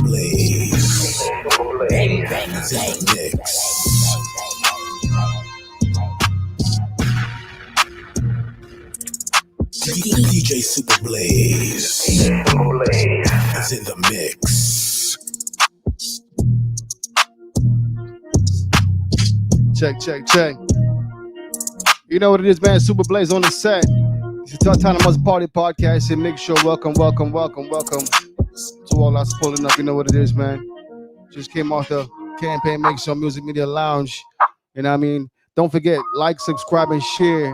Blaze. It's in the mix. DJ Super Blaze is in the mix. Check. You know what it is, man. Super Blaze on the set. It's the Autonomy Party Podcast. And make sure welcome to all that's pulling up. You know what it is, man. Just came off the campaign Make Some Music Media Lounge. You know what I mean? Don't forget, like, subscribe, and share. You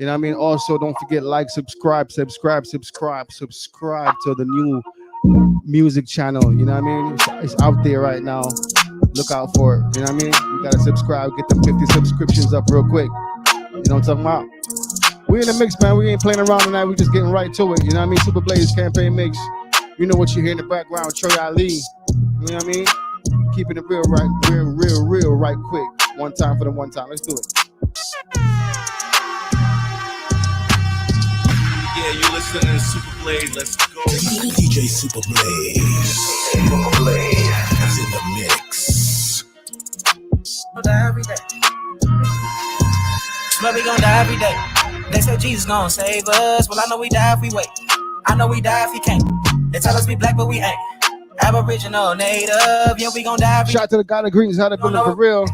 know what I mean? Also, don't forget, like, subscribe to the new music channel. You know what I mean? It's out there right now. Look out for it. You know what I mean? You gotta subscribe, get them 50 subscriptions up real quick. You know what I'm talking about? We in the mix, man. We ain't playing around tonight. We just getting right to it. You know what I mean? Super Blaze campaign mix. You know what you hear in the background, Troy Ali. You know what I mean? Keeping it real right quick. One time for the one time. Let's do it. Yeah, you listening to Super Blaze. Let's go. DJ Super Blaze. Super Blaze is in the mix. Die every day. But we gon' die every day. They say Jesus gon' save us. Well, I know we die if we wait. I know we die if he can't. They tell us we black, but we ain't. Aboriginal, native, yeah, we gon' die every day. Shout out to the guy that greens how to build it for real.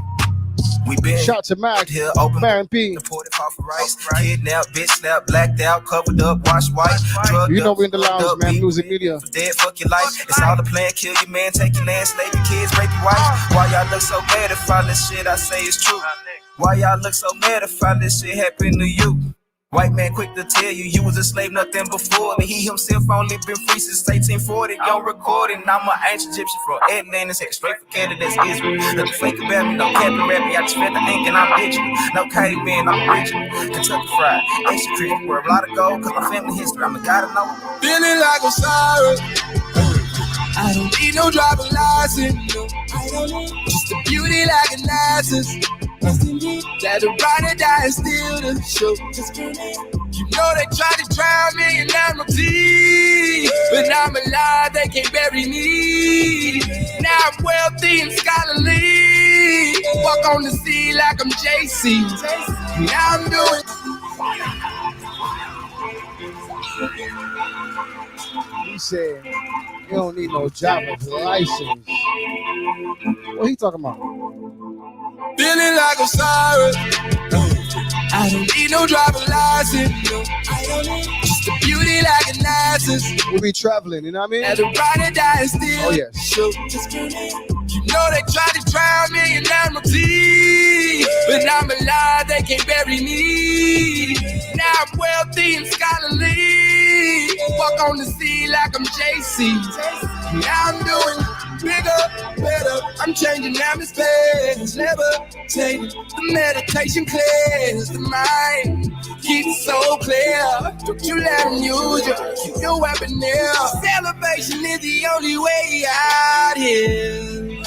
We been shout out to Mac, here, open Baron P. Deported off of rice, kidnapped, bitch slapped, blacked out, covered up, washed white, drugged you know up, we in the lounge, man. Music media. Dead, fuck your life. It's all the plan. Kill your man, take your land, slave your kids, rape your wife. Why y'all look so mad if all this shit I say is true? Why y'all look so mad if all this shit happened to you? White man quick to tell you, you was a slave, nothing before me. He himself only been free since 1840. Young recording, I'm an ancient Egyptian from Atlantis, head straight for Canada's Israel. Nothing fake about me, no capping rapping. I just fed the ink and I'm digital. No caveman, I'm original. Kentucky fried, extra crispy. Where a lot of gold, cause my family history, I'm the guy to know. Feeling like I'm sorry. I don't need no driver's license. No, I don't need just a beauty like a license. That the ride or die and steal the show. You know they try to drown me in admiralty, but I'm alive, they can't bury me. Now I'm wealthy and scholarly. Walk on the sea like I'm JC. Now I'm doing. He said, you don't need no driver's license. What he talking about? Feeling like I'm sorry. I don't need no driver's license. No, I don't need just a beauty like a license. We'll be traveling, you know what I mean? As a ride or die and steal. Oh, yes. So, you know they try to drown me in admiralty, but I'm alive, they can't bury me. Now I'm wealthy and scholarly. Walk on the sea like I'm JC. Now I'm doing bigger, better. I'm changing atmospheres. Never take the meditation clears the mind. Keep it so clear. Don't you let them use you. Keep your weapon near. Celebration is the only way out here.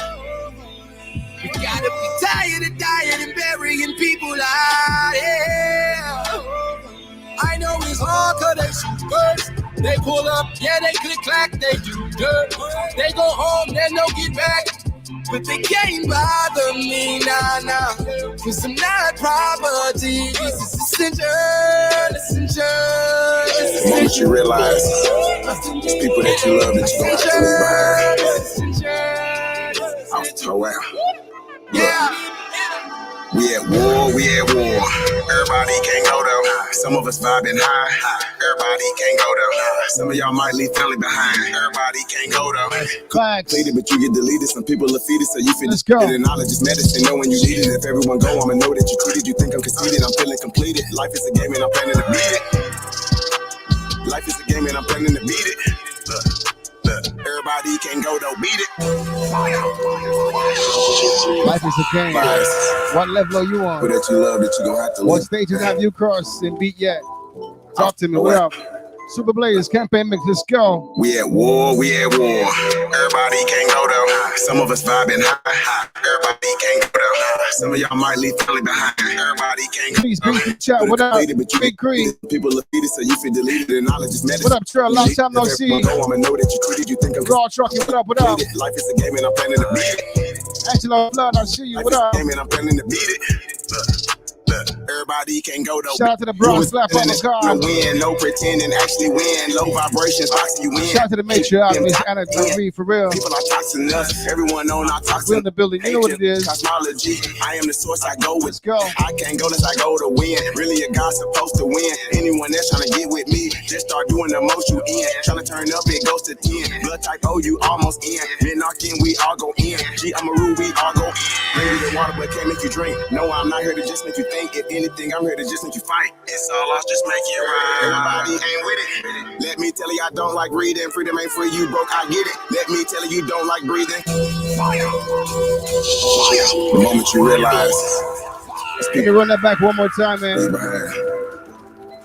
You gotta be tired of dying and burying people out here. I know it's hard cause they shoot first. They pull up, yeah, they click clack, they do dirt. They go home, then they'll get back. But they can't bother me, nah. Cause I'm not property. This is essential. The moment you realize it's people that you love that you don't have to leave behind. I was told out. Yeah. We at war. Everybody can't go though. Some of us vibing high. Everybody can't go though. Some of y'all might leave family behind. Everybody can't go though. Completed, but you get deleted. Some people are defeated, so you feel defeated. And knowledge is medicine. Know when you need it. If everyone go, I'ma know that you cheated. You think I'm conceited? I'm feeling completed. Life is a game and I'm planning to beat it. Life is a game and I'm planning to beat it. Look, everybody can't go though. Beat it. Life is a game. What level are you on? Who that you love that you gon' have to What live. stages have you crossed and beat yet? Talk to me. We're up. Super Blaze campaign mix. Let's go. We at war. Everybody can't go though. Some of us vibing high. Everybody can't go down. Some of y'all might leave family behind. Everybody can't go Please, big chat. What up? Big Green. People look at it, so you feel deleted and knowledge is medicine. What up, Trey? Long time no see. I'ma know that you treated, you think I'm Raw trucking. What up? What up? life is a game and I'm planning to beat it. Angelo Blood, I see you. What up? Game and I'm planning to beat it. Everybody can go though. Shout out to the bro, slap on the car. No win, no pretending, actually win. Low vibrations, boxing you win. Shout out to the matriarch, Miss Anna Marie, for real. People are toxin us. Everyone on our toxin. We're in the building. You know what it is. Cosmology. I am the source. I go with. Let's go. I can't go unless I go to win. Really, a guy supposed to win. Anyone that's trying to get with me, just start doing the most you in. Trying to turn up, it goes to 10. Blood type O, you almost in. Minarchin, we all go in. G, I'm a Rue, we all go in. Bring the water, but can't make you drink. No, I'm not here to just make you think. If anything, I'm here to just make you fight. It's all lost, just make it right. Everybody ain't with it. Let me tell you, I don't like breathing. Freedom ain't free, you broke, I get it. Let me tell you, you don't like breathing. Fire. The moment you realize. Can you run that back one more time, man?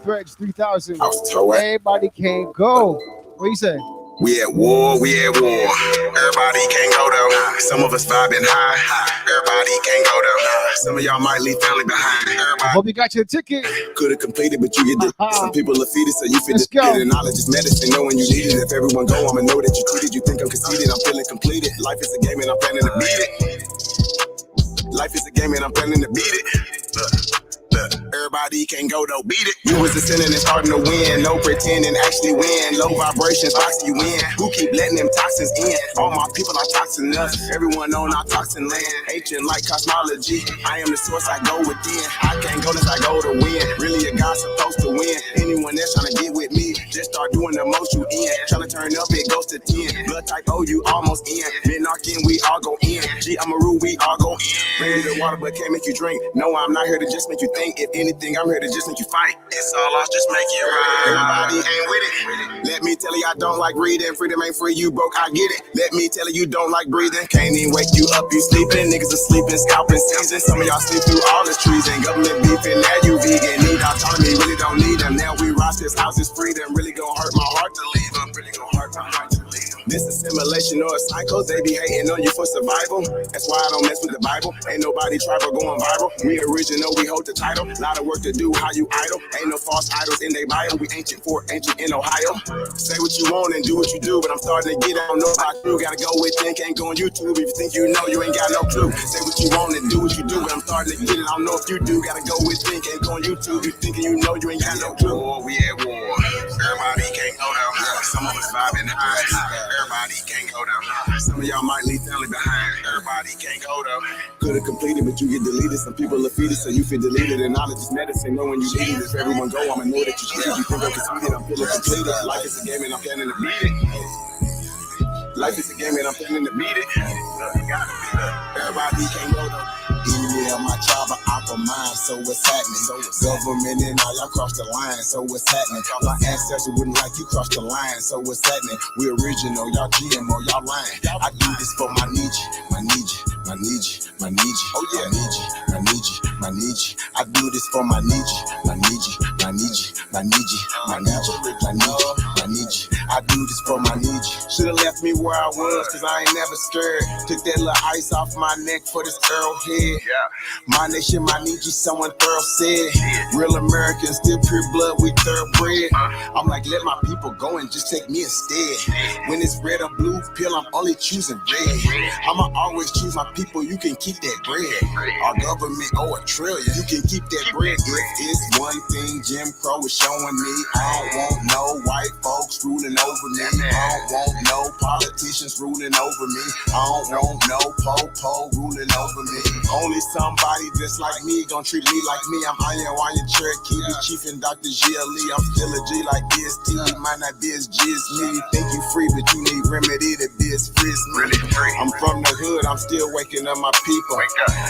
Threads 3000. Everybody can't go. What you say? We at war, we at war. Everybody can't go though. Some of us vibing high. Everybody can't go though. Some of y'all might leave family behind. Everybody I hope you got your ticket. could have completed, but you get the Some people are defeated, so you feel Let's go. defeated. Knowledge is medicine, knowing you need it. If everyone go, I'ma know that you treated. You think I'm conceited, I'm feeling completed. Life is a game and I'm planning to beat it. Life is a game and I'm planning to beat it. Everybody can go though, beat it. You was ascending and starting to win. No pretending, actually win. Low vibrations, boxing you in. Who keep letting them toxins in? All my people are toxin us. Everyone on our toxin land. Ancient like cosmology. I am the source, I go within. I can't go unless I go to win. Really a guy supposed to win. Anyone that's trying to get with me, just start doing the most you in. Trying to turn up, it goes to 10. Blood type O, you almost in. Minarchin, we all go in. G, I'm a Rue, we all go in. Bring the water, but can't make you drink. No, I'm not here to just make you think. If anything, I'm here to just make you fight. It's all lost, just make it right. Everybody ain't with it. Let me tell you, I don't like breathing. Freedom ain't free, you broke, I get it. Let me tell you, you don't like breathing. Can't even wake you up, you sleeping. Niggas are sleeping, scalping season. Some of y'all sleep through all this treason. Government beefing, now you vegan. Need autonomy, really don't need them. Now we rise, this house is freedom. Really gonna hurt my heart to leave them. Really gonna hurt my heart to leave them. This assimilation or a cycle, they be hating on you for survival. That's why I don't mess with the Bible. Ain't nobody tribal going viral. We original, we hold the title. Lot of work to do, how you idle. Ain't no false idols in they Bible. We ancient Fort, ancient in Ohio. Say what you want and do what you do, but I'm starting to get I don't know about you. Gotta go with think, ain't go on YouTube. If you think you know, you ain't got no clue. Say what you want and do what you do, but I'm starting to get it. I don't know if you do. Gotta go with think, ain't go on YouTube. You thinking you know, you ain't got no clue. We at war. Everybody can't go down. Some of us vibing high. Everybody can't go down. Some of y'all might leave family behind. Everybody can't go down. Could have completed, but you get deleted. Some people are feeded, so you feel deleted. And knowledge is medicine. Know when you need it. If everyone go, I'ma know that you treated. You think I'm conceited, I'm feeling completed. Life is a game and I'm planning to beat it. Life is a game and I'm planning to beat it. Everybody can't go though. Yeah, my tribe of opera mind, so what's happening? Government and all y'all cross the line, so what's happening? My ancestors wouldn't like you cross the line, so what's happening? We original, y'all GMO, y'all lying. I do this for my Nietzsche, my Nietzsche, my Nietzsche, my Nietzsche. Oh yeah, Nietzsche, my Nietzsche, my Nietzsche. I do this for my Nietzsche, my Nietzsche, my Nietzsche, my Nietzsche, my Nietzsche, my Nietzsche, my Nietzsche. I do this for my Nietzsche. Should've left me where I was, cause I ain't never scared. Took that little ice off my neck for this Earl head. My nation, my Nietzsche, someone thorough said. Real Americans, still pure blood, we thoroughbred. I'm like, let my people go and just take me instead. When it's red or blue pill, I'm only choosing red. I'ma always choose my people, you can keep that bread. Our government owe $1 trillion, you can keep that bread. If it's one thing Jim Crow is showing me, I don't want no white folks ruling over me. I don't want no politicians ruling over me. I don't want no po-po ruling over me. Only somebody just like me gon' treat me like me. I'm Iron Cherokee, the Chief and Dr. G.L.E. I'm still a G like EST. Might not be as G as me. You think you free, but you need remedy to be as free as me. I'm from the hood, I'm still waking up my people.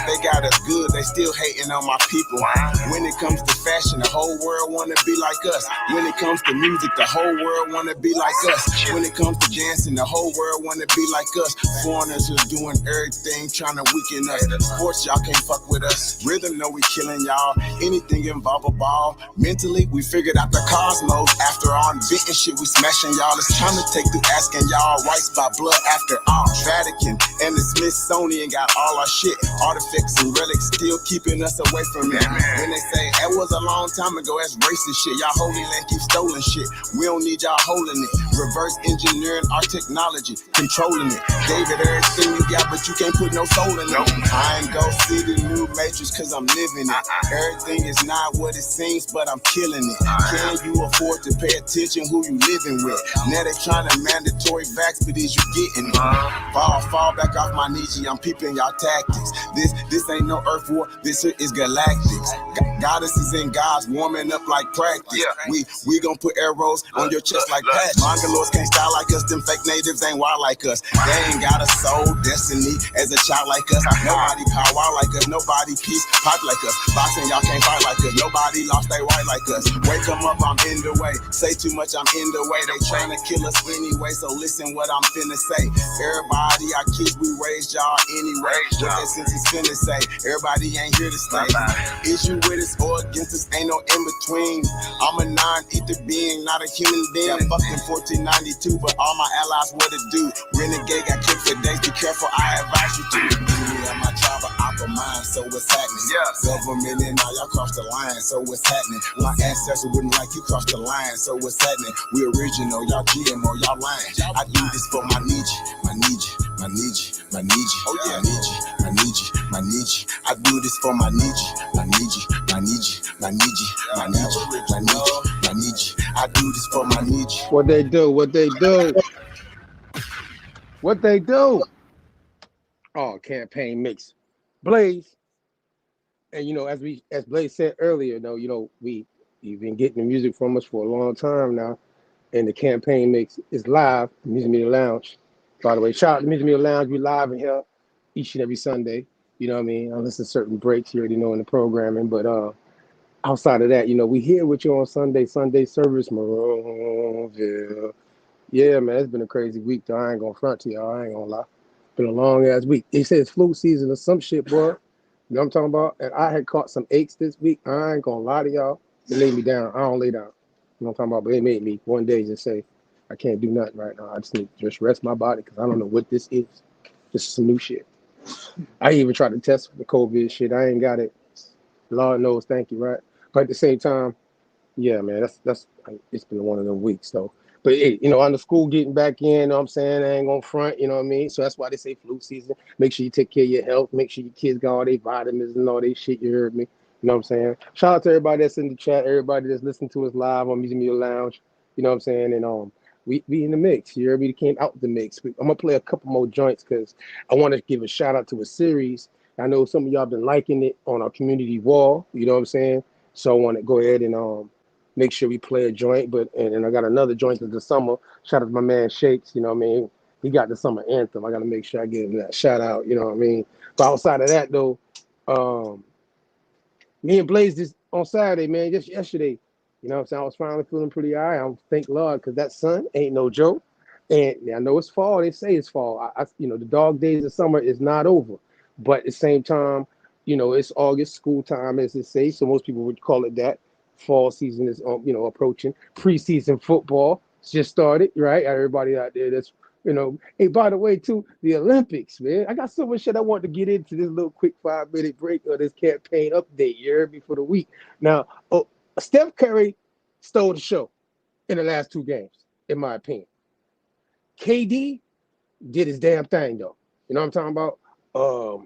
They got us good, they still hating on my people. When it comes to fashion, the whole world wanna be like us. When it comes to music, the whole world wanna be like us. When it comes to dancing, the whole world wanna be like us. Foreigners are doing everything, trying to weaken us. Sports, y'all can't fuck with us. Rhythm, know we killing y'all. Anything involve a ball. Mentally, we figured out the cosmos. After all inventing shit, we smashing y'all. It's time to take through asking y'all. Rights by blood after all. Vatican and the Smithsonian got all our shit, artifacts and relics, still keeping us away from it. When they say that was a long time ago, that's racist shit. Y'all holy land keep stolen shit. We don't need y'all holding it. Reverse engineering our technology, controlling it. Gave it everything you got, but you can't put no soul in it. I ain't go see the new matrix cause I'm living it. Everything is not what it seems, but I'm killing it. Can you afford to pay attention who you living with? Now they trying to mandatory vax, but is you getting it? Fall back off my Nietzsche, I'm peeping y'all tactics. This ain't no earth war, this is galactics. Goddesses and gods warming up like practice. We gon' put arrows on your chest like patch. Mongoloids can't style like us, them fake natives ain't wild like us. They ain't got a soul, destiny as a child like us. Nobody power like us, nobody peace pipe like us. Boxing, y'all can't fight like us. Nobody lost they right like us. Wake them up, I'm in the way. Say too much, I'm in the way. They trying to kill us anyway, so listen what I'm finna say. Everybody, our kids, we raised y'all anyway. What that sense is finna say. Everybody ain't here to stay. Is you with us or against us? Ain't no in between. I'm a non-ether being, not a human being. I fucked in 1492, but all my allies what to do. Renegade got kicked for days. Be careful, I advise you to. My tribe of opera mind, so what's happening? Government and all y'all cross the line, so what's happening? My ancestors wouldn't like you cross the line, so what's happening? We original, y'all GMO, y'all lying. I do this for my Nietzsche, my Nietzsche, my Nietzsche, my Nietzsche, oh yeah, Nietzsche, my Nietzsche, my Nietzsche. I do this for my Nietzsche, my Nietzsche, my Nietzsche, my Nietzsche, my Nietzsche, my Nietzsche, my Nietzsche. I do this for my Nietzsche. What they do? What they do? What they do? Oh, campaign mix, Blaze. And as Blaze said earlier, though, you've been getting the music from us for a long time now, and the campaign mix is live. Music Media Lounge. By the way, shout out to Music Media Lounge. We live in here each and every Sunday. You know what I mean? Unless there's certain breaks you already know in the programming, but outside of that, we here with you on Sunday service, Maronville. Yeah, man, it's been a crazy week, though. I ain't gonna front to y'all. I ain't gonna lie. Been a long ass week. They said it's flu season or some shit, boy. You know what I'm talking about? And I had caught some aches this week. I ain't gonna lie to y'all. It laid me down. I don't lay down. You know what I'm talking about? But it made me one day just say, I can't do nothing right now. I just need to just rest my body because I don't know what this is. This is some new shit. I even tried to test for the COVID shit. I ain't got it. Lord knows, thank you, right? But at the same time, yeah, man, that's it's been one of them weeks though. But hey, on the school getting back in, you know what I'm saying? I ain't gonna front, you know what I mean? So that's why they say flu season. Make sure you take care of your health. Make sure your kids got all their vitamins and all their shit. You heard me? You know what I'm saying? Shout out to everybody that's in the chat, everybody that's listening to us live on Music Media Lounge. You know what I'm saying? And we in the mix. You heard me? Came out the mix. I'm gonna play a couple more joints because I want to give a shout out to a series. I know some of y'all been liking it on our community wall. You know what I'm saying? So I want to go ahead and make sure we play a joint, and I got another joint of the summer. Shout out to my man Shakes, you know what I mean? He got the summer anthem. I got to make sure I give him that shout out, you know what I mean? But outside of that, though, me and Blaze this on Saturday, man, just yesterday, you know what I'm saying? I was finally feeling pretty all right. Thank Lord, because that sun ain't no joke. And I know it's fall. They say it's fall. The dog days of summer is not over. But at the same time, it's August, school time, as they say. So most people would call it that. Fall season is, approaching. Preseason football just started, right? Everybody out there that's, Hey, by the way, too, the Olympics, man. I got so much shit I want to get into this little quick 5-minute break of this campaign update, you heard me, for the week. Now, Steph Curry stole the show in the last 2 games, in my opinion. KD did his damn thing, though. You know what I'm talking about?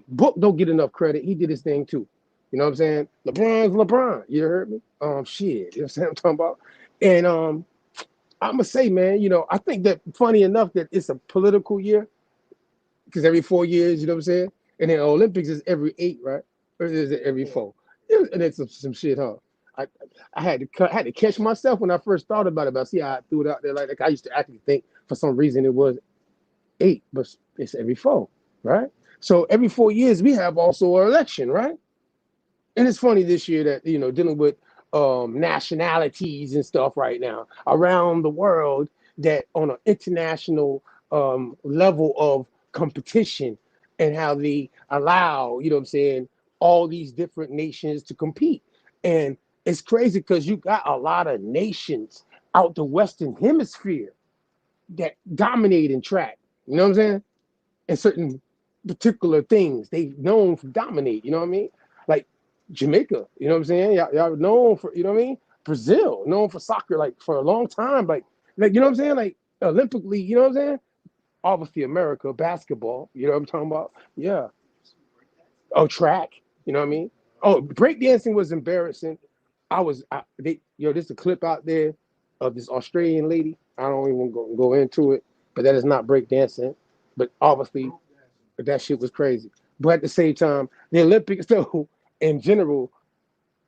Book don't get enough credit. He did his thing, too. You know what I'm saying? LeBron's LeBron. You heard me? Shit. You know what I'm talking about? And I'm going to say, man, I think that funny enough that it's a political year because every 4 years, you know what I'm saying? And then Olympics is every 8, right? Or is it every 4? And it's some shit, huh? I had to catch myself when I first thought about it. But see how I threw it out there like I used to actually think for some reason it was 8, but it's every 4, right? So every 4 years we have also an election, right? And it's funny this year that dealing with nationalities and stuff right now around the world that on an international level of competition and how they allow all these different nations to compete. And it's crazy because you got a lot of nations out the Western Hemisphere that dominate in track. You know what I'm saying? And certain particular things they've known to dominate, you know what I mean? Like Jamaica, you know what I'm saying? Y'all known for, you know what I mean? Brazil, known for soccer, like for a long time, like you know what I'm saying? Like Olympically, you know what I'm saying? Obviously America, basketball, you know what I'm talking about? Yeah. Oh, track, you know what I mean? Oh, breakdancing was embarrassing. There's a clip out there of this Australian lady. I don't even go into it, but that is not breakdancing. But obviously, that shit was crazy. But at the same time, the Olympics, though, in general,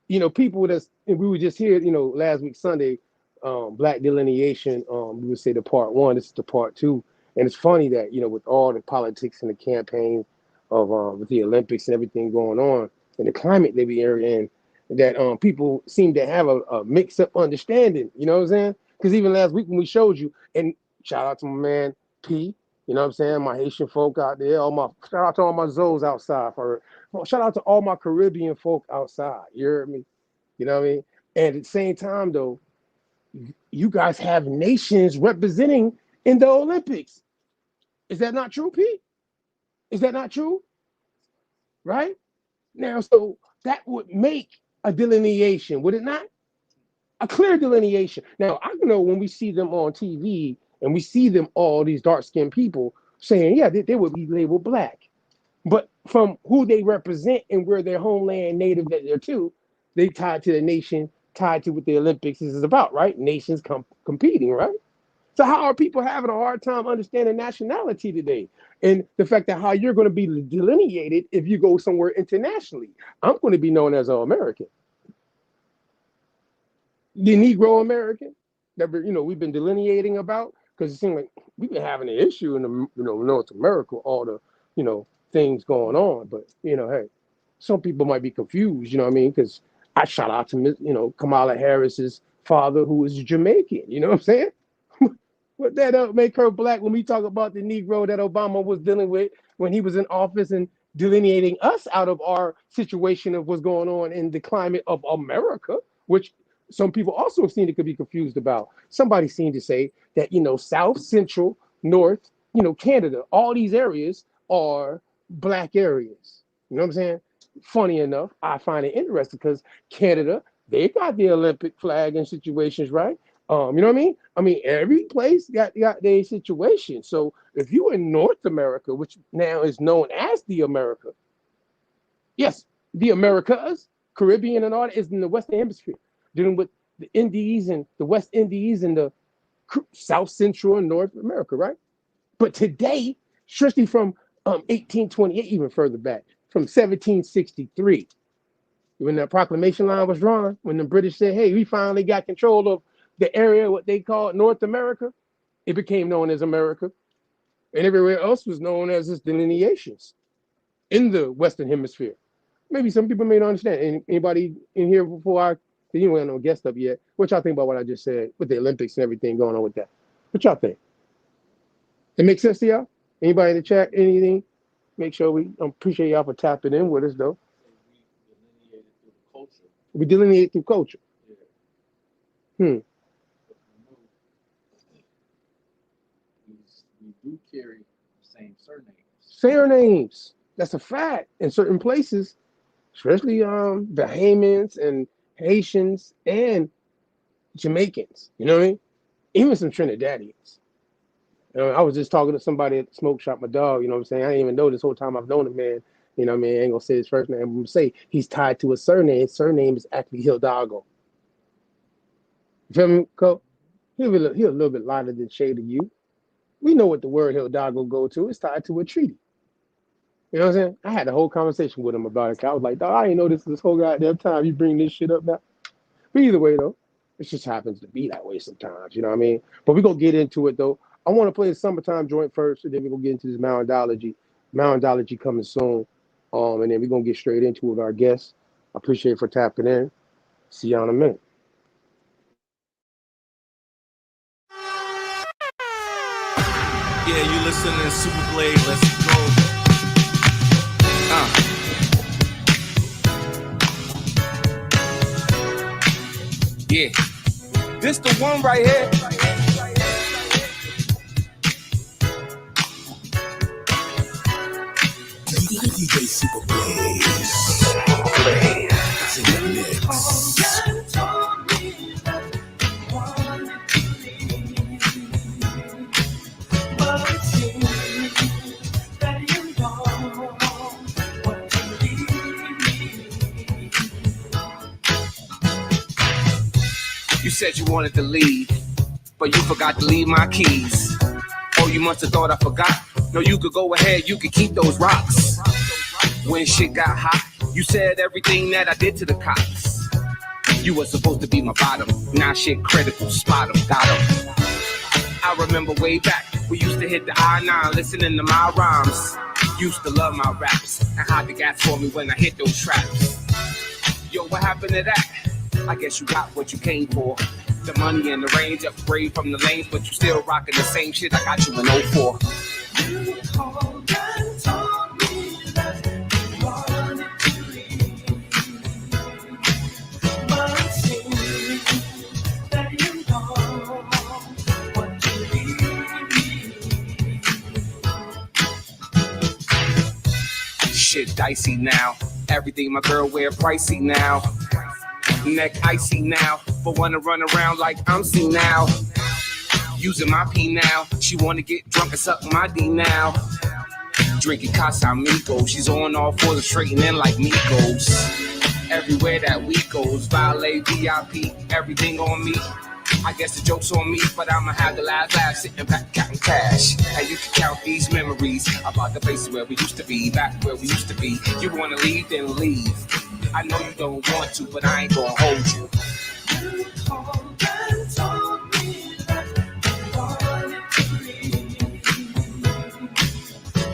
you know, people that's, we were just here, you know, last week Sunday, Black Delineation. We would say the part one. This is the part two, and it's funny that, you know, with all the politics and the campaign of with the Olympics and everything going on and the climate that we are in, that people seem to have a mixed up understanding. You know what I'm saying? Because even last week when we showed you, and shout out to my man P. You know what I'm saying? My Haitian folk out there, shout out to all my Zoes outside. Shout out to all my Caribbean folk outside. You heard me? You know what I mean? And at the same time, though, you guys have nations representing in the Olympics. Is that not true, Pete? Is that not true? Right? Now, so that would make a delineation, would it not? A clear delineation. Now, I know when we see them on TV and we see them, all these dark-skinned people saying, yeah, they would be labeled black. But from who they represent and where their homeland native that they're to, they tied to the nation, tied to what the Olympics is about, right? Nations competing, right? So how are people having a hard time understanding nationality today? And the fact that how you're going to be delineated if you go somewhere internationally. I'm going to be known as an American. The Negro American that we've been delineating about, because it seems like we've been having an issue in the North America, all the things going on. But hey, some people might be confused, you know what I mean? Because I shout out to Kamala Harris's father, who is Jamaican. You know what I'm saying? Would that make her black when we talk about the Negro that Obama was dealing with when he was in office and delineating us out of our situation of what's going on in the climate of America, which some people also seem to be confused about. Somebody seemed to say that, South, Central, North, Canada, all these areas are black areas. You know what I'm saying? Funny enough, I find it interesting because Canada, they got the Olympic flag in situations, right? You know what I mean? I mean, every place got their situation. So if you in North America, which now is known as the America, yes, the Americas, Caribbean and all that is in the Western Hemisphere, dealing with the Indies and the West Indies and the South Central and North America, right? But today, strictly from 1828, even further back, from 1763, when the proclamation line was drawn, when the British said, hey, we finally got control of the area, what they call North America, it became known as America. And everywhere else was known as its delineations in the Western Hemisphere. Maybe some people may not understand. Anybody in here before you ain't no guest up yet, what y'all think about what I just said with the Olympics and everything going on with that? What y'all think? It makes sense to y'all? Anybody in the chat, anything? Make sure we appreciate y'all for tapping in with us, though. We delineate through culture. We do carry the same surnames. Surnames. That's a fact. In certain places, especially Bahamians and Haitians and Jamaicans. You know what I mean? Even some Trinidadians. I was just talking to somebody at the smoke shop, my dog, you know what I'm saying? I didn't even know this whole time I've known the man. You know what I mean? I ain't gonna say his first name. I'm gonna say he's tied to a surname. His surname is actually Hidalgo. You feel me, Cole? He's a little bit lighter than shade of you. We know what the word Hidalgo go to. It's tied to a treaty. You know what I'm saying? I had a whole conversation with him about it. I was like, dog, I ain't know this whole goddamn time you bring this shit up now. But either way, though, it just happens to be that way sometimes. You know what I mean? But we're going to get into it, though. I want to play the summertime joint first, and then we're going to get into this Moundology. Moundology coming soon. And then we're going to get straight into it with our guests. I appreciate you for tapping in. See y'all in a minute. Yeah, you listening to Super Blade. Let's go. Yeah, this the one right here. DJ Super Blaze. It's in the mix. You said you wanted to leave, but you forgot to leave my keys. Oh, you must have thought I forgot. No, you could go ahead, you could keep those rocks. When shit got hot, you said everything that I did to the cops. You were supposed to be my bottom. Now shit critical, spot 'em, got 'em. I remember way back, we used to hit the I-9, listening to my rhymes. Used to love my raps, and hide the gas for me when I hit those traps. Yo, what happened to that? I guess you got what you came for. The money and the range, upgrade from the lanes, but you still rocking the same shit I got you in 04. You called and told me that you wanted to leave, but it seems that you don't want to leave. Shit dicey now, everything my girl wear pricey now. Neck icy now, but wanna run around like I'm C now. Using my P now, she wanna get drunk and suck my D now. Drinking Casamigos, she's on all fours and straightening like Migos. Everywhere that we goes, valet, VIP, everything on me. I guess the joke's on me, but I'ma have the last laugh sitting back counting cash. And you can count these memories about the places where we used to be, back where we used to be. You wanna leave, then leave. I know you don't want to, but I ain't gonna hold you. You called and told me that you wanted to leave,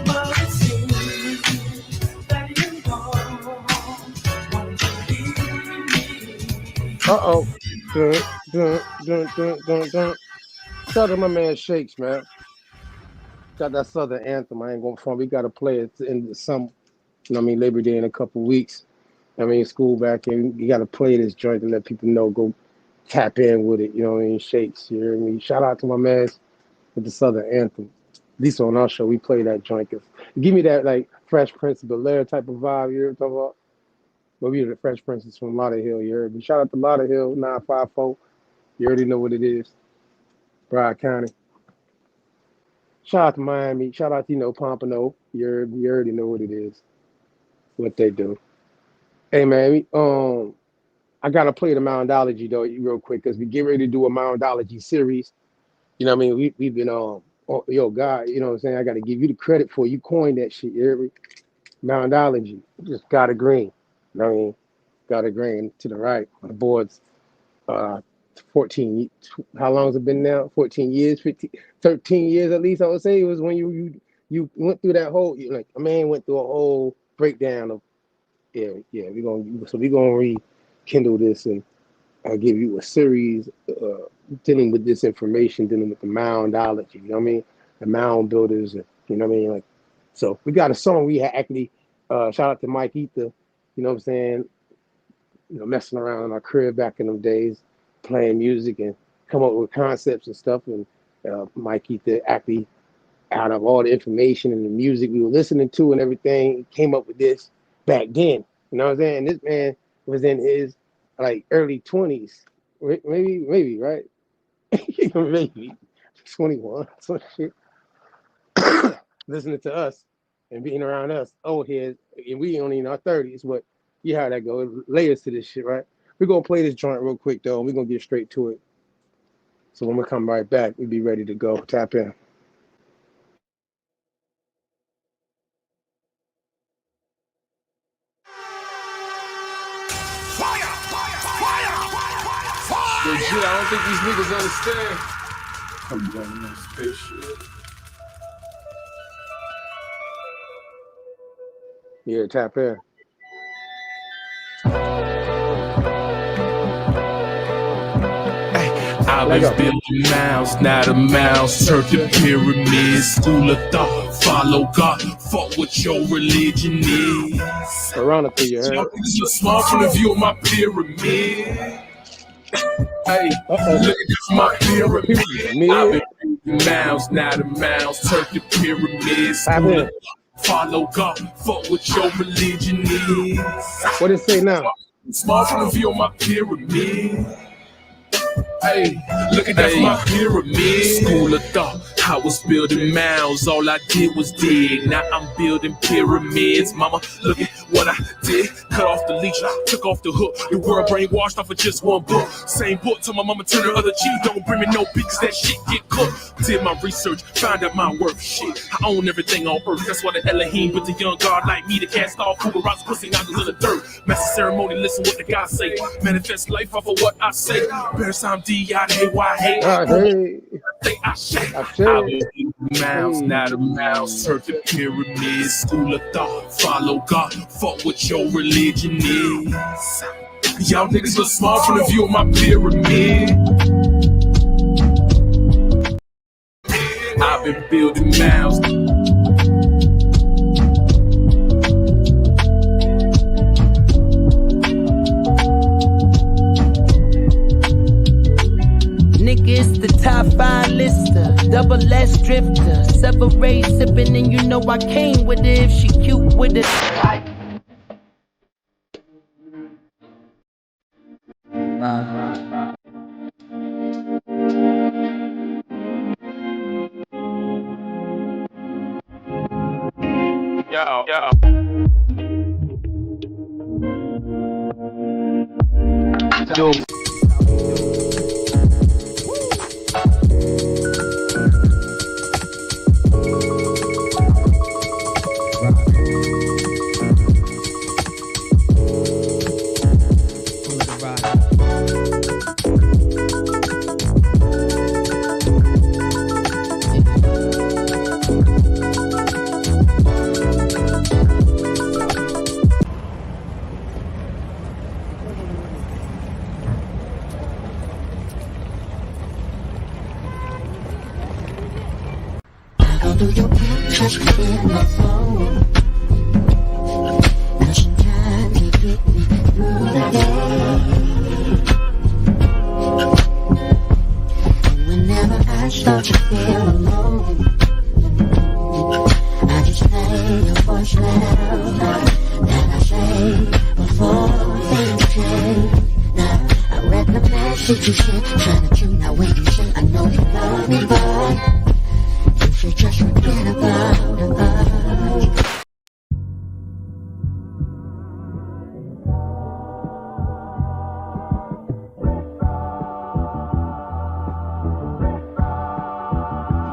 but it seems that you don't want to leave me. Uh-oh. Dun. Shout out to my man Shakes, man. Got that Southern anthem. I ain't going front. We got to play it in the summer. You know what I mean? Labor Day in a couple weeks. I mean, school back in. You got to play this joint to let people know. Go tap in with it. You know what I mean? Shakes. You know what I mean? Shout out to my man with the Southern anthem. At least on our show, we play that joint. Give me that like Fresh Prince of Bel-Air type of vibe. You heard talking about? Well, we were the Fresh Princes from Lauderhill. You heard me? Shout out to Lauderhill 954. You already know what it is. Broward County. Shout out to Miami. Shout out to, Pompano. You already know what it is. What they do. Hey, man, I got to play the Moundology, though, real quick, because we get ready to do a Moundology series. You know what I mean? We've been, God, you know what I'm saying? I got to give you the credit for you coined that shit, you hear me? Moundology. Just got a green. You know what I mean? Got a green to the right. The board's 14, how long has it been now? 14 years, 15, 13 years at least, I would say. It was when you went through that whole, like, a man went through a whole breakdown of, we're gonna rekindle this, and I'll give you a series dealing with this information, dealing with the Moundology, you know what I mean? The mound builders, and, you know what I mean? Like, so we got a song we had actually, shout out to Mike Ether, you know what I'm saying? Messing around in our crib back in them days, playing music and come up with concepts and stuff. And Mike Ether actually, out of all the information and the music we were listening to and everything, came up with this back then. You know what I'm saying? This man was in his like early 20s, maybe, right? Maybe 21, some shit. Listening to us and being around us, old heads, and we only in our 30s, but you how that goes. Layers to this shit, right? We're going to play this joint real quick, though, and we're going to get straight to it. So when we come right back, we'll be ready to go. Tap in. Yo, shit, I don't think these niggas understand. I'm doing this bitch shit. Yeah, tap in. I was building mounds, not a mouse. Turk the pyramids, school of thought. Follow God, fuck what your religion is. Veronica, you heard? You're small from the view of my pyramid. Hey, look at this, my pyramid. I've been building mounds, not a mouse. Turk the pyramids, school of thought. follow God, fuck what your religion is. What it say now? Small from the view of my pyramid. Hey, look at that, my pyramid. School of thought, I was building mounds, all I did was dig. Now I'm building pyramids. Mama, look at what I did. Cut off the leash, took off the hook. The world brainwashed off of just one book. Same book, told my mama turn her other cheek. Don't bring me no beats, that shit get cooked. Did my research, found out my worth. Shit, I own everything on earth. That's why the Elohim with the young God like me to cast off who rocks pussy out of the dirt. Master ceremony, listen what the God say. Manifest life off of what I say. Better sound D-I-A-Y-A. I say. Mounds, not a mouse. Turf the pyramids. School of thought. Follow God. Fuck what your religion is. Y'all niggas look small from the view of my pyramid. I've been building mounds. Niggas, the top 5 lister, double S drifter, separate sipping, and you know I came with it if she cute with it.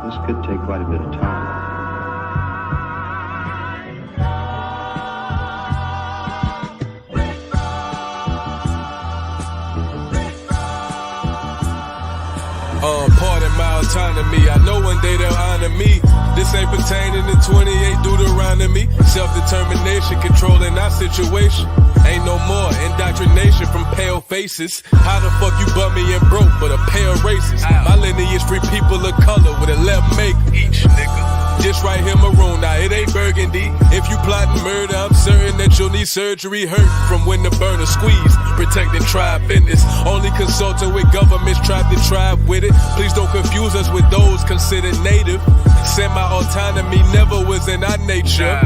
This could take quite a bit of time. Pardon my autonomy. I know one day they'll honor me. This ain't pertaining to 28 Deuteronomy. Self-determination, controlling our situation. Ain't no more indoctrination from pale faces. How the fuck you bummy and broke but a pair of races? My lineage free people of color with a left make each nigga. This right here maroon, now it ain't burgundy. If you plotting murder, I'm certain that you'll need surgery. Hurt from when the burner squeeze. Protecting tribe business. Only consulting with governments, tribe to tribe with it. Please don't confuse us with those considered native. Semi-autonomy never was in our nature.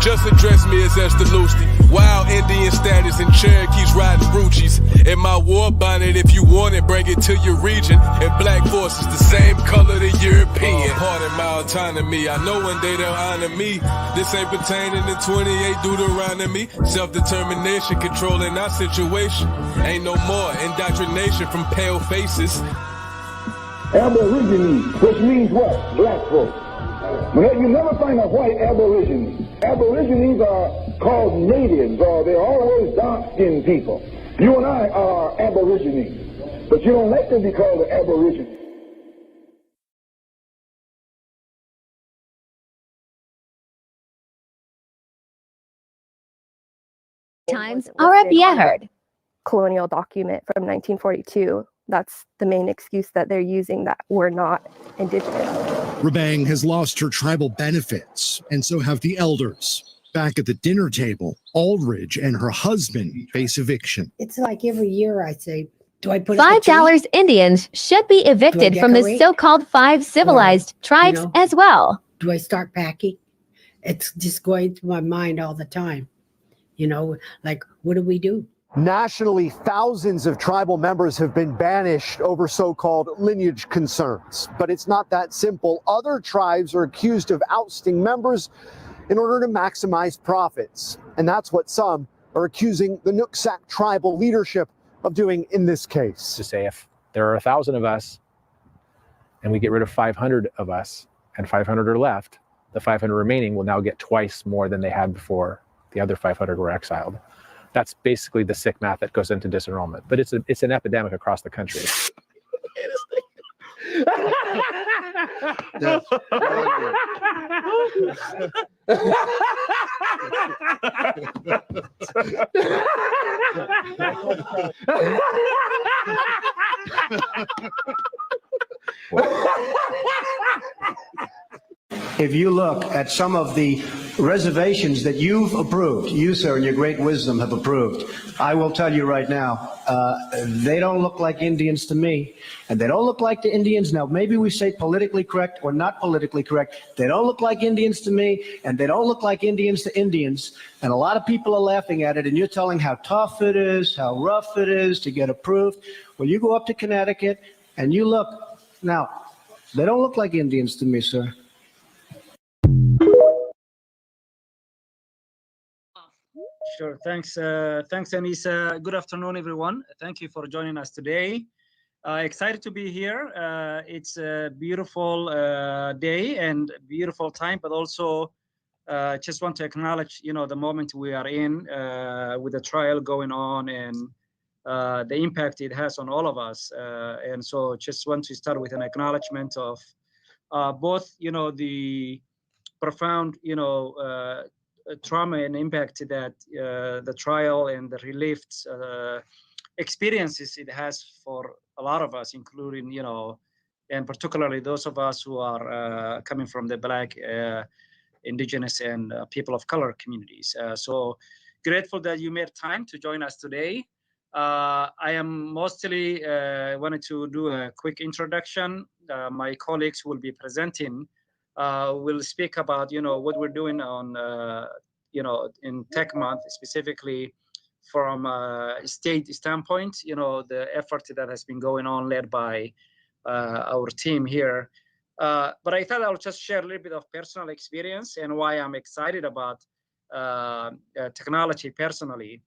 Just address me as Esther Lucy. Wild Indian status and Cherokees riding Ruchis. In my war bonnet, if you want it, bring it to your region. And black forces the same color the European. Pardon my autonomy. I know one day they'll honor me. This ain't pertaining to 28 Deuteronomy. Self-determination, controlling our situation. Ain't no more indoctrination from pale faces. Aborigines, which means what? Black folks. But you never find a white aborigine. Aborigines are called natives, or they're always dark-skinned people. You and I are aborigines, but you don't like to be called an aborigine. Times Arabia heard. Colonial document from 1942. That's the main excuse that they're using, that we're not indigenous. Rabang has lost her tribal benefits, and so have the elders. Back at the dinner table, Aldridge and her husband face eviction. It's like every year I say, do I put $5 Indians should be evicted from the so-called 5 civilized tribes as well. Do I start packing? It's just going through my mind all the time. Like, what do we do? Nationally, thousands of tribal members have been banished over so-called lineage concerns. But it's not that simple. Other tribes are accused of ousting members in order to maximize profits. And that's what some are accusing the Nooksack tribal leadership of doing in this case. To say if there are 1,000 of us and we get rid of 500 of us and 500 are left, the 500 remaining will now get twice more than they had before the other 500 were exiled. That's basically the sick math that goes into disenrollment. But it's an epidemic across the country. If you look at some of the reservations that you've approved, you, sir, in your great wisdom have approved, I will tell you right now, they don't look like Indians to me, and they don't look like the Indians. Now, maybe we say politically correct or not politically correct. They don't look like Indians to me, and they don't look like Indians to Indians, and a lot of people are laughing at it, and you're telling how tough it is, how rough it is to get approved. Well, you go up to Connecticut, and you look. Now, they don't look like Indians to me, sir. Sure. Thanks, Anissa. Good afternoon, everyone. Thank you for joining us today. Excited to be here. It's a beautiful day and beautiful time, but also just want to acknowledge, the moment we are in with the trial going on and the impact it has on all of us. And so just want to start with an acknowledgement of both, the profound, trauma and impact that the trial and the relieved experiences it has for a lot of us, including, and particularly those of us who are coming from the Black, Indigenous, and people of color communities. So grateful that you made time to join us today. I am mostly wanted to do a quick introduction. My colleagues will be presenting. We'll speak about, what we're doing on, in Tech Month, specifically from a state standpoint, the effort that has been going on led by our team here. But I thought I'll just share a little bit of personal experience and why I'm excited about technology personally.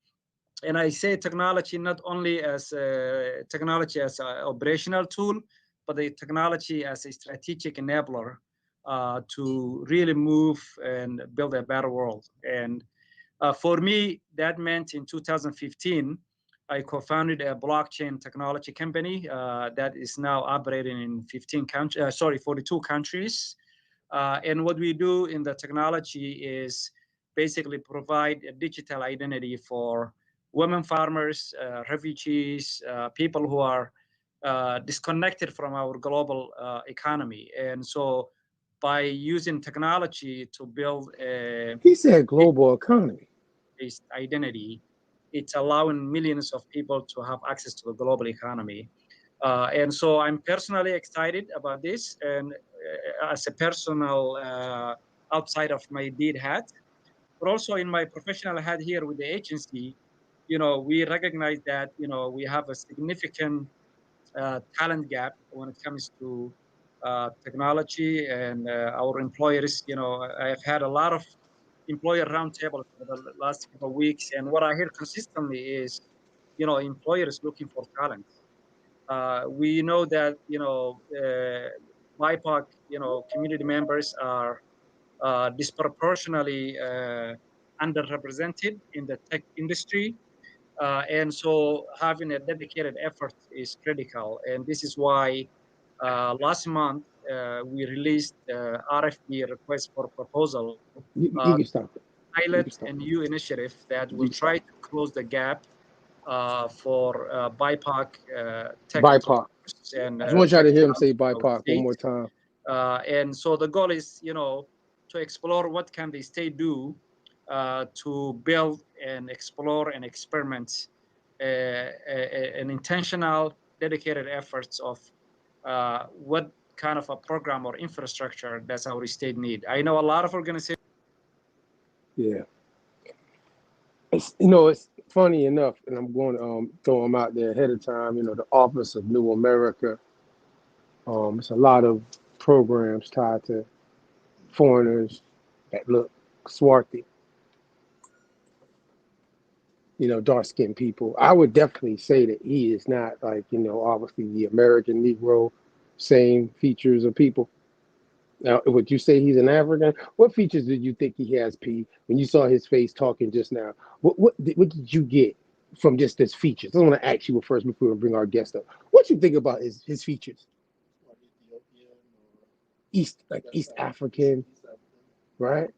And I say technology not only as technology as an operational tool, but the technology as a strategic enabler to really move and build a better world. And for me, that meant in 2015, I co-founded a blockchain technology company that is now operating in 42 countries. And what we do in the technology is basically provide a digital identity for women farmers, refugees, people who are disconnected from our global economy. And so by using technology to build a He said global economy based identity, it's allowing millions of people to have access to the global economy. And so I'm personally excited about this, and as a personal outside of my deed hat, but also in my professional hat here with the agency, we recognize that, we have a significant talent gap when it comes to technology, and our employers, I've had a lot of employer roundtables for the last couple of weeks, and what I hear consistently is, employers looking for talent. We know that, BIPOC, community members are disproportionately underrepresented in the tech industry. And so having a dedicated effort is critical. And this is why last month we released RFP, request for proposal, You can stop it. pilot a new initiative that will try to close the gap for BIPOC tech BIPOC. entrepreneurs. And I just want y'all to hear him say BIPOC one more time. And so the goal is, to explore what can the state do to build and explore and experiment an intentional, dedicated efforts of what kind of a program or infrastructure does our state need. I know a lot of organizations Yeah. It's funny enough, and I'm going to throw them out there ahead of time. The Office of New America. It's a lot of programs tied to foreigners that look swarthy, dark skinned people. I would definitely say that he is not like, obviously the American Negro, same features of people. Now, would you say he's an African? What features did you think he has, P, when you saw his face talking just now? What did you get from just his features? I want to ask you first before we bring our guest up. What you think about his features? East African, right?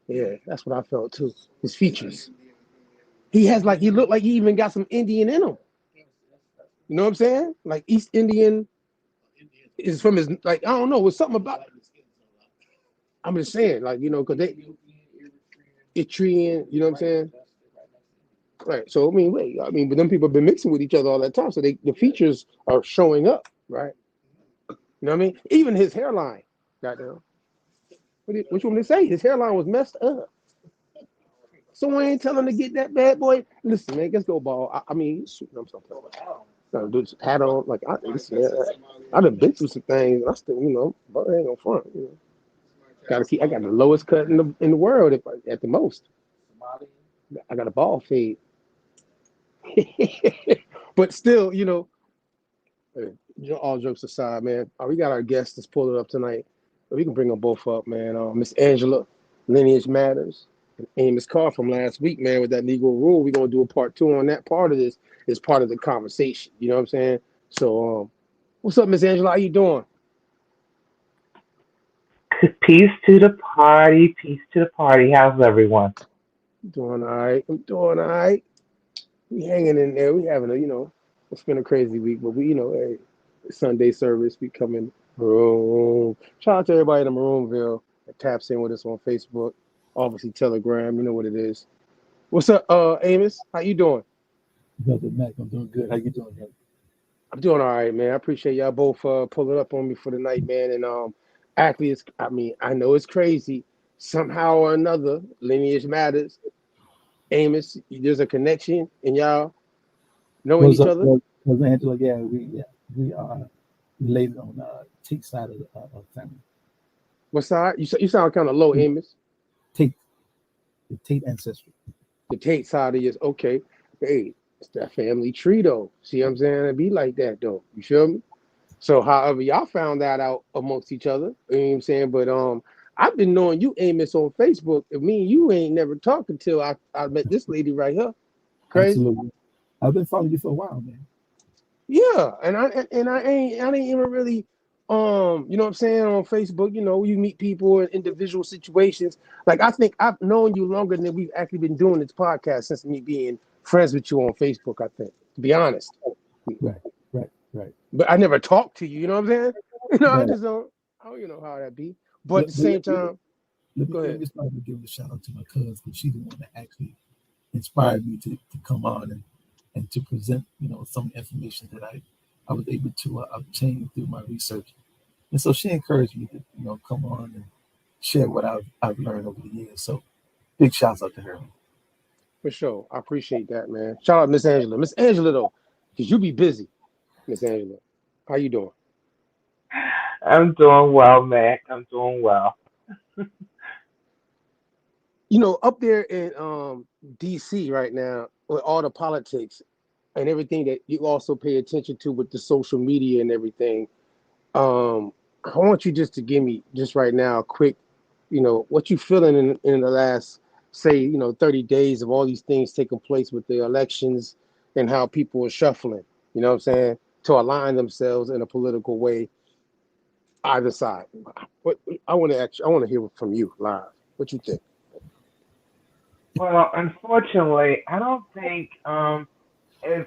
Yeah, that's what I felt too. His features. He looked like he even got some Indian in him. You know what I'm saying? Like East Indian is from his, like, I don't know, it's something about it. I'm just saying, like, because they Etrian, you know what I'm saying? Right. So but them people have been mixing with each other all that time. So the features are showing up, right? You know what I mean? Even his hairline, goddamn. What you want me to say? His hairline was messed up. Someone ain't telling him to get that bad boy. Listen, man, let's go ball. I mean, shoot, I'm sorry. Gotta do this hat on. Like, I done been through some things. And I still, but I ain't gonna front. I got the lowest cut in the world at the most. I got a ball fade. But still, all jokes aside, man, we got our guests that's pulling up tonight. We can bring them both up, man. Miss Angela, Lineage Matters, and Amos Carr from last week, man, with that Negro rule. We're going to do a part 2 on that. Part of this is part of the conversation. You know what I'm saying? So, what's up, Miss Angela? How you doing? Peace to the party. Peace to the party. How's everyone? Doing all right. I'm doing all right. We hanging in there. We having it's been a crazy week, but hey, Sunday service, we come in room. Shout out to everybody in Maroonville that taps in with us on Facebook, obviously Telegram. You know what it is. What's up, Amos? How you doing? Brother Mac, I'm doing good. How you doing, brother? I'm doing all right, man. I appreciate y'all both pulling up on me for the night, man. And actually, I know it's crazy. Somehow or another, Lineage Matters. Amos, there's a connection, and y'all knowing What's each up, other. brother Angela? Yeah, we are related on Tate's side of the family. What side? You sound kind of low, Amos. Tate, the Tate ancestry. The Tate side is okay. Hey, it's that family tree though. See what I'm saying? It be like that though. You feel me? So however y'all found that out amongst each other, you know what I'm saying? But I've been knowing you, Amos, on Facebook. And me and you ain't never talked until I met this lady right here. Crazy. Absolutely. I've been following you for a while, man. Yeah, and I didn't even really you know what I'm saying, on Facebook, you meet people in individual situations. Like, I think I've known you longer than we've actually been doing this podcast since me being friends with you on Facebook, I think, to be honest. Right. But I never talked to you, you know what I'm saying? I Right. just don't how that be. But at the same time, go ahead. Let me start with giving a shout out to my cousin, because she's the one that actually inspired me to come on and to present, some information that I was able to obtain through my research. And so she encouraged me to, come on and share what I've learned over the years. So big shouts out to her. For sure. I appreciate that, man. Shout out Miss Angela. Miss Angela, though, because you be busy, Miss Angela. How you doing? I'm doing well, Mac. I'm doing well. Up there in DC right now, with all the politics and everything that you also pay attention to with the social media and everything, I want you just to give me just right now a quick, what you feeling in the last, say, 30 days of all these things taking place with the elections and how people are shuffling, you know what I'm saying, to align themselves in a political way, either side. What I want to hear from you live. What you think? Well, unfortunately, I don't think as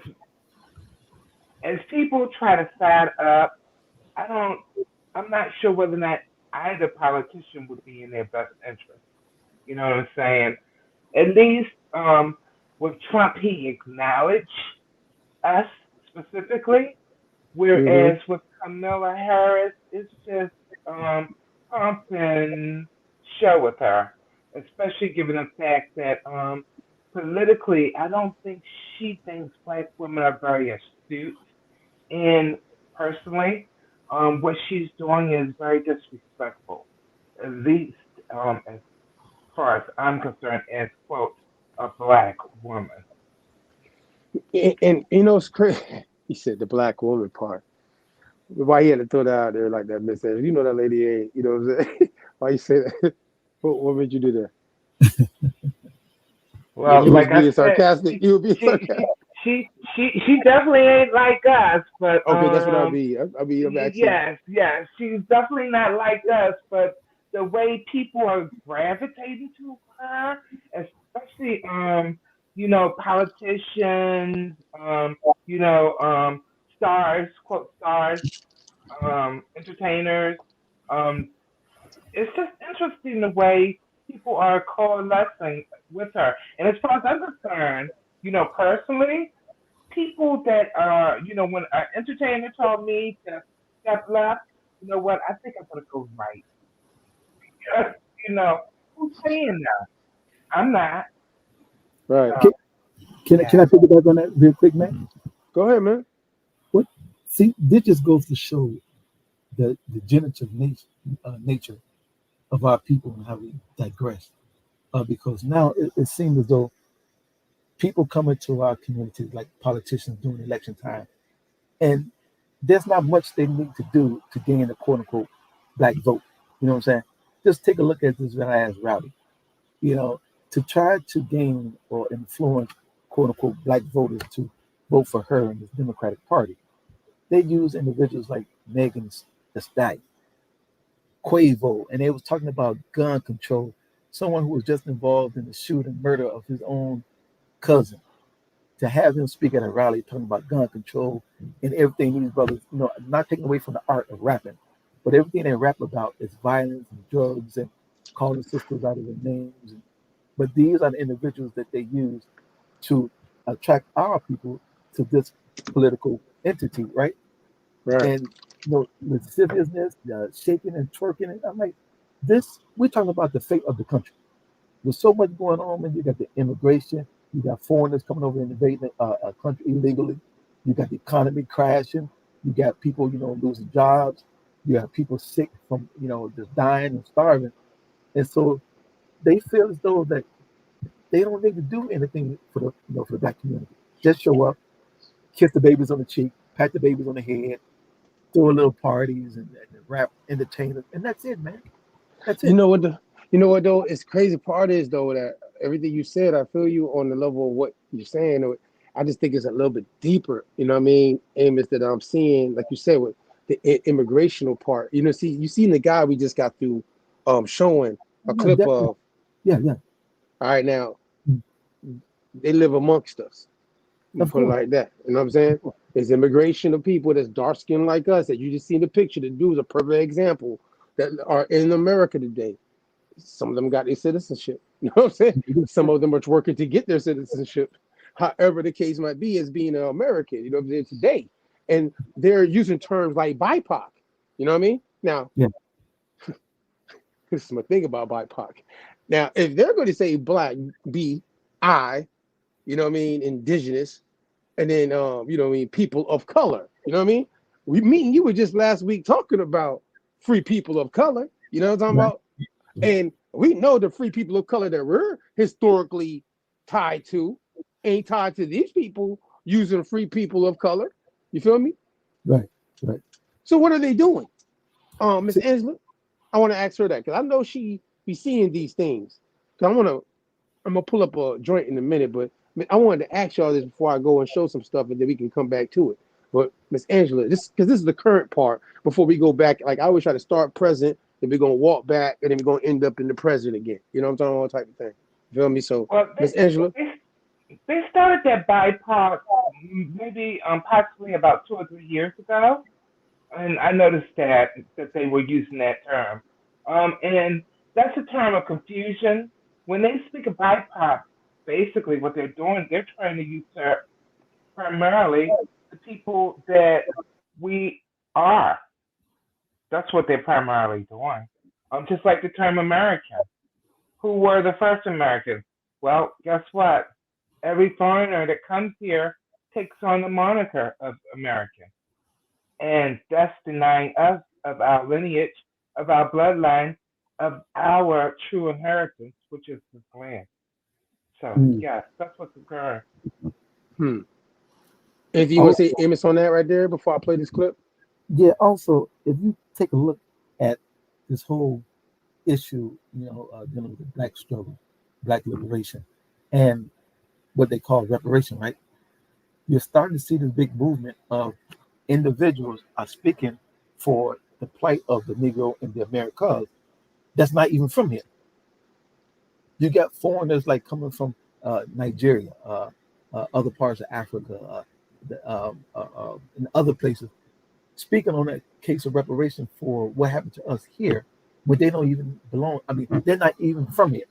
people try to side up, I don't. I'm not sure whether or not either politician would be in their best interest. You know what I'm saying? At least with Trump, he acknowledged us specifically, whereas with Kamala Harris, it's just pump and show with her. especially given the fact that politically, I don't think she thinks black women are very astute. And personally, what she's doing is very disrespectful, at least as far as I'm concerned, as quote a black woman. And you know, it's crazy. He said the black woman part. Why he had to throw that out there like that, Miss Evans? You know that lady ain't. You know what I'm saying? Why you say that? What made you do that? Well, You was like I being said, sarcastic. You were being sarcastic. she definitely ain't like us, but Okay, that's what I mean. I'm asking. yes, she's definitely not like us, but the way people are gravitating to her, especially politicians, stars, quote stars, entertainers, um, it's just interesting the way people are coalescing with her. And as far as I'm concerned, personally, people that when an entertainer told me to step left, you know what? I think I'm gonna go right. you know, who's saying that? I'm not. Right. Can I piggyback on that real quick, man? Go ahead, man. What? See, this just goes to show the degenerative nature of our people and how we digress. Because now it seems as though people come into our communities like politicians during election time, and there's not much they need to do to gain a quote unquote black vote. You know what I'm saying? Just take a look at this last rally. To try to gain or influence quote unquote black voters to vote for her in the Democratic Party, they use individuals like Megan Thee Stallion, Quavo, and they was talking about gun control. Someone who was just involved in the shoot and murder of his own cousin. To have him speak at a rally talking about gun control and everything these brothers, not taking away from the art of rapping, but everything they rap about is violence and drugs and calling sisters out of their names. But these are the individuals that they use to attract our people to this political entity, right? Right. And lasciviousness, shaking and twerking. And I'm like, we're talking about the fate of the country. There's so much going on, man. You got the immigration, you got foreigners coming over and invading a country illegally. You got the economy crashing. You got people, losing jobs. You have people sick from, just dying and starving. And so they feel as though that they don't need to do anything for the black community. Just show up, kiss the babies on the cheek, pat the babies on the head, throw a little parties and rap entertainers, and that's it, man. That's it. You know what though? It's crazy part is though that everything you said, I feel you on the level of what you're saying. I just think it's a little bit deeper. You know what I mean, Amos? That I'm seeing, like you said, with the immigrational part. You seen the guy we just got through showing a clip definitely. of. Yeah. All right, now they live amongst us. You put it like that. You know what I'm saying? There's immigration of people that's dark skinned like us that you just seen the picture. The dude's a perfect example that are in America today. Some of them got their citizenship. You know what I'm saying? Some of them are working to get their citizenship. However the case might be, as being an American, you know what I'm saying, today. And they're using terms like BIPOC. You know what I mean? Now, this is my thing about BIPOC. Now, if they're going to say black, B-I, you know what I mean, indigenous, and then, you know what I mean, people of color, you know what I mean? You were just last week talking about free people of color, you know what I'm talking about? And we know the free people of color that we're historically tied to ain't tied to these people using free people of color. You feel me? Right. So what are they doing? Miss Angela, I want to ask her that because I know she be seeing these things. Cause I'm gonna pull up a joint in a minute, but I wanted to ask y'all this before I go and show some stuff, and then we can come back to it. But Miss Angela, this is the current part. Before we go back, like I always try to start present, then we're gonna walk back, and then we're gonna end up in the present again. You know what I'm talking about? Type of thing. You feel me? So, Miss Angela, they started that BIPOC maybe possibly about 2 or 3 years ago, and I noticed that they were using that term, and that's a term of confusion. When they speak of BIPOC, basically what they're doing, they're trying to usurp primarily the people that we are. That's what they're primarily doing. Just like the term American. Who were the first Americans? Well, guess what? Every foreigner that comes here takes on the moniker of American. And that's denying us of our lineage, of our bloodline, of our true inheritance, which is this land. So, yes, that's what's occurring. If you want to say Amos on that right there before I play this clip? Yeah, also, if you take a look at this whole issue, dealing with the black struggle, black liberation, and what they call reparation, right? You're starting to see this big movement of individuals are speaking for the plight of the Negro in the Americas that's not even from here. You got foreigners like coming from Nigeria, other parts of Africa, and other places, speaking on that case of reparation for what happened to us here, but they don't even belong. I mean, they're not even from here.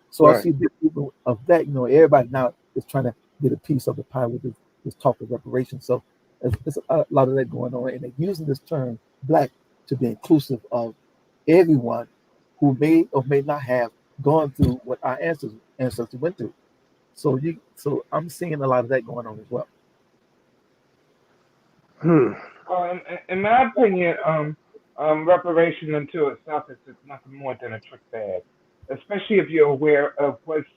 So I see big people of that. Everybody now is trying to get a piece of the pie with this talk of reparations. So there's a lot of that going on, and they're using this term "black" to be inclusive of everyone who may or may not have gone through what our ancestors went through. So I'm seeing a lot of that going on as well. Well, in my opinion, reparation unto itself is just nothing more than a trick bag, especially if you're aware of what's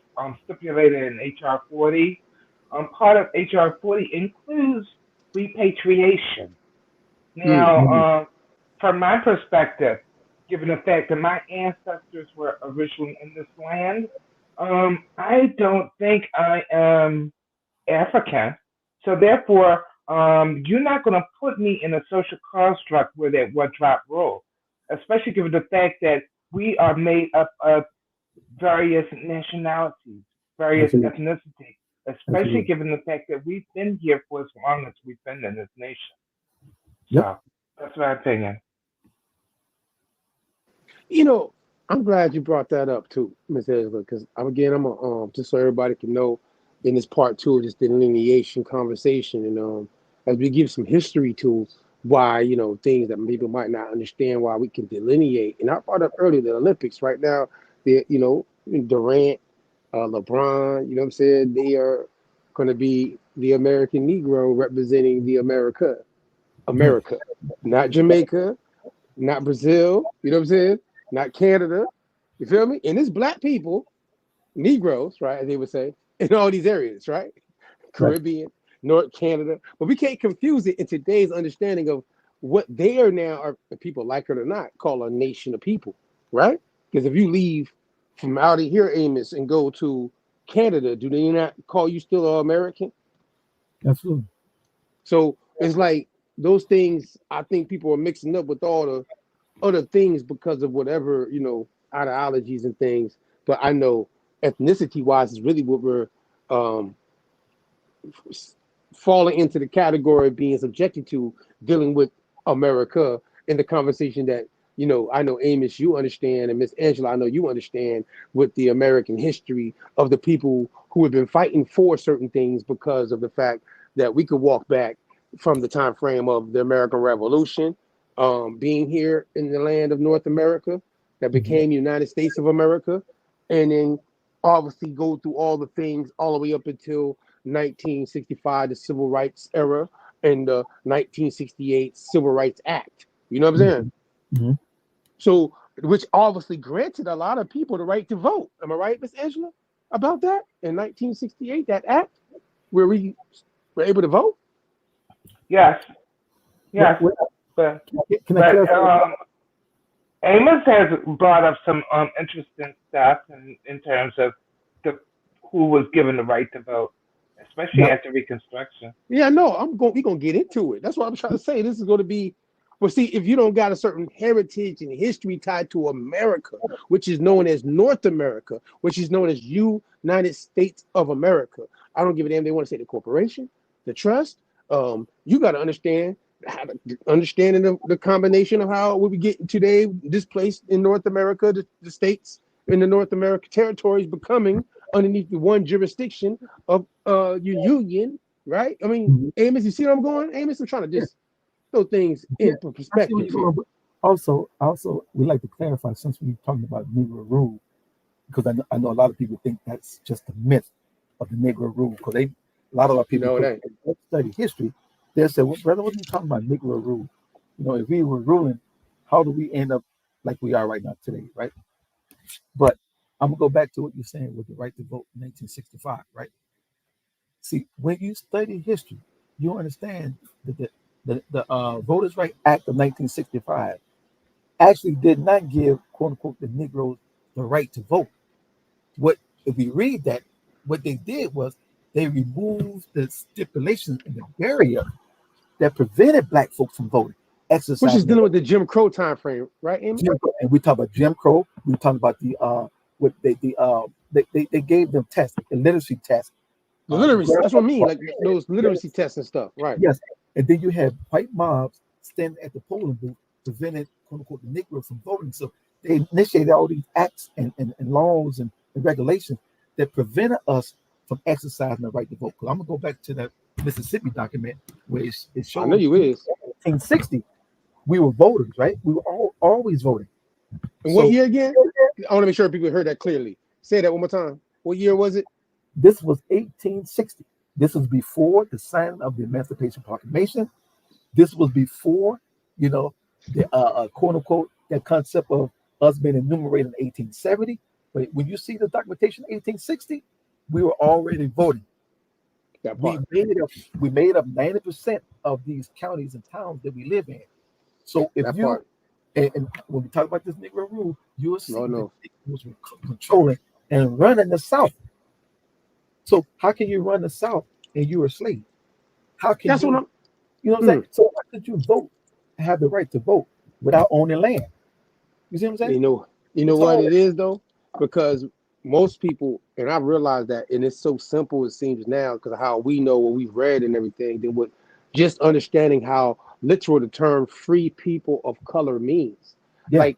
stipulated in H.R. 40. Part of H.R. 40 includes repatriation. Now, from my perspective, given the fact that my ancestors were originally in this land, I don't think I am African. So therefore, you're not going to put me in a social construct where that one drop rule, especially given the fact that we are made up of various nationalities, various ethnicities, especially given the fact that we've been here for as long as we've been in this nation. So that's my opinion. I'm glad you brought that up too, Ms. Angela, because I'm just so everybody can know in this part two of this delineation conversation, and as we give some history to why things that people might not understand, why we can delineate. And I brought up earlier the Olympics right now. Durant, LeBron, what I'm saying, they are going to be the American Negro representing the America, not Jamaica, not Brazil. You know what I'm saying? Not Canada. You feel me? And it's black people, Negroes, right, as they would say, in all these areas, right? Caribbean, North Canada. But we can't confuse it in today's understanding of what they are now, are people, like it or not, call a nation of people, right? Because if you leave from out of here, Amos, and go to Canada, do they not call you still an American? Absolutely. So it's like those things, I think people are mixing up with all the other things because of whatever, ideologies and things. But I know ethnicity-wise is really what we're falling into the category of being subjected to, dealing with America in the conversation that, I know Amos, you understand, and Miss Angela, I know you understand, with the American history of the people who have been fighting for certain things because of the fact that we could walk back from the time frame of the American Revolution, being here in the land of North America that became United States of America, and then obviously go through all the things all the way up until 1965, the Civil Rights era, and the 1968 Civil Rights Act. You know what I'm saying? Mm-hmm. So, which obviously granted a lot of people the right to vote. Am I right, Miss Angela, about that? In 1968, that act where we were able to vote? Yes. Amos has brought up some interesting stuff in terms of who was given the right to vote, especially after Reconstruction. Yeah, no, we're gonna get into it. That's what I'm trying to say. This is going to be, well, see, if you don't got a certain heritage and history tied to America, which is known as North America, which is known as United States of America, I don't give a damn. They want to say the corporation, the trust. You got to understand understanding the combination of how we get today, this place in North America, the states in the North America territories becoming underneath the one jurisdiction of your union, right? I mean, Amos, you see where I'm going? Amos, I'm trying to just throw things in perspective. Also, we like to clarify, since we're talking about Negro rule, because I know a lot of people think that's just a myth of the Negro rule. Because a lot of our people study history, they say, well, brother, what are you talking about, Negro rule? You know, if we were ruling, how do we end up like we are right now today, right? But I'm gonna go back to what you're saying with the right to vote in 1965, right? See, when you study history, you understand that the Voters' Right Act of 1965 actually did not give, quote unquote, the Negroes the right to vote. What, if we read that, what they did was they removed the stipulations and the barrier that prevented Black folks from voting. Which is dealing with the Jim Crow time frame, right, Amos? And we talk about Jim Crow. We talk about the what they gave them tests, the literacy test. The literacy, that's what I mean, like those literacy tests and stuff, right? Yes, and then you have white mobs standing at the polling booth, prevented, quote unquote, the Negroes from voting. So they initiated all these acts and laws and regulations that prevented us from exercising the right to vote. Because I'm gonna go back to that Mississippi document where it shows. I know you is. 1860, we were voters, right? We were always voting. And what year again? I want to make sure people heard that clearly. Say that one more time. What year was it? This was 1860. This was before the signing of the Emancipation Proclamation. This was before, you know, the quote unquote, that concept of us being enumerated in 1870. But when you see the documentation in 1860, we were already voting. We made up 90% of these counties and towns that we live in. So if and when we talk about this Negro rule, you will see that it was controlling and running the South. So how can you run the South and you're a slave? How can you know what I'm saying? So how could you vote, have the right to vote without owning land? You see what I'm saying? You know what it is though? Because most people, and I realized that, and it's so simple it seems now because of how we know what we've read and everything, than what just understanding how literal the term free people of color means. Like,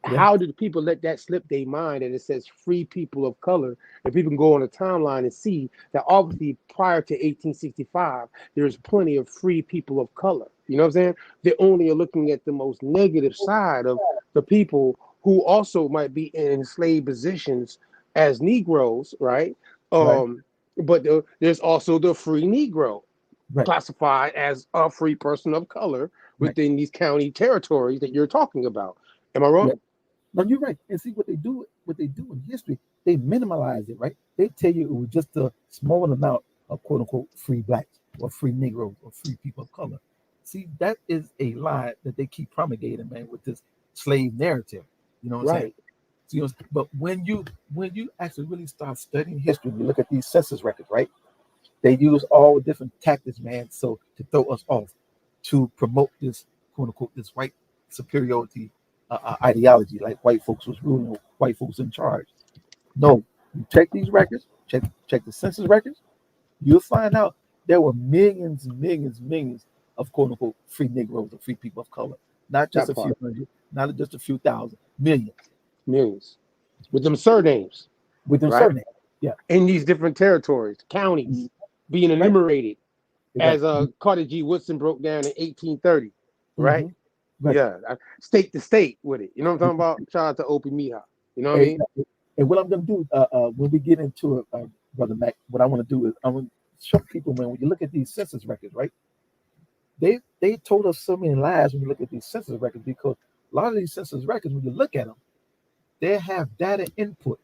how did people let that slip their mind and it says free people of color? And people can go on the timeline and see that obviously prior to 1865, there's plenty of free people of color. You know what I'm saying? They only are looking at the most negative side of the people who also might be in enslaved positions as Negroes, right? But there's also the free Negro, classified as a free person of color within these county territories that you're talking about. Am I wrong? Yeah. No, you're right. And see what they do in history, they minimalize it, right? They tell you it was just a small amount of quote unquote free Blacks or free Negroes or free people of color. See, that is a lie that they keep promulgating, man, with this slave narrative. You know what I'm saying? So, you know, but when you actually really start studying history, you look at these census records, right? They use all different tactics, man, so to throw us off, to promote this quote unquote this white superiority ideology, like white folks was ruling, white folks in charge. No, you check these records, check the census records, you'll find out there were millions and millions and millions of quote unquote free Negroes or free people of color. Not just a few hundred, not just a few thousand, millions. With them surnames. Surnames. Yeah. In these different territories, counties being enumerated as Carter G. Woodson broke down in 1830, right? Yeah, state to state with it. You know what I'm talking about? Shout out to Opie Mija. You know what I mean? And what I'm going to do when we get into it, Brother Mac, what I want to do is I want to show people, man, when you look at these census records, right? They told us so many lies when you look at these census records, because a lot of these census records, when you look at them, they have data input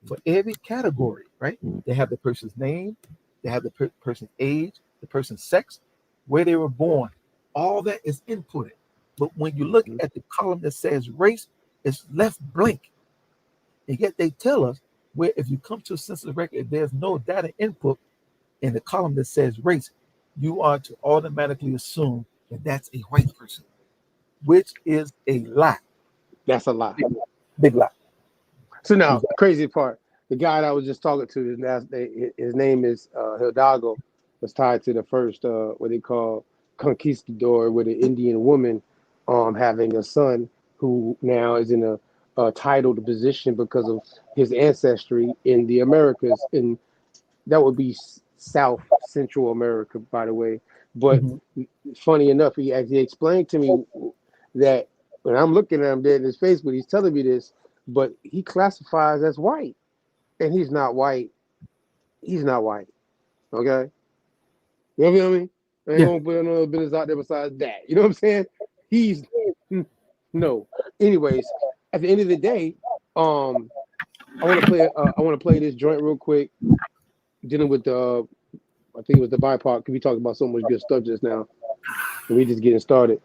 for every category, right? They have the person's name, they have the person's age, the person's sex, where they were born. All that is inputted. But when you look at the column that says race, it's left blank. And yet they tell us where if you come to a census record, if there's no data input in the column that says race, you are to automatically assume that that's a white person, which is a lie. That's a lie. Big lie. So now, the crazy part, the guy that I was just talking to, his name is Hidalgo, was tied to the first, what they call conquistador, with an Indian woman having a son who now is in a titled position because of his ancestry in the Americas, and that would be South Central America, by the way. But funny enough, he actually explained to me that when I'm looking at him dead in his face, but he's telling me this, but he classifies as white, and he's not white. He's not white. Okay, you know what I mean? I ain't gonna put another business out there besides that. You know what I'm saying? He's no. Anyways, at the end of the day, I want to play this joint real quick, dealing with the. I think it was the BIPOC, because we talked about so much good stuff just now, and we just getting started.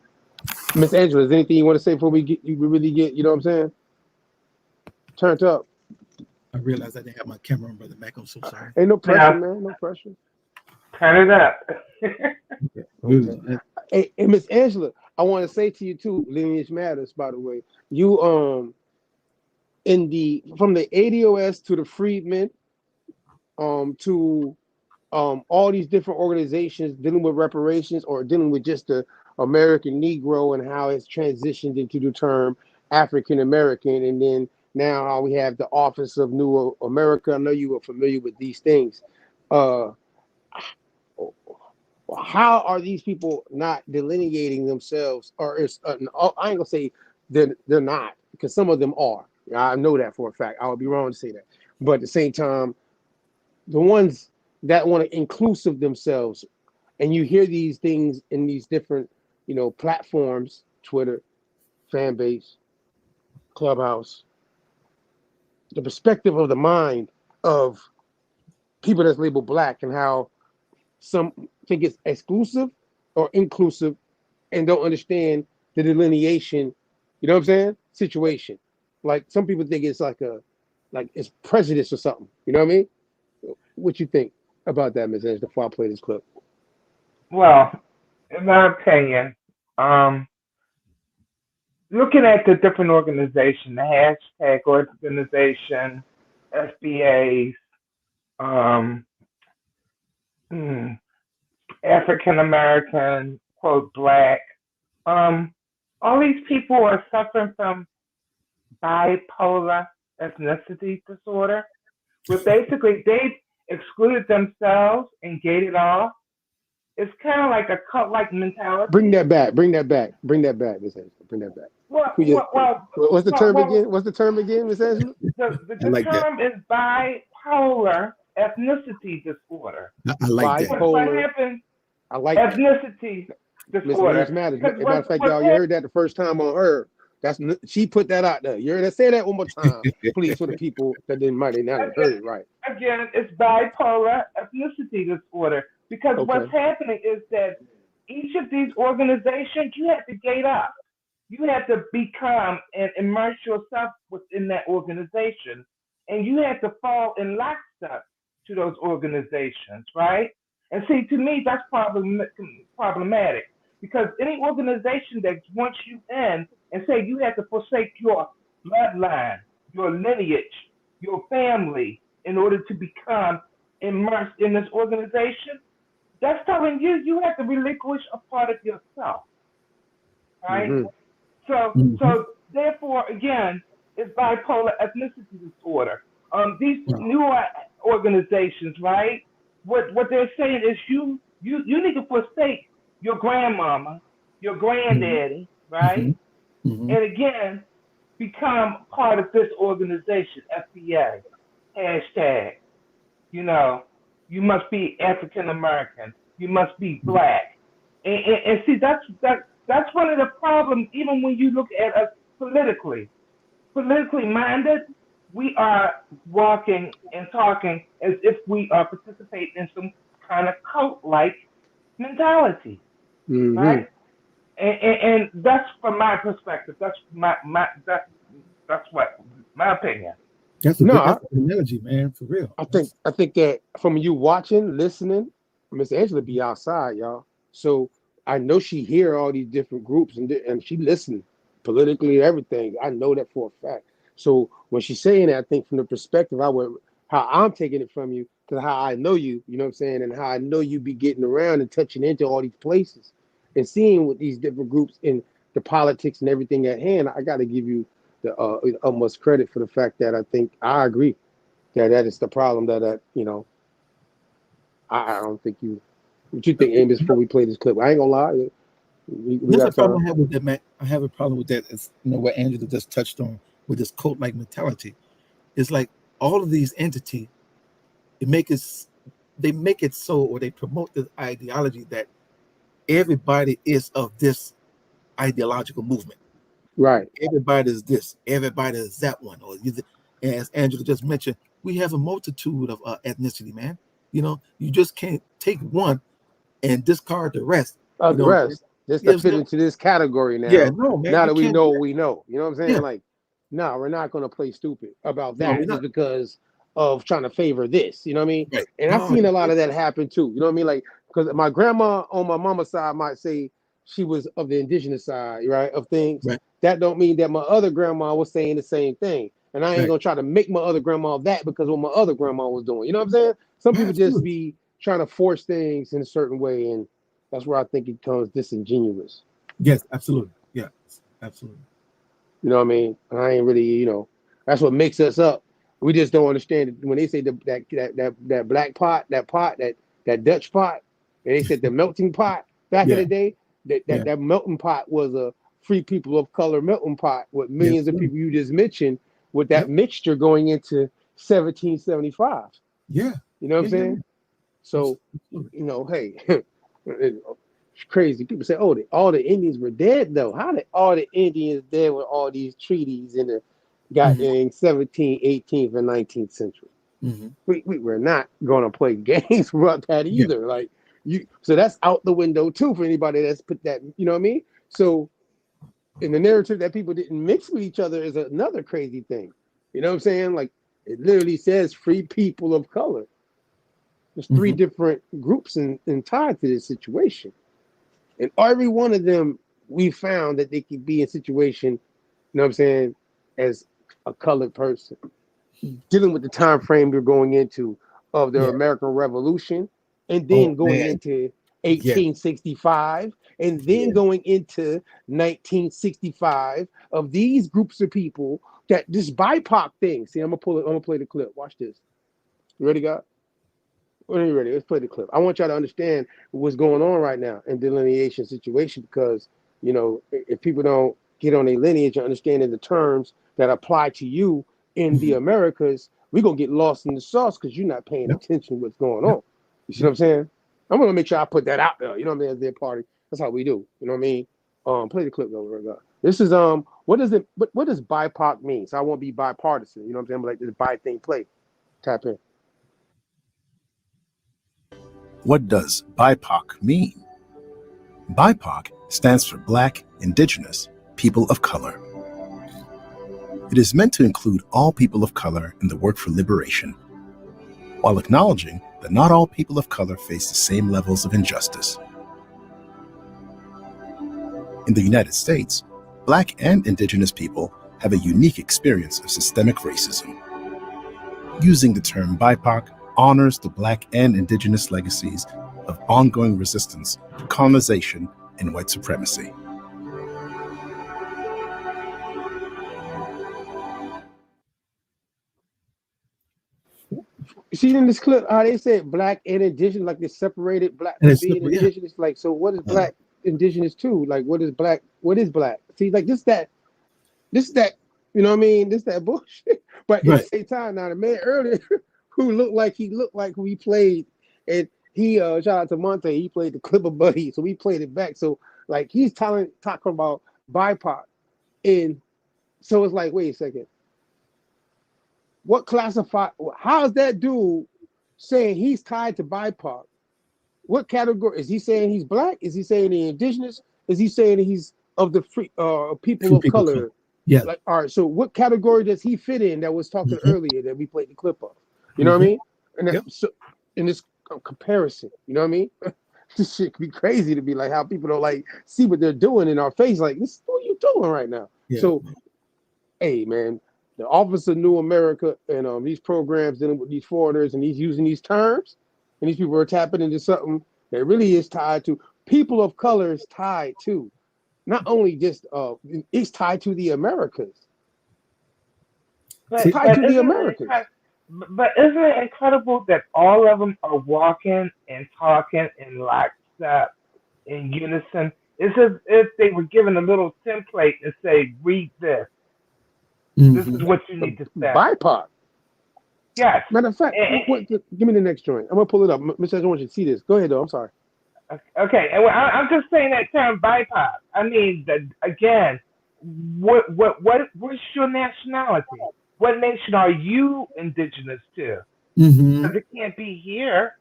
Miss Angela, is there anything you want to say before we really get, you know what I'm saying? Turned up. I realized I didn't have my camera on, Brother Mac. I'm so sorry. Ain't no pressure, man. No pressure. Turn it up. Okay. Hey, Miss Angela, I want to say to you too, Lineage Matters, by the way. You from the ADOS to the Freedmen, to all these different organizations dealing with reparations or dealing with just the American Negro and how it's transitioned into the term African American, and then now how we have the Office of New America. I know you were familiar with these things. How are these people not delineating themselves? Or is I ain't gonna say they're not, because some of them are. I know that for a fact. I would be wrong to say that, but at the same time, the ones that want to inclusive themselves, and you hear these things in these different, platforms, Twitter, fan base, Clubhouse, the perspective of the mind of people that's labeled black, and how some think it's exclusive or inclusive and don't understand the delineation, you know what I'm saying? Situation. Like some people think it's like it's prejudice or something. You know what I mean? What you think about that, Ms. Angela, before I play this clip? Well, in my opinion, looking at the different organizations, the hashtag organization, SBAs, African American, quote, black, all these people are suffering from bipolar ethnicity disorder, where basically they've excluded themselves and gated off. It's kind of like a cult-like mentality. Bring that back, Ms. Angela. Bring that back. What's the term again? What's the term again, Ms. Angela? The term is bipolar ethnicity disorder. I like that. What happened? I like ethnicity disorder. Ms. Matters. Matter of fact, y'all, you heard that the first time on her. She put that out there. You heard that? Say that one more time, please, for the people that might not have heard it right. Again, it's bipolar ethnicity disorder, because what's happening is that each of these organizations, you have to gate up. You have to become and immerse yourself within that organization, and you have to fall in lockstep to those organizations, right? And see, to me, that's problematic, because any organization that wants you in and say you have to forsake your bloodline, your lineage, your family in order to become immersed in this organization, that's telling you you have to relinquish a part of yourself, right? Mm-hmm. So therefore, again, it's bipolar ethnicity disorder. These new organizations, right? What they're saying is you need to forsake your grandmama, your granddaddy, right? Mm-hmm. And again, become part of this organization, FBA, hashtag. You must be African American. You must be black. And see, that's one of the problems. Even when you look at us politically minded, we are walking and talking as if we are participating in some kind of cult-like mentality, right? And that's from my perspective. That's that's what my opinion. That's a good analogy, man, for real. I think that from you watching, listening, Miss Angela be outside, y'all. So I know she hear all these different groups and she listen politically, everything. I know that for a fact. So when she's saying that, I think from the perspective how I'm taking it from you, to how I know you, you know what I'm saying, and how I know you be getting around and touching into all these places and seeing with these different groups in the politics and everything at hand. I got to give you the utmost credit for the fact that I think I agree that is the problem that I don't think you. What you think, Amos? Before we play this clip, I ain't gonna lie. That's a problem I have with that, Matt. I have a problem with that. It's what Angela just touched on. with this cult-like mentality. It's like all of these entities, they make it so, or they promote this ideology that everybody is of this ideological movement. Right. Everybody is this. Everybody is that one. Or as Angela just mentioned, we have a multitude of ethnicity, man. You just can't take one and discard the rest. Of the rest, just to fit into this category now. Yeah, no, man. Now You that we can't know do what that. we know, you know what I'm saying? Yeah. Like, no, we're not going to play stupid about No, we're that not. just because of trying to favor this. You know what I mean? Right. And I've No, seen a lot of that happen too. You know what I mean? Like, because my grandma on my mama's side might say she was of the indigenous side, right, of things. Right. That don't mean that my other grandma was saying the same thing. And I ain't Right. gonna try to make my other grandma that because what my other grandma was doing. You know what I'm saying? Some people just be trying to force things in a certain way, and that's where I think it becomes disingenuous. Yes, absolutely. Yeah, absolutely. You know what I mean? I ain't really, that's what makes us up. We just don't understand it. When they say that black pot, that Dutch pot, and they said the melting pot back in the day, that melting pot was a free people of color melting pot with millions of people you just mentioned, with that mixture going into 1775. Yeah. You know what I'm saying? So, hey, it's crazy. People say, "Oh, all the Indians were dead, though." How did all the Indians dead with all these treaties in the goddamn 17th, 18th, and 19th century? Mm-hmm. We were not going to play games about that either. Like so that's out the window too for anybody that's put that. You know what I mean? So in the narrative that people didn't mix with each other is another crazy thing. You know what I'm saying? Like it literally says free people of color. There's three different groups in tied to this situation. And every one of them, we found that they could be in a situation, you know what I'm saying, as a colored person. Dealing with the time frame we're going into of the American Revolution, and then going into 1865, and then going into 1965 of these groups of people that this BIPOC thing. See, I'm gonna play the clip. Watch this. You ready, God? When are you ready? Let's play the clip. I want y'all to understand what's going on right now in delineation situation because, if people don't get on a lineage and understanding the terms that apply to you in the Americas, we're going to get lost in the sauce because you're not paying attention to what's going on. You see what I'm saying? I'm going to make sure I put that out there. You know what I mean? As their party. That's how we do. You know what I mean? Play the clip though. This is, what does BIPOC mean? So I won't be bipartisan. You know what I'm saying? But like this bi thing play. Tap in. What does BIPOC mean? BIPOC stands for Black, Indigenous, People of Color. It is meant to include all people of color in the work for liberation, while acknowledging that not all people of color face the same levels of injustice. In the United States, Black and Indigenous people have a unique experience of systemic racism. Using the term BIPOC honors the Black and Indigenous legacies of ongoing resistance to colonization and white supremacy. You see in this clip how they said Black and Indigenous, like they separated Black from being Indigenous. Like, so what is Black Indigenous too? Like, what is Black? What is Black? See, like this, that, you know what I mean? This, that bullshit. But at the same time, now the man earlier who looked like who he played, and he shout out to Monte, he played the Clipper Buddy, so we played it back. So like he's talking about BIPOC, and so it's like, wait a second. What classify? How's that dude saying he's tied to BIPOC? What category is he saying he's Black? Is he saying he's Indigenous? Is he saying he's of the free people of color? Yeah. Like, all right. So what category does he fit in? That was talking earlier that we played the clip of. You know what I mean? And that, so in this comparison, you know what I mean? This shit could be crazy to be like how people don't like see what they're doing in our face. Like, this is what you doing right now. Yeah. So, hey, man. The Office of New America and these programs dealing with these foreigners and he's using these terms, and these people are tapping into something that really is tied to people of color is tied to, not only just it's tied to the Americas. But isn't it incredible that all of them are walking and talking in lockstep, in unison? It's as if they were given a little template and say, read this. This is what you need to say. BIPOC. Yes. Matter of fact, give me the next joint. I'm gonna pull it up. Mr. I want you to see this. Go ahead, though. I'm sorry. Okay, and I'm just saying that term BIPOC. I mean, again, what's your nationality? What nation are you indigenous to? Because it can't be here.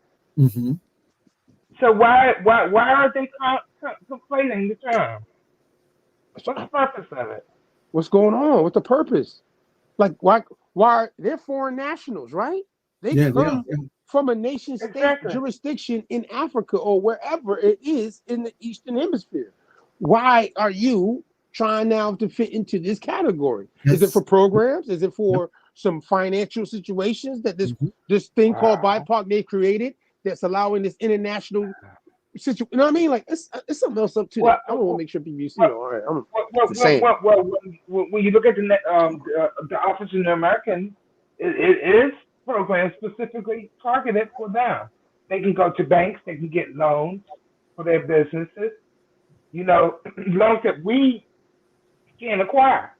So why are they conflating the term? What's the purpose of it? What's going on? What's the purpose? Like, why they're foreign nationals, right? They come from a nation state jurisdiction in Africa or wherever it is in the Eastern Hemisphere. Why are you trying now to fit into this category? Is it for programs? Is it for some financial situations that this thing called BIPOC they created that's allowing this international situation? You know what I mean? Like it's something else up to that. I want to make sure people see. All right, I'm just saying. When you look at the African American, it is programs specifically targeted for them. They can go to banks, they can get loans for their businesses. You know, loans that we can't acquire.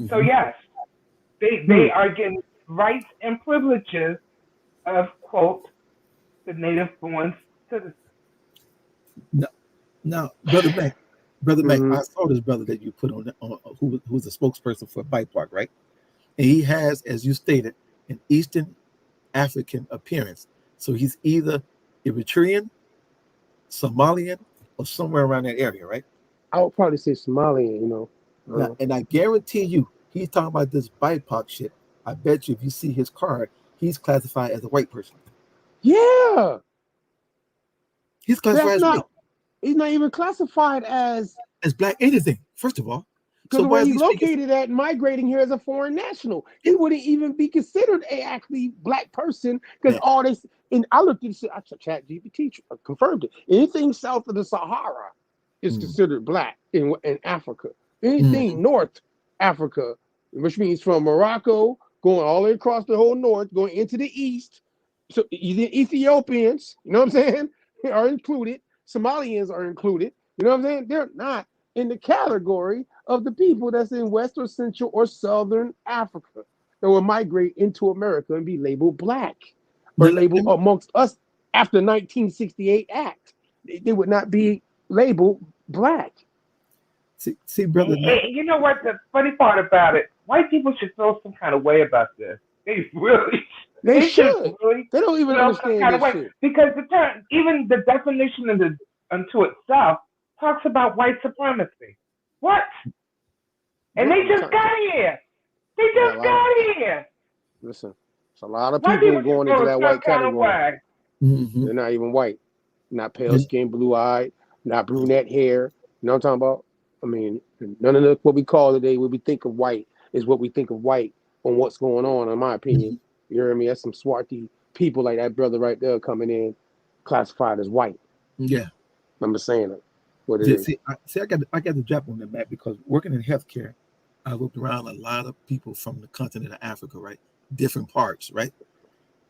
So yes, they are getting rights and privileges of, quote, the native born citizens. Now, Brother Mac, I saw this brother that you put on who's the spokesperson for BIPOC, right? And he has, as you stated, an Eastern African appearance. So he's either Eritrean, Somalian, or somewhere around that area, right? I would probably say Somalian, you know. Now, and I guarantee you, he's talking about this BIPOC shit. I bet you if you see his card, he's classified as a white person. Yeah. He's classified as white. He's not even classified as black anything, first of all. Because where he's located at, migrating here as a foreign national, he wouldn't even be considered a actually black person because all this. And I looked at this, Chat GPT confirmed it. Anything south of the Sahara is considered black in Africa. Anything North Africa, which means from Morocco going all the way across the whole north, going into the east. So either Ethiopians, you know what I'm saying, are included. Somalians are included. You know what I'm saying? They're not in the category of the people that's in West or Central or Southern Africa that will migrate into America and be labeled black or labeled amongst us after 1968 Act. They would not be labeled black. See, brother. Hey, you know what? The funny part about it, white people should feel some kind of way about this. They really. They should. Really, they don't even understand this shit. Because the term, even the definition unto itself talks about white supremacy. What? And they just got here. They just got here. Listen, it's a lot of people going into that white category. They're not even white. Not pale skin, blue eyed, not brunette hair. You know what I'm talking about? I mean, none of what we call today, what we think of white, is what we think of white on what's going on, in my opinion. You hear me? That's some swarthy people like that brother right there coming in, classified as white. Yeah. I'm just saying it. What it is. I got to drop on that, Matt, because working in healthcare, I looked around a lot of people from the continent of Africa, right? Different parts, right?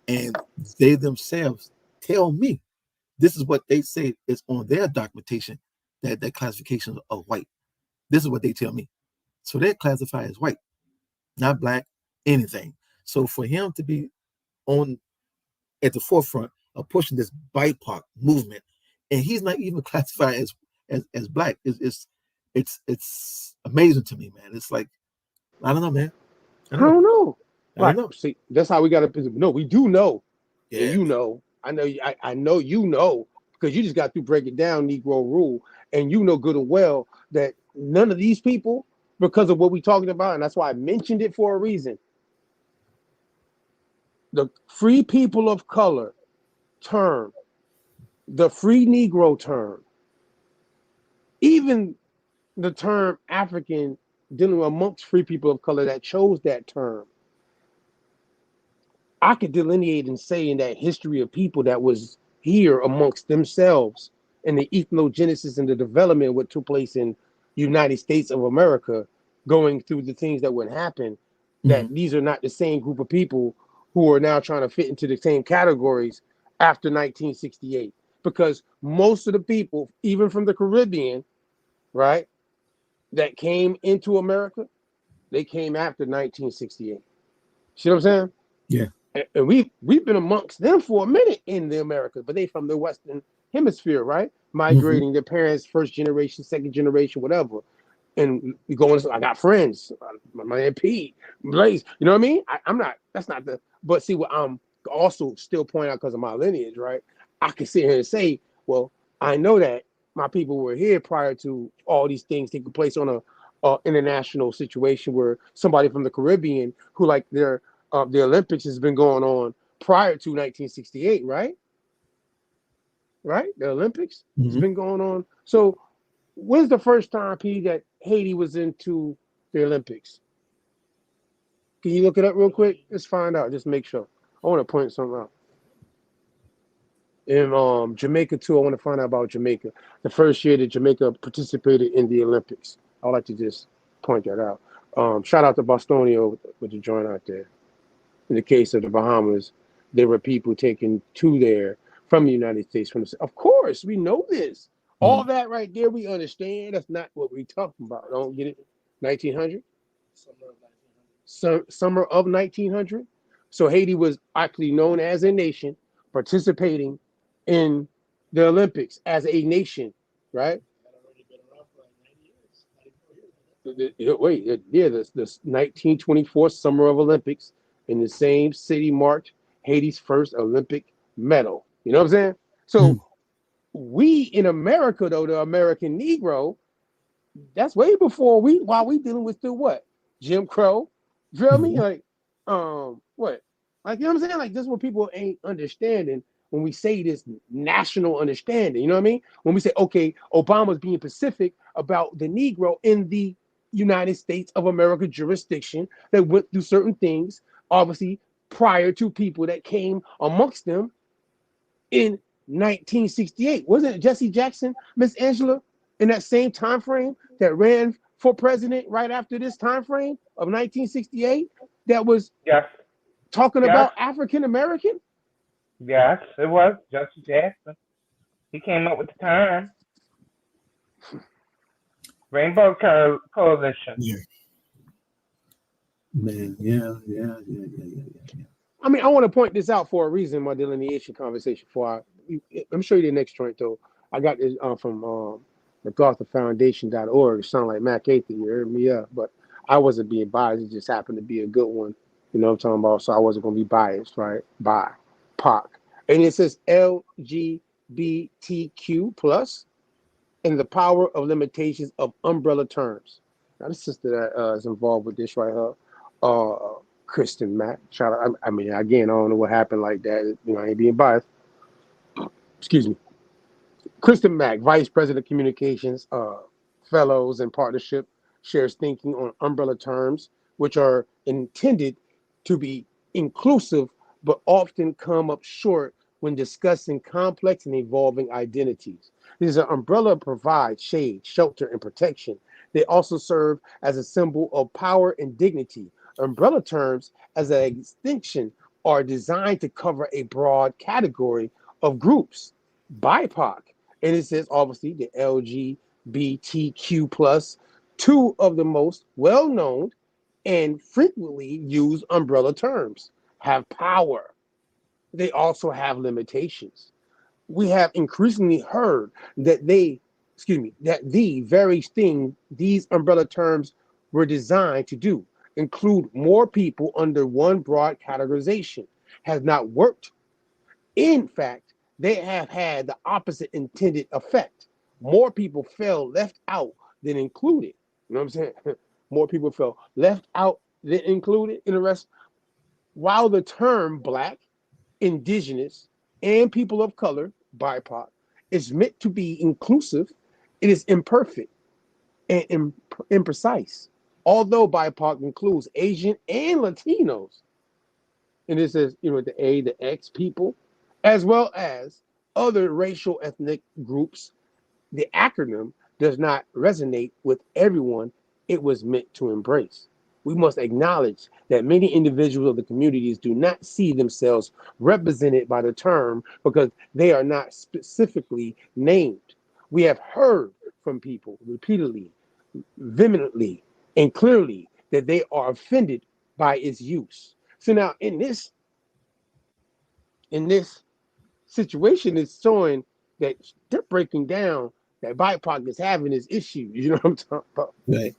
And they themselves tell me this is what they say is on their documentation, that their classifications of white. This is what they tell me. So they're classified as white, not black, anything. So for him to be at the forefront of pushing this BIPOC movement, and he's not even classified as black, it's amazing to me, man. It's like, I don't know, man. I don't know. Right. See, that's how we got to know. We do know. Yeah. You know. I know. I know you know, because you just got through breaking down Negro rule, and you know good and well that none of these people, because of what we're talking about, and that's why I mentioned it for a reason. The free people of color term, the free Negro term, even the term African, dealing amongst free people of color that chose that term, I could delineate and say in that history of people that was here amongst themselves and the ethnogenesis and the development what took place in United States of America, going through the things that would happen, that these are not the same group of people who are now trying to fit into the same categories after 1968. Because most of the people, even from the Caribbean, right, that came into America, They came after 1968. See what I'm saying? Yeah. And we've been amongst them for a minute in the Americas, but they from the Western Hemisphere, right? Migrating, their parents, first generation, second generation, whatever. And we go on. I got friends, my man Pete, Blaze. You know what I mean? I'm not. That's not the. But see what I'm also still pointing out because of my lineage, right? I can sit here and say, well, I know that my people were here prior to all these things taking place on a international situation where somebody from the Caribbean who like the Olympics has been going on prior to 1968, right? Right? The Olympics has been going on. So when's the first time, P, that Haiti was into the Olympics? Can you look it up real quick? Let's find out. Just make sure. I want to point something out. In Jamaica too, I want to find out about Jamaica. The first year that Jamaica participated in the Olympics. I'd like to just point that out. Shout out to Bostonio with the joint out there. In the case of the Bahamas, there were people taken to there from the United States. Of course, we know this. All that right there, we understand. That's not what we're talking about. Don't get it? 1900? Summer of 1900? So Haiti was actually known as a nation participating in the Olympics as a nation, right? Wait, yeah, this 1924 Summer of Olympics in the same city marked Haiti's first Olympic medal. You know what I'm saying? So we in America, though, the American Negro, that's way before while we dealing with still what? Jim Crow. You feel me? Like, what? Like, you know what I'm saying? Like, this is what people ain't understanding when we say this national understanding. You know what I mean? When we say, okay, Obama's being specific about the Negro in the United States of America jurisdiction that went through certain things, obviously prior to people that came amongst them in 1968. Wasn't it Jesse Jackson, Miss Angela, in that same time frame that ran for president right after this time frame of 1968 that was talking about African American? Yes, it was Jesse Jackson. He came up with the term Rainbow Coalition. Yeah. Man, yeah. I mean, I want to point this out for a reason, my delineation conversation. I'm sure you the next joint, though. I got this from MacArthurFoundation.org. It sounded like Mac 8 you heard me up, but I wasn't being biased. It just happened to be a good one. You know what I'm talking about? So I wasn't going to be biased, right? By POC. And it says LGBTQ plus and the power of limitations of umbrella terms. Now, the sister that is involved with this right here, Kristen Mack. Shout out. I mean, again, I don't know what happened like that. You know, I ain't being biased. Excuse me. Kristen Mack, Vice President of Communications, Fellows and Partnership, shares thinking on umbrella terms, which are intended to be inclusive, but often come up short when discussing complex and evolving identities. These are umbrella provide shade, shelter, and protection. They also serve as a symbol of power and dignity. Umbrella terms, as an extension, are designed to cover a broad category of groups. BIPOC, and it says obviously the LGBTQ plus, two of the most well-known and frequently used umbrella terms, have power. They also have limitations. We have increasingly heard that the very thing these umbrella terms were designed to do, include more people under one broad categorization, has not worked. In fact, they have had the opposite intended effect. More people felt left out than included. You know what I'm saying? More people felt left out than included in the rest. While the term Black, Indigenous, and people of color, BIPOC, is meant to be inclusive, it is imperfect and imprecise. Although BIPOC includes Asian and Latinos, and it says, the A, the X people, as well as other racial ethnic groups, the acronym does not resonate with everyone it was meant to embrace. We must acknowledge that many individuals of the communities do not see themselves represented by the term because they are not specifically named. We have heard from people repeatedly, vehemently, and clearly that they are offended by its use. So now in this situation, it's showing that they're breaking down that BIPOC is having this issue. You know what I'm talking about? Right.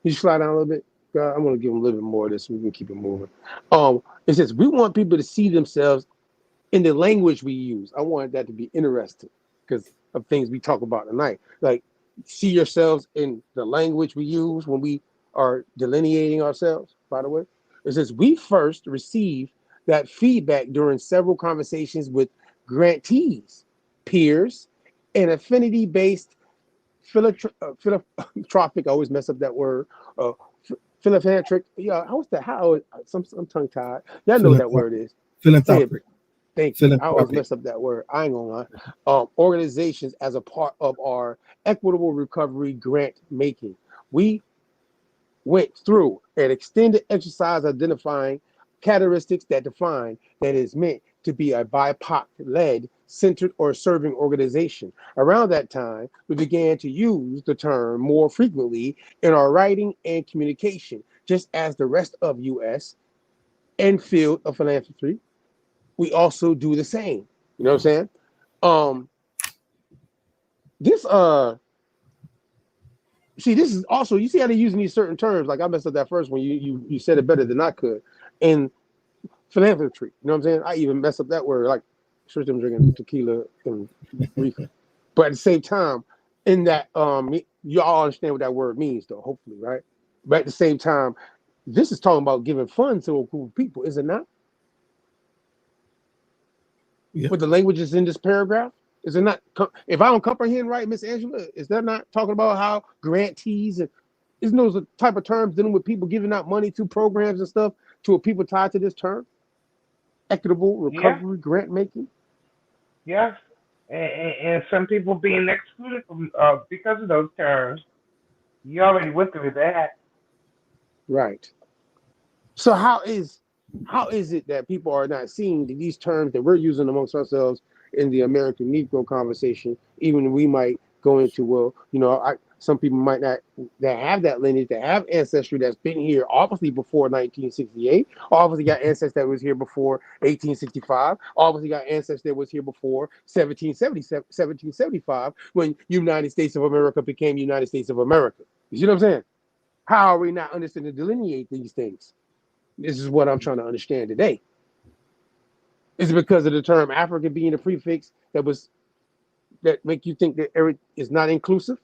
You slide down a little bit. I'm gonna give them a little bit more of this so we can keep it moving. It says we want people to see themselves in the language we use. I wanted that to be interesting because of things we talk about tonight. Like, see yourselves in the language we use when we are delineating ourselves, by the way. It says we first receive that feedback during several conversations with grantees, peers, and affinity-based philanthropic, I always mess up that word, philanthropic, yeah, I'm tongue-tied. Y'all know what that word is. Philanthropic. Thank you. I always mess up that word. I ain't gonna lie. Organizations as a part of our equitable recovery grant making. We went through an extended exercise identifying characteristics that define that is meant to be a BIPOC-led, centered, or serving organization. Around that time, we began to use the term more frequently in our writing and communication, just as the rest of U.S. and field of philanthropy. We also do the same. You know what I'm saying? This is also, you see how they're using these certain terms. Like I messed up that first one. You said it better than I could. In philanthropy, you know what I'm saying? I even messed up that word. Like, sure, I'm drinking tequila and reefer. But at the same time, in that, you all understand what that word means, though. Hopefully, right? But at the same time, this is talking about giving funds to a group of people, is it not? Yeah. With the languages in this paragraph, is it not? If I don't comprehend right, Miss Angela, is that not talking about how grantees and isn't those the type of terms dealing with people giving out money to programs and stuff to a people tied to this term? Equitable recovery grant making. Yes, and some people being excluded from because of those terms. You already went through that. Right. So how is it that people are not seeing these terms that we're using amongst ourselves in the American Negro conversation? Even we might go into, well, you know, some people might not that have that lineage, that have ancestry that's been here obviously before 1968, obviously got ancestors that was here before 1865, obviously got ancestors that was here before 1775 when United States of America became United States of America. You see what I'm saying? How are we not understanding to delineate these things? This is what I'm trying to understand today. Is it because of the term African being a prefix that make you think that Eric is not inclusive?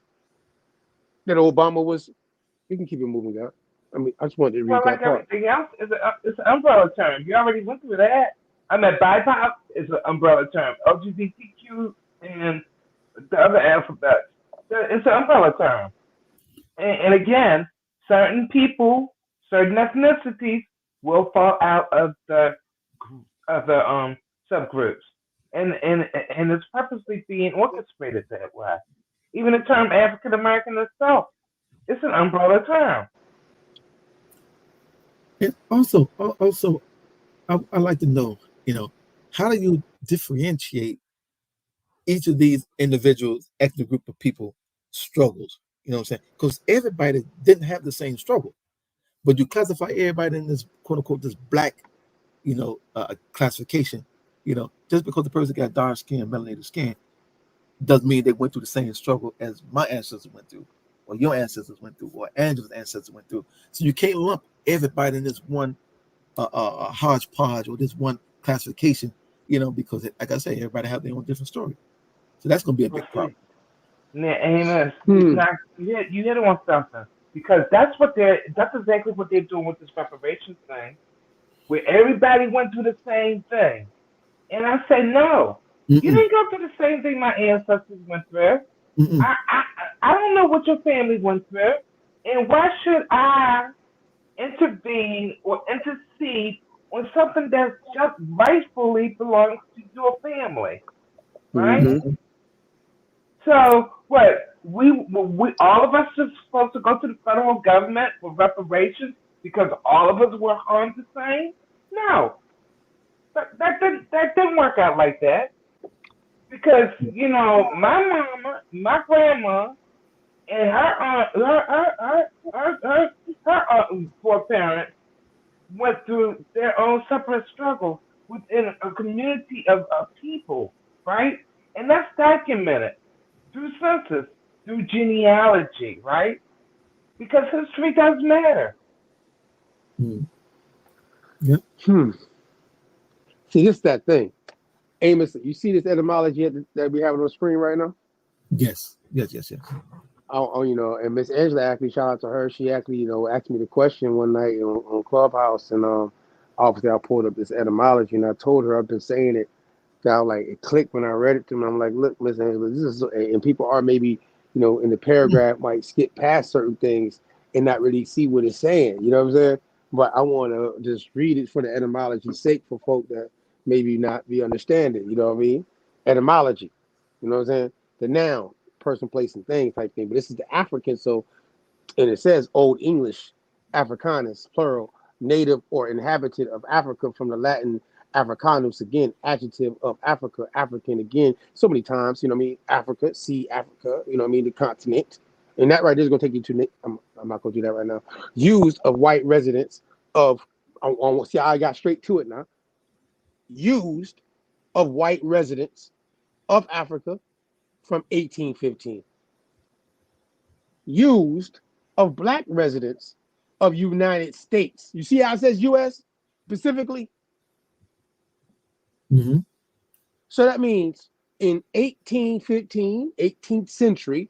That Obama was. You can keep it moving, guys. I mean, I just wanted to read Well, like that part. everything else, it's an umbrella term. You already went through that. I mean, BIPOC is an umbrella term. LGBTQ and the other alphabets. It's an umbrella term. And again, certain people, certain ethnicities will fall out of the subgroups, and it's purposely being orchestrated that way. Even the term African American itself, it's an umbrella term. And also, I'd like to know, how do you differentiate each of these individuals, ethnic group of people struggles? You know what I'm saying? Because everybody didn't have the same struggle, but you classify everybody in this quote unquote this black, classification. Just because the person got dark skin, melanated skin, doesn't mean they went through the same struggle as my ancestors went through, or your ancestors went through, or Angela's ancestors went through. So you can't lump everybody in this one hodgepodge or this one classification, because like I say, everybody have their own different story. So that's going to be a big problem. Yeah, Amos, you hit on something, because that's exactly what they're doing with this reparations thing, where everybody went through the same thing. And I say, no, you didn't go through the same thing my ancestors went through. I don't know what your family went through, and why should I intervene or intercede on something that just rightfully belongs to your family, right? Mm-hmm. So what? We all of us are supposed to go to the federal government for reparations because all of us were harmed the same? No, that didn't work out like that. Because my mama, my grandma, And her foreparents went through their own separate struggle within a community of people, right? And that's documented through census, through genealogy, right? Because history does matter. Yeah. See, this that thing. Amos, you see this etymology that we have on the screen right now? Yes. Oh, and Miss Angela actually, shout out to her. She actually, asked me the question one night on Clubhouse, and obviously I pulled up this etymology, and I told her I've been saying it. Now, like it clicked when I read it to me. I'm like, look, Miss Angela, this is, and people are maybe, in the paragraph might skip past certain things and not really see what it's saying. You know what I'm saying? But I want to just read it for the etymology's sake for folk that maybe not be understanding. You know what I mean? Etymology. You know what I'm saying? The noun, person, place, and thing type thing. But this is the African, so and it says Old English, Africanus, plural, native or inhabitant of Africa from the Latin Africanus, again, adjective of Africa, African again, so many times, you know what I mean? Africa, sea, Africa, you know what I mean? The continent. And that right there is going to take you to, I'm not going to do that right now. Used of white residents of, see, I got straight to it now. Used of white residents of Africa from 1815. Used of black residents of United States. You see how it says U.S. specifically? Mm-hmm. So that means in 1815, 18th century,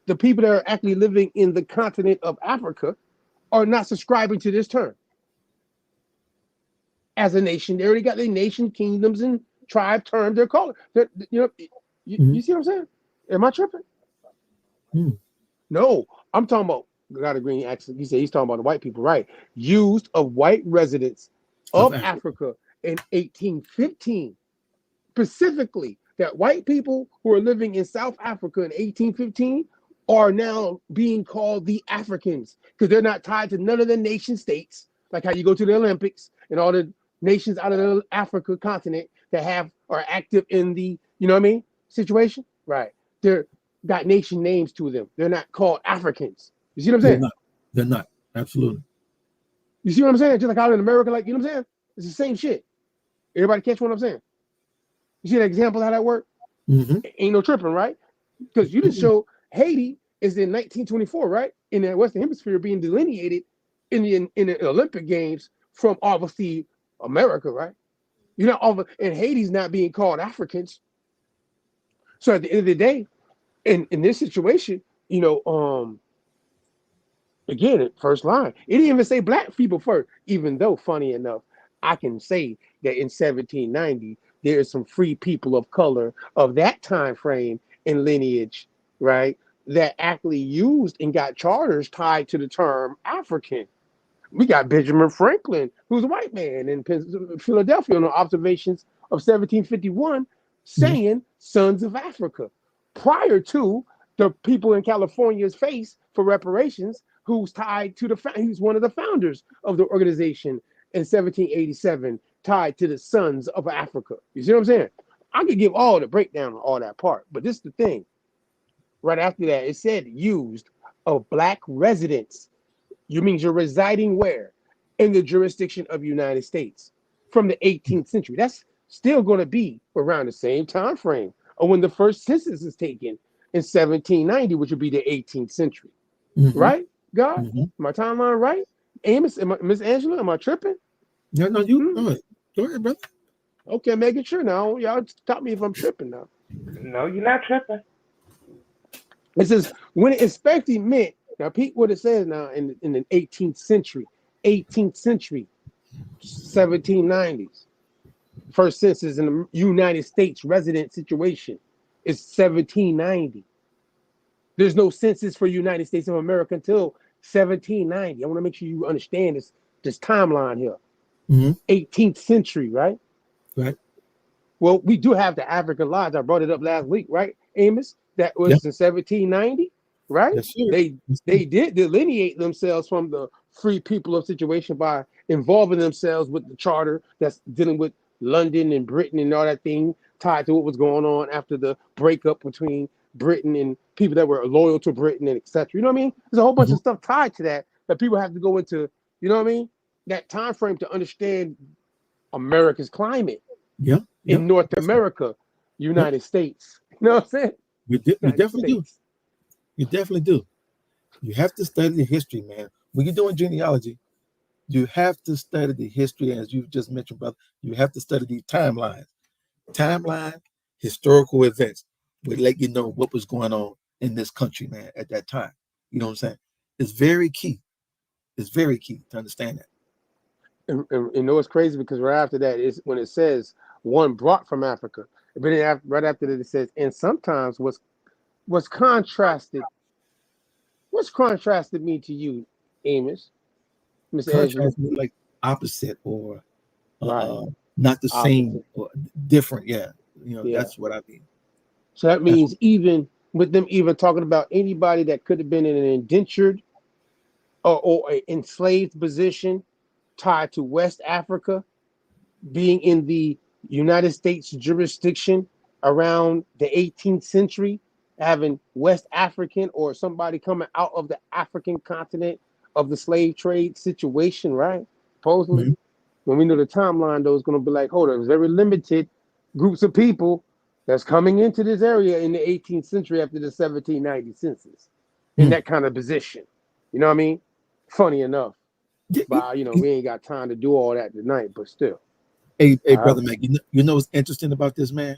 the people that are actually living in the continent of Africa are not subscribing to this term. As a nation, they already got their nation, kingdoms, and tribe term they're calling. You see what I'm saying? Am I tripping? No, I'm talking about, got a green accent. He said he's talking about the white people, right? Used of white residents of Africa in 1815. Specifically, that white people who are living in South Africa in 1815 are now being called the Africans because they're not tied to none of the nation states, like how you go to the Olympics and all the nations out of the Africa continent that are active in the, you know what I mean, situation, right? They're got nation names to them. They're not called Africans. You see what I'm saying? They're not. Absolutely. You see what I'm saying? Just like out in America, like, you know what I'm saying? It's the same shit. Everybody catch what I'm saying? You see that example how that worked? Mm-hmm. Ain't no tripping, right? Because you didn't show Haiti is in 1924, right? In the Western Hemisphere being delineated in the Olympic Games from obviously America, right? You know, and Haiti's not being called Africans. So at the end of the day, in this situation, again, at first line, it didn't even say black people first, even though, funny enough, I can say that in 1790, there is some free people of color of that time frame in lineage, right, that actually used and got charters tied to the term African. We got Benjamin Franklin, who's a white man in Philadelphia, on the observations of 1751, saying sons of Africa. Prior to the people in California's face for reparations, who's tied to he's one of the founders of the organization in 1787, tied to the Sons of Africa. You see what I'm saying? I could give all the breakdown on all that part, but this is the thing. Right after that, it said used of black residents. You means you're residing where? In the jurisdiction of the United States from the 18th century. That's still going to be around the same time frame of when the first census is taken in 1790, which would be the 18th century. Mm-hmm. Right, God? Mm-hmm. My timeline right? Amos, Miss Angela, am I tripping? No, you go ahead, brother. Okay, making sure now. Y'all stop me if I'm tripping now. No, you're not tripping. It says when it especially meant, now peep what it says now in the 18th century, 1790s. First census in the United States resident situation is 1790. There's no census for United States of America until 1790. I want to make sure you understand this timeline here. Mm-hmm. 18th century, right? Right. Well, we do have the African lodge. I brought it up last week, right, Amos? That was in 1790, right? Yes, sir. They did delineate themselves from the free people of situation by involving themselves with the charter that's dealing with London and Britain and all that thing tied to what was going on after the breakup between Britain and people that were loyal to Britain and etc. You know what I mean? There's a whole bunch of stuff tied to that people have to go into, you know what I mean? That time frame to understand America's climate in North America, United States. You know what I'm saying? You definitely do. You definitely do. You have to study the history, man. When you're doing genealogy, you have to study the history, as you just mentioned, brother. You have to study these timelines. Timeline, historical events would let you know what was going on in this country, man, at that time. You know what I'm saying? It's very key. It's very key to understand that. And you know what's crazy, because right after that is when it says one brought from Africa, but then right after that it says, and sometimes what's contrasted. What's contrasted me to you, Amos, Mr. Ezra? Contrast like opposite or Right. not the same or different. Yeah, you know, that's what I mean. So that means even with them even talking about anybody that could have been in an indentured or an enslaved position tied to West Africa, being in the United States jurisdiction around the 18th century, having West African or somebody coming out of the African continent of the slave trade situation, right? Supposedly, when we know the timeline, though, it's going to be like, hold on, there's very limited groups of people that's coming into this area in the 18th century after the 1790 census in that kind of position. You know what I mean? Funny enough. But, you know, we ain't got time to do all that tonight, but still. Hey, brother Mac, you know what's interesting about this, man?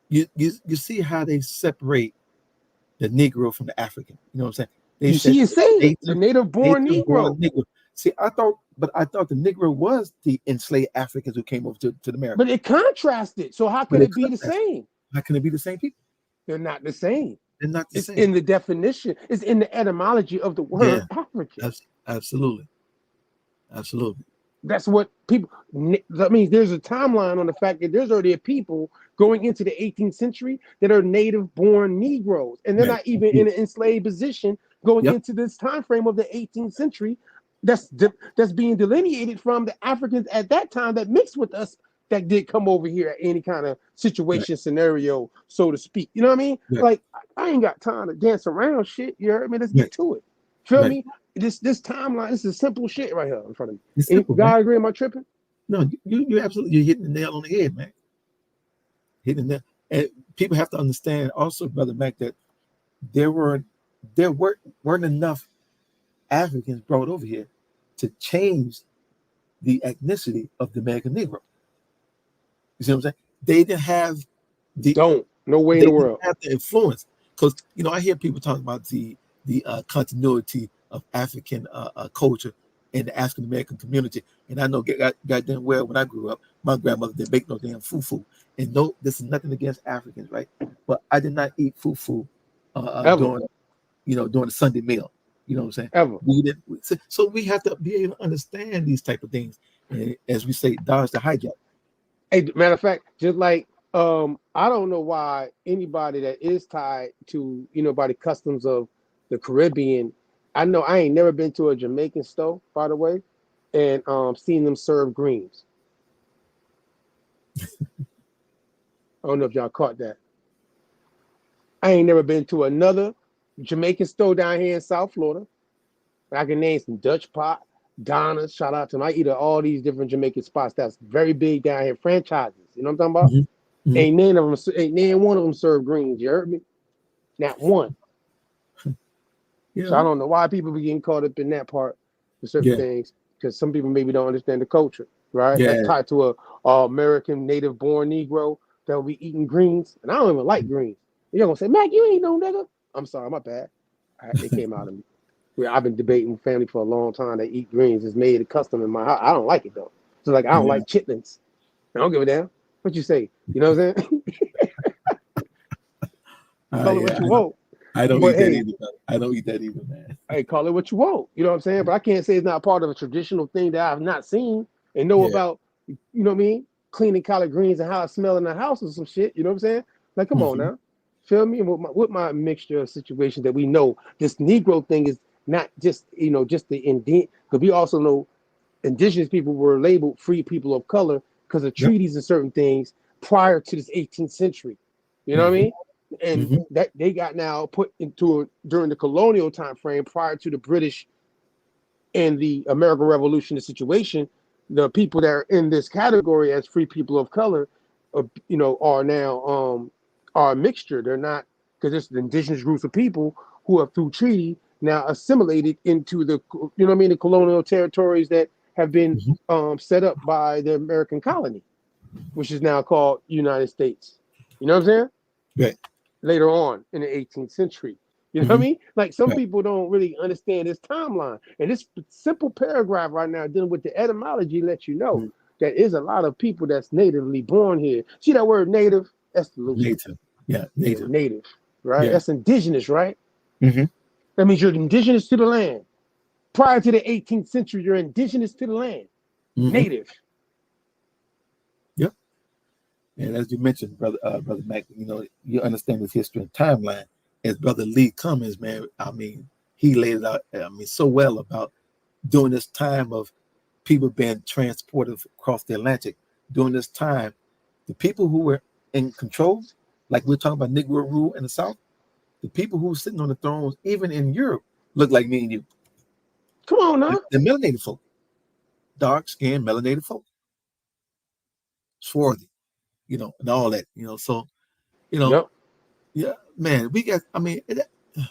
You see how they separate the Negro from the African. You know what I'm saying? See it say the native-born Negro. See, I thought the Negro was the enslaved Africans who came over to America. But it contrasted. So how can it be the same? How can it be the same people? They're not the same. They're not the same. It's in the definition. It's in the etymology of the word African. Absolutely. That's what people. That means there's a timeline on the fact that there's already a people going into the 18th century that are native-born Negroes, and they're not even in an enslaved position going into this time frame of the 18th century. That's being delineated from the Africans at that time that mixed with us that did come over here at any kind of situation scenario, so to speak. You know what I mean? Like, I ain't got time to dance around shit. You heard me? Let's get to it. Feel me? This timeline, this is simple shit right here in front of me. It's simple, God agree? Am I tripping? No, you absolutely, you're hitting the nail on the head, man. Hitting the nail. And people have to understand also, Brother Mac, that there weren't enough Africans brought over here to change the ethnicity of the American Negro. You see what I'm saying? They didn't have no way in the world have the influence, because you know I hear people talking about the continuity of African culture in the African American community, and I know goddamn well when I grew up, my grandmother didn't make no damn fufu, and no, this is nothing against Africans, right? But I did not eat fufu during the Sunday meal. You know what I'm saying? Ever. So we have to be able to understand these type of things, and as we say, dodge the hijack. Hey, matter of fact, just like I don't know why anybody that is tied to by the customs of the Caribbean. I know I ain't never been to a Jamaican store, by the way, and seen them serve greens. I don't know if y'all caught that. I ain't never been to another Jamaican store down here in South Florida. I can name some Dutch pot, Donna's, shout out to them. I eat at all these different Jamaican spots that's very big down here, franchises. You know what I'm talking about? Mm-hmm. Ain't none one of them serve greens. You heard me? Not one. Yeah. So I don't know why people be getting caught up in that part for certain things, because some people maybe don't understand the culture, right? Yeah. That's tied to a American native-born Negro that will be eating greens, and I don't even like greens. You're gonna say, Mac, you ain't no nigga. I'm sorry, my bad. All right, it came out of me. I've been debating with family for a long time. They eat greens. It's made a custom in my house. I don't like it though. So like, I don't like chitlins. I don't give a damn. What you say? You know what I'm saying? Call it what you want. I don't eat that either. I don't eat that either, man. Hey, call it what you want. You know what I'm saying? But I can't say it's not part of a traditional thing that I've not seen and know about. You know what I mean? Cleaning collard greens and how it smells in the house or some shit. You know what I'm saying? Like, come on now. Feel me? With my mixture of situations that we know, this Negro thing is not just just the indent, because we also know indigenous people were labeled free people of color because of treaties and certain things prior to this 18th century. You know what I mean? and that they got now put into during the colonial time frame prior to the British and the American Revolution situation. The people that are in this category as free people of color, are now are a mixture. They're not, because it's the indigenous groups of people who have through treaty now assimilated into the the colonial territories that have been set up by the American colony, which is now called United States. You know what I'm saying? Right. Later on in the 18th century. You know what I mean? Like some people don't really understand this timeline. And this simple paragraph right now dealing with the etymology lets you know that is a lot of people that's natively born here. See that word native? That's the loose. Native. Yeah, native. Native, right? Yeah. That's indigenous, right? Mm-hmm. That means you're indigenous to the land. Prior to the 18th century, you're indigenous to the land. Native. Yep. And as you mentioned, brother Mac, you understand this history and timeline. As Brother Lee Cummings, man, I mean, he laid it out, so well about during this time of people being transported across the Atlantic. During this time, the people who were in control, like we're talking about Negro rule in the South, the people who were sitting on the thrones, even in Europe, look like me and you. Come on now. The melanated folk, dark-skinned melanated folk, swarthy, and all that, so, Yep. Yeah, man, we got, I bypass, man.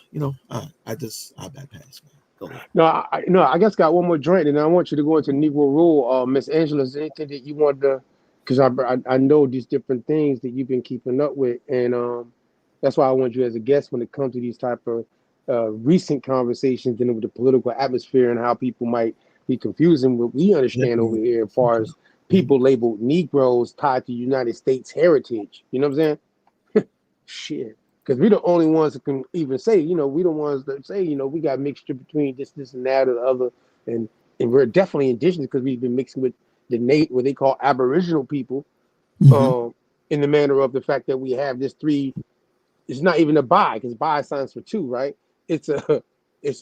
Go ahead. No, I guess got one more joint, and I want you to go into Negro rule. Miss Angela, is there anything that you want to, because I know these different things that you've been keeping up with, and that's why I want you as a guest when it comes to these type of recent conversations dealing with the political atmosphere and how people might be confusing what we understand over here as far as people labeled Negroes tied to United States heritage. You know what I'm saying? Shit. Because we're the only ones that can even say, we the ones that say, we got mixture between this, and that, or the other. And we're definitely indigenous because we've been mixing with the what they call Aboriginal people, in the manner of the fact that we have this three. It's not even a bi, because bi signs for two, right? It's a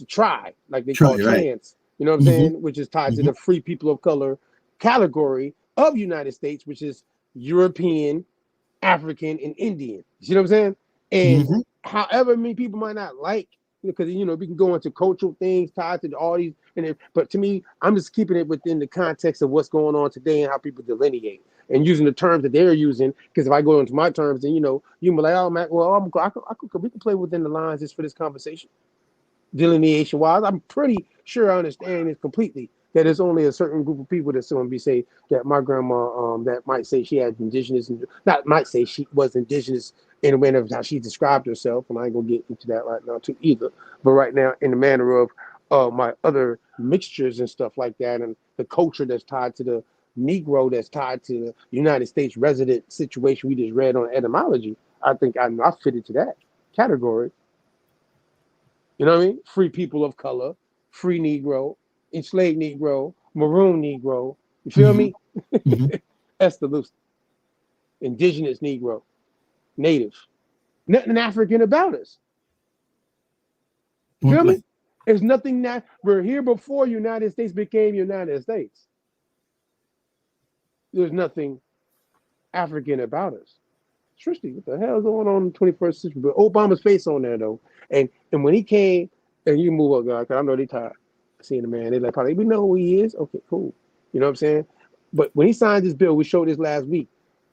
tri, like they call trans. You know what I'm saying? Which is tied to the free people of color category of United States, which is European, African, and Indian. You see what I'm saying? And however many people might not like, because we can go into cultural things tied to all these, but to me, I'm just keeping it within the context of what's going on today and how people delineate and using the terms that they're using. Because if I go into my terms, then you can be like, oh man, well, we can play within the lines just for this conversation. Delineation wise, I'm pretty sure I understand it completely. That there's only a certain group of people that's going to be say that my grandma that might say she had indigenous, and not might say she was indigenous in the manner of how she described herself, and I ain't gonna get into that right now too either. But right now, in the manner of my other mixtures and stuff like that, and the culture that's tied to the Negro, that's tied to the United States resident situation we just read on etymology, I think I fit into that category. You know what I mean? Free people of color, free Negro, enslaved Negro, maroon Negro. You feel me? That's the loose. Indigenous Negro, native. Nothing African about us. You feel me? There's nothing that we're here before United States became United States. There's nothing African about us. Tristy, what the hell is going on in the 21st century? But Obama's face on there though. And when he came, and you move up, guys, because I know they tired of seeing the man. They like, probably, we know who he is. Okay, cool. You know what I'm saying? But when he signed this bill, we showed this last week.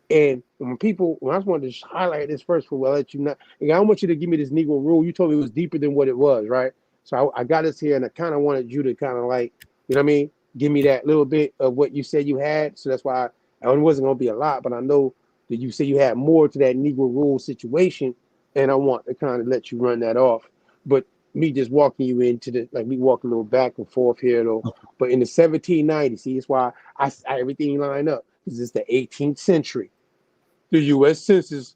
And when I just wanted to highlight this first for, well, I'll let you know. And I don't want you to give me this Negro rule. You told me it was deeper than what it was, right? So I got this here, and I kind of wanted you to kind of like, you know what I mean? Give me that little bit of what you said you had. So that's why it wasn't going to be a lot, but I know that you said you had more to that Negro rule situation, and I want to kind of let you run that off. But me just walking you into me walking a little back and forth here, though. But in the 1790s, see, that's why I everything line up, because it's the 18th century. The U.S. Census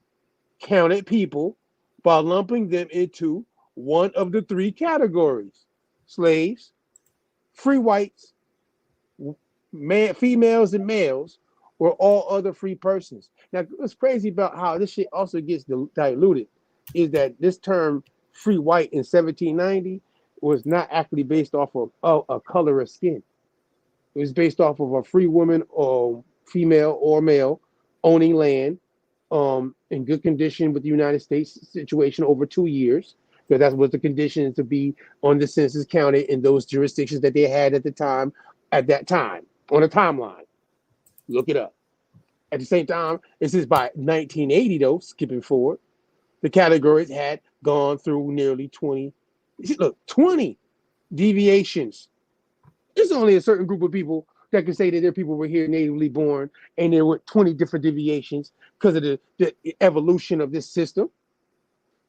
counted people by lumping them into one of the three categories: slaves, free whites, females and males, or all other free persons. Now, what's crazy about how this shit also gets diluted is that this term free white in 1790 was not actually based off of a color of skin. It was based off of a free woman or female or male owning land in good condition with the United States situation over 2 years, because that was the condition to be on the census counted in those jurisdictions that they had at that time, on a timeline. Look it up. At the same time, this is by 1980, though, skipping forward, the categories had gone through nearly 20 deviations. There's only a certain group of people that can say that their people were here natively born, and there were 20 different deviations because of the evolution of this system.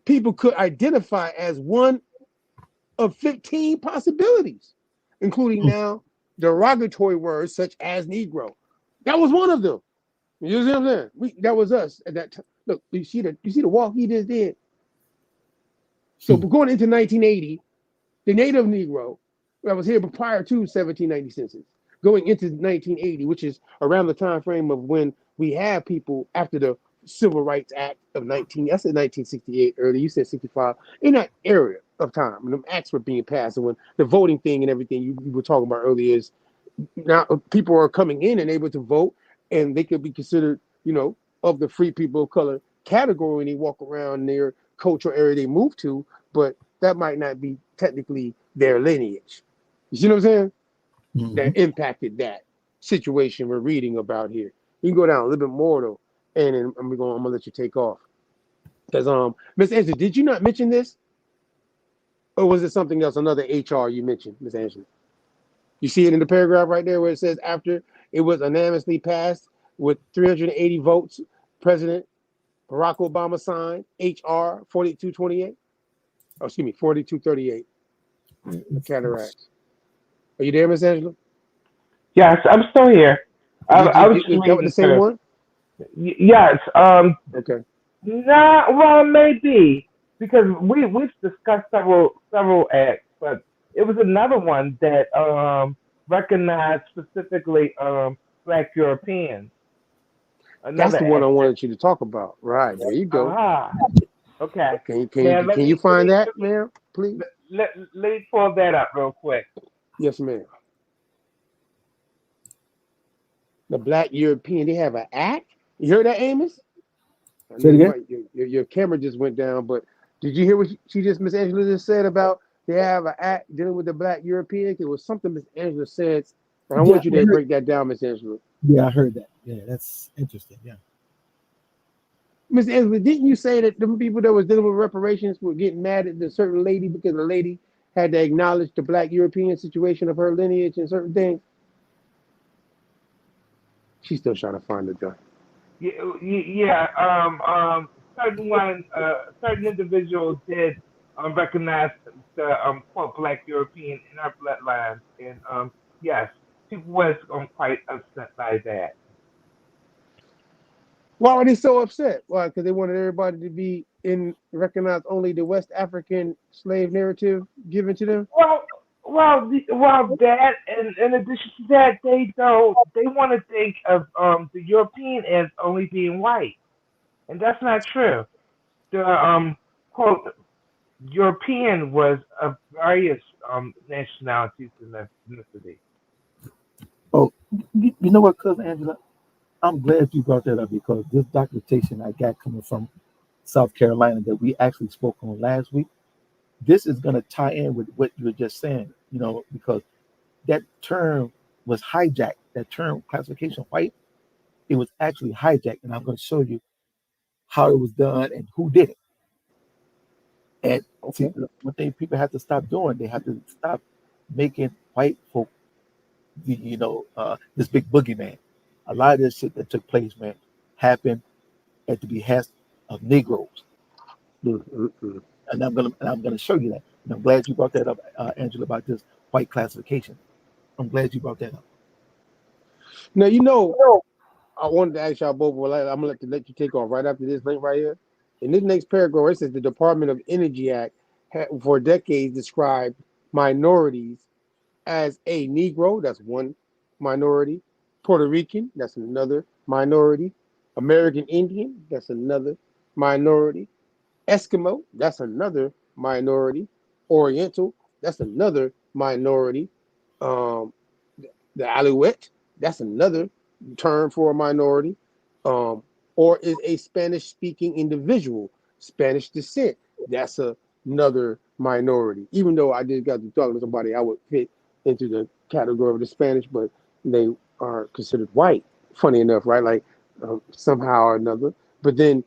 People could identify as one of 15 possibilities, including now derogatory words such as Negro. That was one of them. You see what I'm saying? That was us at that time. Look, you see the walk he just did. So going into 1980, the native Negro that was here prior to 1790 census, going into 1980, which is around the time frame of when we have people after the Civil Rights Act of I said 1968 earlier, you said 65, in that area of time, when the acts were being passed, and when the voting thing and everything you were talking about earlier is now people are coming in and able to vote, and they could be considered, of the free people of color category when they walk around their cultural area they move to, but that might not be technically their lineage. You see what I'm saying? That impacted that situation we're reading about here. You can go down a little bit more though, and then I'm gonna let you take off. Because Miss Angela, did you not mention this? Or was it something else, another HR you mentioned, Miss Angela? You see it in the paragraph right there where it says after it was unanimously passed with 380 votes, President Barack Obama signed HR 4228. Oh, excuse me, 4238. The cataracts. Are you there, Miss Angela? Yes, I'm still here. I was just Is that reading the same through. one? Yes. Okay. Nah, well, maybe because we've discussed several acts, but it was another one that recognized specifically Black Europeans. That's Another the one I act. wanted you to talk about. Right, there you go. Okay. Can you find that, ma'am, please? Let me pull that up real quick. Yes, ma'am. The Black European, they have an act. You heard that, Amos? Say it again? Your camera just went down, but did you hear what Miss Angela just said about they have an act dealing with the Black European? It was something Miss Angela said, and I want you to break that down, Miss Angela. Yeah, I heard that. Yeah, that's interesting. Yeah. Miss Angela, didn't you say that the people that was dealing with reparations were getting mad at the certain lady because the lady had to acknowledge the Black European situation of her lineage and certain things? She's still trying to find the guy. Yeah. Certain individuals did recognize the quote Black European in our bloodlines, and yes, people was quite upset by that. Why were they so upset? Why? Because they wanted everybody to be recognize only the West African slave narrative given to them. Well, that, and in addition to that, they want to think of the European as only being white, and that's not true. The quote European was of various nationalities and ethnicity. Oh, you know what, Cousin Angela? I'm glad you brought that up because this documentation I got coming from South Carolina that we actually spoke on last week, this is going to tie in with what you were just saying, because that term was hijacked. That term classification white, it was actually hijacked. And I'm going to show you how it was done and who did it. And see, one thing people have to stop doing, they have to stop making white folk, this big boogeyman. A lot of this shit that took place, man, happened at the behest of Negroes. And I'm gonna show you that. And I'm glad you brought that up, Angela, about this white classification. I'm glad you brought that up. Now I wanted to ask y'all both. Well, I'm gonna let you take off right after this link right here. In this next paragraph, it says the Department of Energy Act for decades described minorities as a Negro, that's one minority, Puerto Rican, that's another minority, American Indian, that's another minority, Eskimo, that's another minority, Oriental, that's another minority, the Alouette, that's another term for a minority, or is a Spanish-speaking individual, Spanish descent. That's another minority. Even though I just got to talking to somebody I would fit into the category of the Spanish, but they are considered white. Funny enough, right? Like somehow or another. But then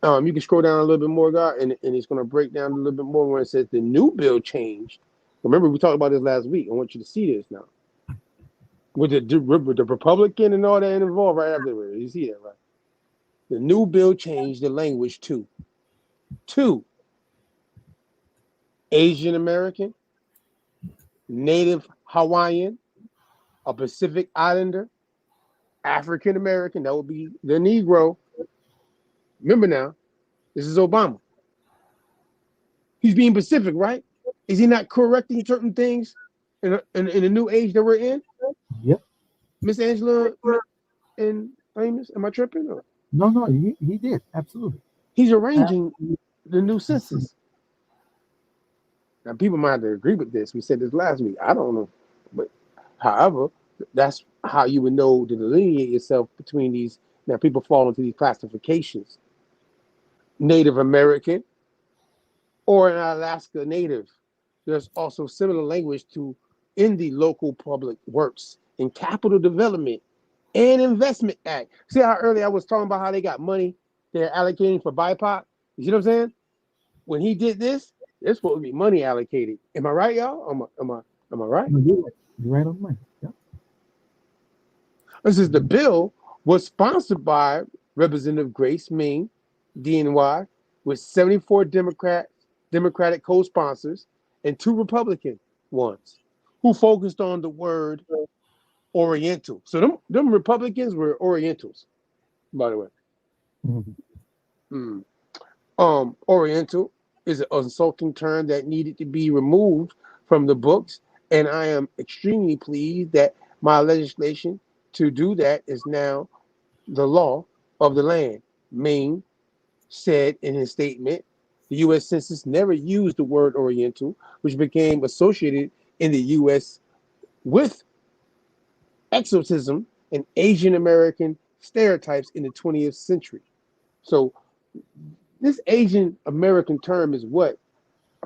you can scroll down a little bit more, God, and it's going to break down a little bit more when it says the new bill changed. Remember, we talked about this last week. I want you to see this now. With the Republican and all that involved right after. You see that, right? The new bill changed the language to Asian American, Native Hawaiian, a Pacific Islander, African American, that would be the Negro. Remember now, this is Obama. He's being Pacific, right? Is he not correcting certain things in the new age that we're in? Yep. Miss Angela and Amos, am I tripping? Or? No, he did. Absolutely. He's arranging the new census. Now, people might have to agree with this. We said this last week. I don't know. But however, that's how you would know to delineate yourself between these. Now, people fall into these classifications. Native American or an Alaska Native. There's also similar language to in the local public works and capital development and investment act. See how earlier I was talking about how they got money they're allocating for BIPOC? You see what I'm saying? When he did this, there's supposed to be money allocated. Am I right, y'all? Am I right? You're right on money. Yeah. This is the bill was sponsored by Representative Grace Ming, DNY, with 74 Democratic co-sponsors and 2 Republican ones who focused on the word Oriental. So them Republicans were Orientals, by the way. Mm-hmm. Oriental is an insulting term that needed to be removed from the books, and I am extremely pleased that my legislation to do that is now the law of the land. Ming said in his statement, the U.S. Census never used the word Oriental, which became associated in the U.S. with exotism and Asian American stereotypes in the 20th century. So this Asian American term is what,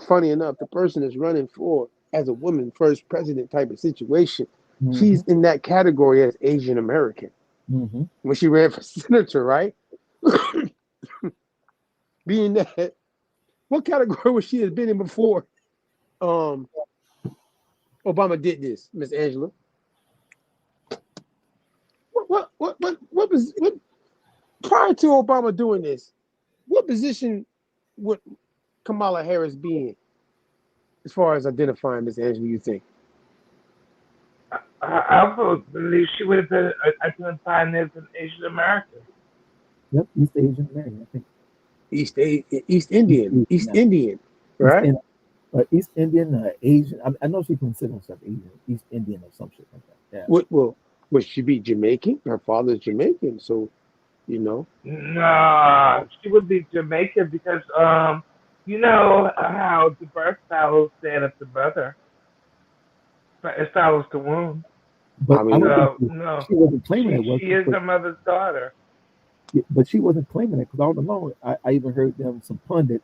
funny enough, the person is running for as a woman first president type of situation. Mm-hmm. She's in that category as Asian American. Mm-hmm. When she ran for senator, right? Being that, what category would she have been in before Obama did this, Miss Angela? What was prior to Obama doing this? What position would Kamala Harris be in, as far as identifying Miss Angela? You think? I would believe she would have been identifying as an Asian American. Yep, East Asian American, I think. East Indian, right? East Indian, Asian. I know she considers herself Asian, East Indian or some shit like that. Yeah. Well, would she be Jamaican? Her father's Jamaican, so you know. Nah, she would be Jamaican because you know how the birth follows that of the mother. It follows the womb. But I don't think no, she wasn't claiming it. She is her mother's daughter. But she wasn't claiming it because all along I even heard them, some pundits,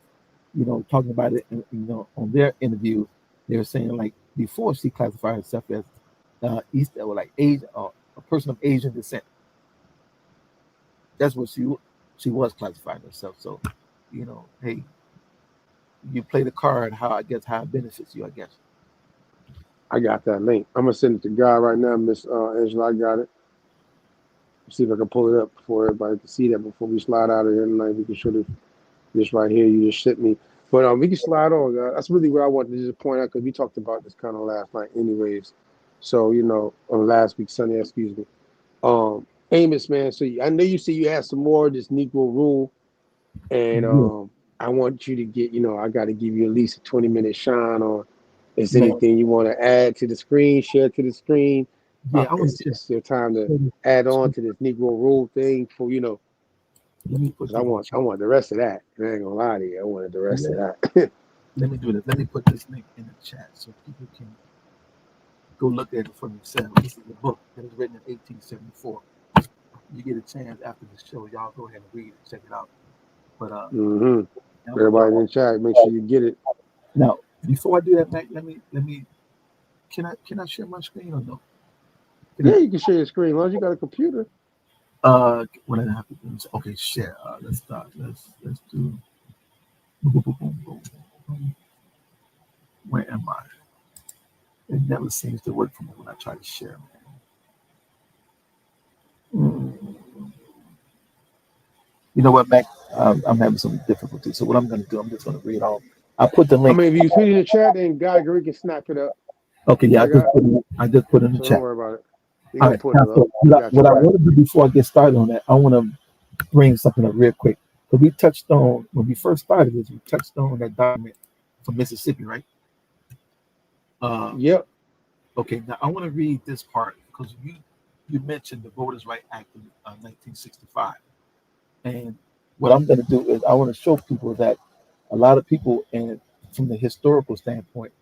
talking about it, on their interviews. They were saying like before she classified herself as East or like Asian, a person of Asian descent. That's what she was classifying herself. So, hey, you play the card how it benefits you, I guess. I got that link. I'm gonna send it to God right now, Miss Angela. I got it. See if I can pull it up for everybody to see that before we slide out of here tonight. We can show this right here. You just sent me, but we can slide on. That's really what I wanted to just point out because we talked about this kind of last night, anyways. So on last week Sunday, excuse me. Amos, man. So I know you say you have some more of this Negro rule, and I want you to get. I got to give you at least a 20-minute shine on. Is anything you want to add to the screen? Share to the screen. Yeah, it's just your time to add on to this Negro rule thing for Let me put. I want the rest of that. I ain't gonna lie to you. I wanted the rest of that. Let me do this. Let me put this link in the chat so people can go look at it for themselves. This is a book that was written in 1874. you get a chance after the show, y'all go ahead and read it, check it out. But Everybody in the chat, make sure you get it. now, before I do that, Mac, let me. Can I share my screen or no? Yeah, you can share your screen as long as you got a computer. What I have to do is okay, share. Let's start. Let's do. Boom, boom, boom, boom, boom. Where am I? It never seems to work for me when I try to share. You know what, Mac? I'm having some difficulty. So what I'm going to do, I'm just going to read off. I put the I link. mean, if you put it in the chat, then Guy Gary can snap it up. Okay, yeah, I just put it in the so chat. don't worry about it. You All gonna right. put it up. So what I want to do before I get started on that, I want to bring something up real quick. So we touched on when we first started this, we touched on that document from Mississippi, right? Yep. Okay. Now I want to read this part because you mentioned the Voters' Right Act of 1965, and what I'm going to do is I want to show people that a lot of people, and from the historical standpoint,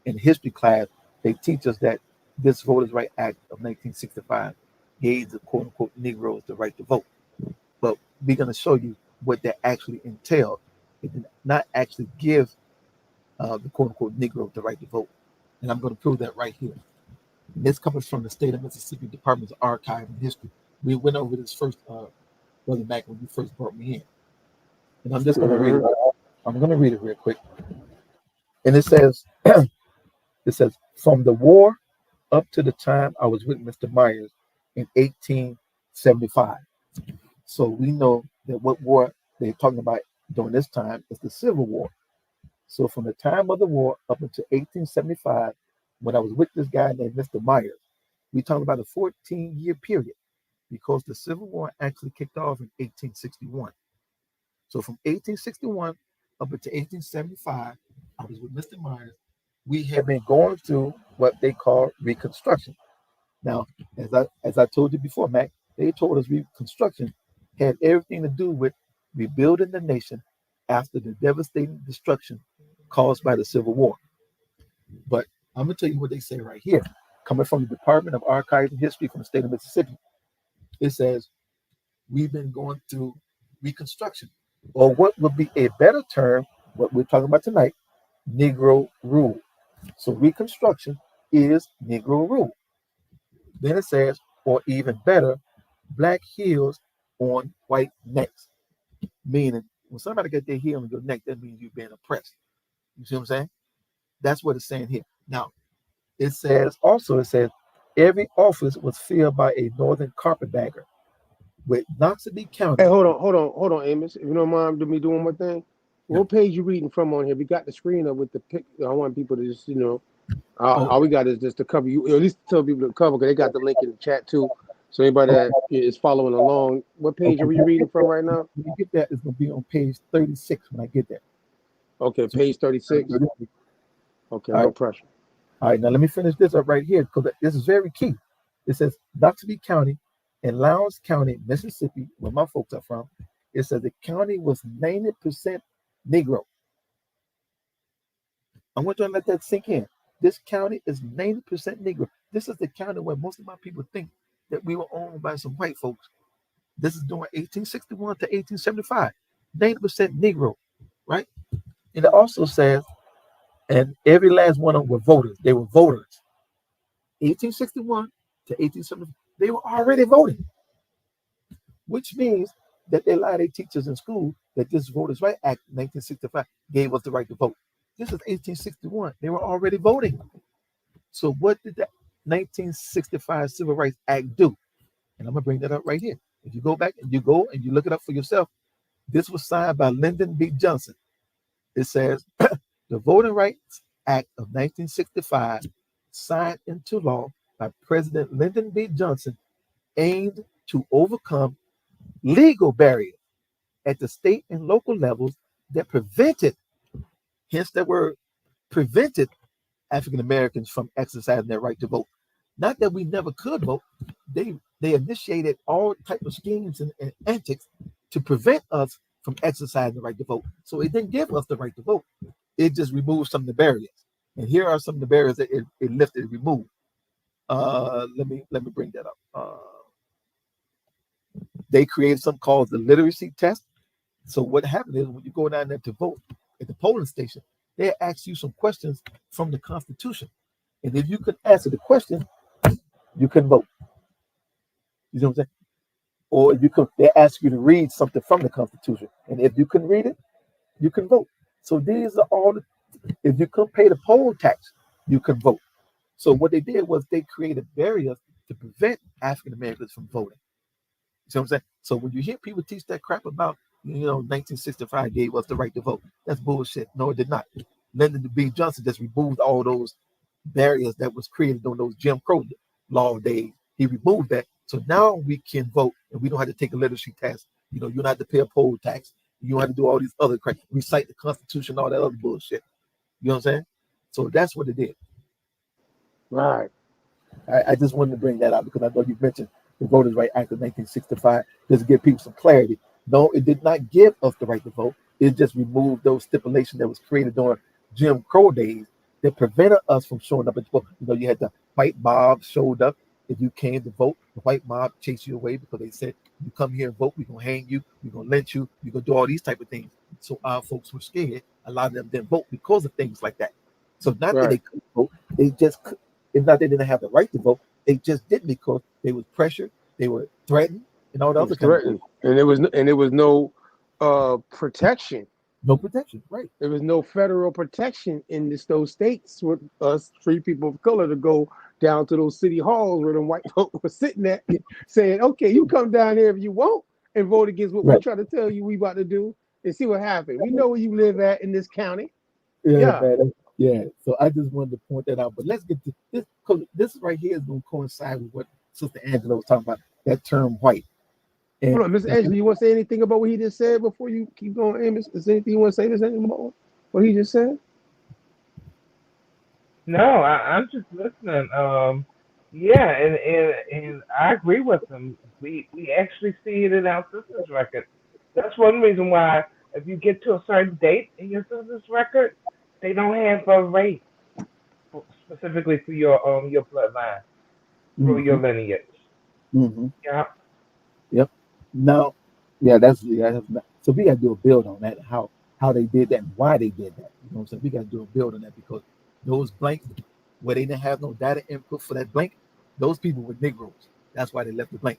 in history class, they teach us that this Voters' Right Act of 1965 gave the quote unquote Negroes the right to vote. But we're going to show you what that actually entailed. It did not actually give the quote unquote Negro the right to vote. And I'm going to prove that right here. And this comes from the state of Mississippi Department of Archive and History. We went over this first, Brother Mac, when you first brought me in. And I'm just going to read it. I'm going to read it real quick. And it says, from the war up to the time I was with Mr. Myers in 1875. So we know that what war they're talking about during this time is the Civil War. So from the time of the war up until 1875, when I was with this guy named Mr. Myers, we talking about a 14-year period because the Civil War actually kicked off in 1861. So from 1861 up until 1875, I was with Mr. Myers. We have been going through what they call Reconstruction. Now, as I told you before, Mac, they told us Reconstruction had everything to do with rebuilding the nation after the devastating destruction caused by the Civil War. But I'm going to tell you what they say right here, coming from the Department of Archives and History from the state of Mississippi. It says, we've been going through Reconstruction, or what would be a better term, what we're talking about tonight, Negro rule. So Reconstruction is Negro rule. Then it says, or even better, black heels on white necks. Meaning, when somebody get their heel on your neck, that means you're being oppressed. You see what I'm saying? That's what it's saying here. Now, it says, every office was filled by a northern carpetbagger with Knoxville County. Hey, hold on, Amos. If you don't mind me doing one thing. Yeah. What page you reading from on here? We got the screen up with the pic. I want people to just, all we got is just to cover you, or at least tell people to cover, because they got the link in the chat too. So anybody that is following along, what page are we reading from right now? When you get that, it's going to be on page 36 when I get there. Okay, page 36. Okay, no pressure. All right, now let me finish this up right here because this is very key. It says Knoxville County and Lowndes County, Mississippi, where my folks are from. It says the county was 90% Negro. I want you to let that sink in. This county is 90% Negro. This is the county where most of my people think that we were owned by some white folks. This is during 1861 to 1875. 90% Negro, right? And it also says, and every last one of them were voters. They were voters. 1861 to 1875, they were already voting, which means that they lied their teachers in school that this Voters' Right Act 1965 gave us the right to vote. This is 1861. They were already voting. So what did the 1965 Civil Rights Act do? And I'm going to bring that up right here. If you go back and you look it up for yourself, this was signed by Lyndon B. Johnson. It says, the Voting Rights Act of 1965, signed into law by President Lyndon B. Johnson, aimed to overcome legal barriers at the state and local levels that prevented, hence that word, prevented African Americans from exercising their right to vote. Not that we never could vote. They initiated all type of schemes and antics to prevent us from exercising the right to vote. So it didn't give us the right to vote. It just removed some of the barriers. And here are some of the barriers that it lifted and removed. Let me bring that up. They created something called the literacy test. So what happened is when you go down there to vote at the polling station, they ask you some questions from the Constitution. And if you could answer the question, you can vote. You know what I'm saying? Or if you could, they ask you to read something from the Constitution. And if you can read it, you can vote. So these are all the, if you could pay the poll tax, you can vote. So what they did was they created barriers to prevent African Americans from voting. You see what I'm saying? So when you hear people teach that crap about, 1965 gave us the right to vote, that's bullshit. No, it did not. Lyndon B. Johnson just removed all those barriers that was created on those Jim Crow law days. He removed that. So now we can vote and we don't have to take a literacy test. You don't have to pay a poll tax. You don't have to do all these other crap, recite the Constitution, all that other bullshit. You know what I'm saying? So that's what it did. Right. I just wanted to bring that up because I know you mentioned the Voters' Right Act of 1965 just to give people some clarity. No, it did not give us the right to vote. It just removed those stipulations that was created during Jim Crow days that prevented us from showing up at the vote. You had the white mob showed up. If you came to vote, the white mob chased you away because they said, you come here and vote, we're going to hang you, we're going to lynch you, we're going to do all these type of things. So our folks were scared. A lot of them didn't vote because of things like that. So not that they couldn't vote, they just, it's not they didn't have the right to vote, they just didn't because they was pressured, they were threatened, and all the other kind of things. And there was no protection. No protection, right? There was no federal protection in those states with us free people of color to go down to those city halls where the white folk were sitting at, saying, "Okay, you come down here if you want and vote against what we try to tell you we about to do, and see what happens. We know where you live at in this county." Yeah, man. Yeah. So I just wanted to point that out. But let's get to this because this right here is going to coincide with what Sister Angela was talking about. That term "white." And hold on, Miss Angela, you want to say anything about what he just said before you keep going, Amos? Is there anything you want to say this anymore? What he just said? No, I'm just listening. Yeah, and I agree with him. We actually see it in our census record. That's one reason why if you get to a certain date in your census record, they don't have a race specifically for your bloodline, for your lineage. Mm-hmm. Yeah. Yep. Now, so we got to do a build on that, how they did that and why they did that. You know what I'm saying? We got to do a build on that because those blanks where they didn't have no data input for that blank, those people were Negroes. That's why they left the blank.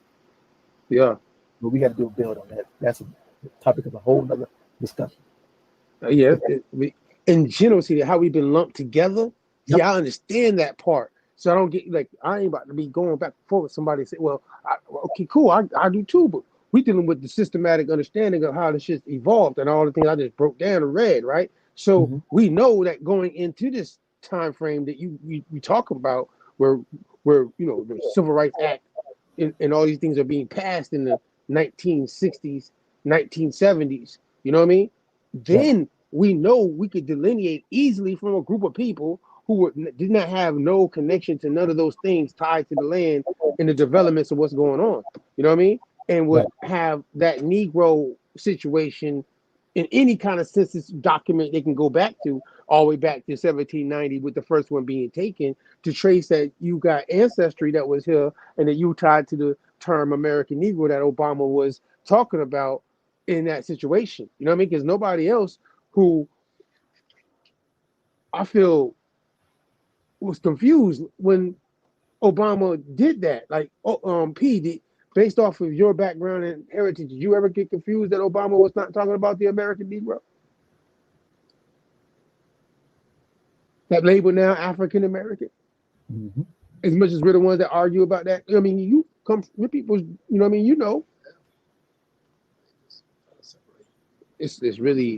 Yeah. But we got to do a build on that. That's a topic of a whole other discussion. In general, see how we've been lumped together. Yep. Yeah, I understand that part. So I don't get I ain't about to be going back and forth with somebody and say, well, okay, cool, I do too, but we dealing with the systematic understanding of how the shit evolved and all the things I just broke down and read, right? So we know that going into this time frame that we talk about where the Civil Rights Act and all these things are being passed in the 1960s, 1970s, you know what I mean? Then we know we could delineate easily from a group of people who did not have no connection to none of those things tied to the land and the developments of what's going on. You know what I mean? And would have that Negro situation in any kind of census document they can go back to, all the way back to 1790 with the first one being taken, to trace that you got ancestry that was here and that you tied to the term American Negro that Obama was talking about in that situation. You know what I mean? Because nobody else who I feel was confused when Obama did that. Like, based off of your background and heritage, did you ever get confused that Obama was not talking about the American Negro? That label now African American? Mm-hmm. As much as we're the ones that argue about that. I mean, you come with people, you know what I mean? You know. It's really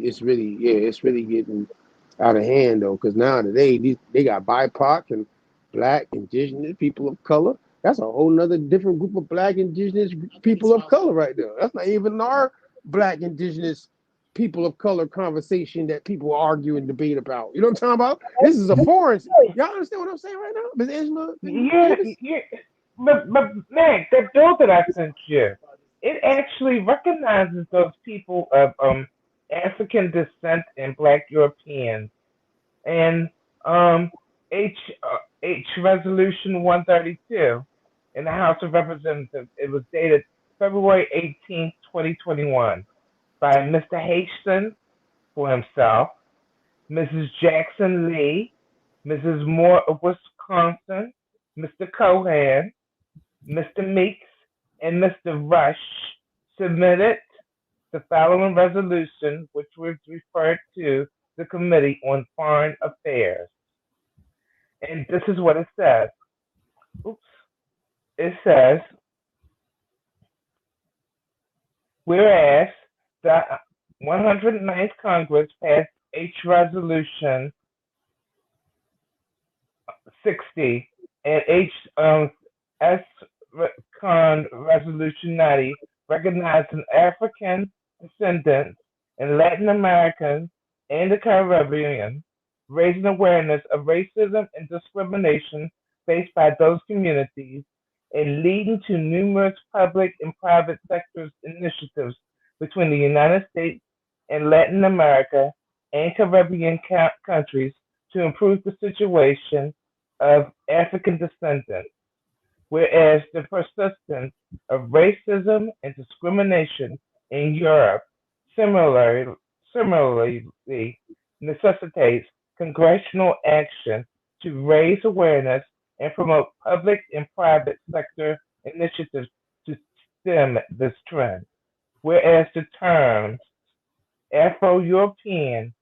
getting out of hand though, because now today they got BIPOC and Black, Indigenous people of color. That's a whole nother different group of Black, Indigenous people of color right there. That's not even our Black, Indigenous people of color conversation that people argue and debate about. You know what I'm talking about? This is a foreign. Y'all understand what I'm saying right now, Ms. Angela? Yeah. But Mac, that bill that I sent you, it actually recognizes those people of African descent and Black Europeans. And H Resolution 132 in the House of Representatives, it was dated February 18, 2021, by Mr. Hastings for himself, Mrs. Jackson Lee, Mrs. Moore of Wisconsin, Mr. Cohan, Mr. Meeks, and Mr. Rush submitted the following resolution, which was referred to the Committee on Foreign Affairs. And this is what it says. It says, whereas the 109th Congress passed H Resolution 60 and S Con Resolution 90, recognizing African descendants in Latin America and the Caribbean, raising awareness of racism and discrimination faced by those communities, and leading to numerous public and private sectors initiatives between the United States and Latin America and Caribbean countries to improve the situation of African descendants. Whereas the persistence of racism and discrimination in Europe similarly necessitates congressional action to raise awareness and promote public and private sector initiatives to stem this trend. Whereas the terms Afro-European,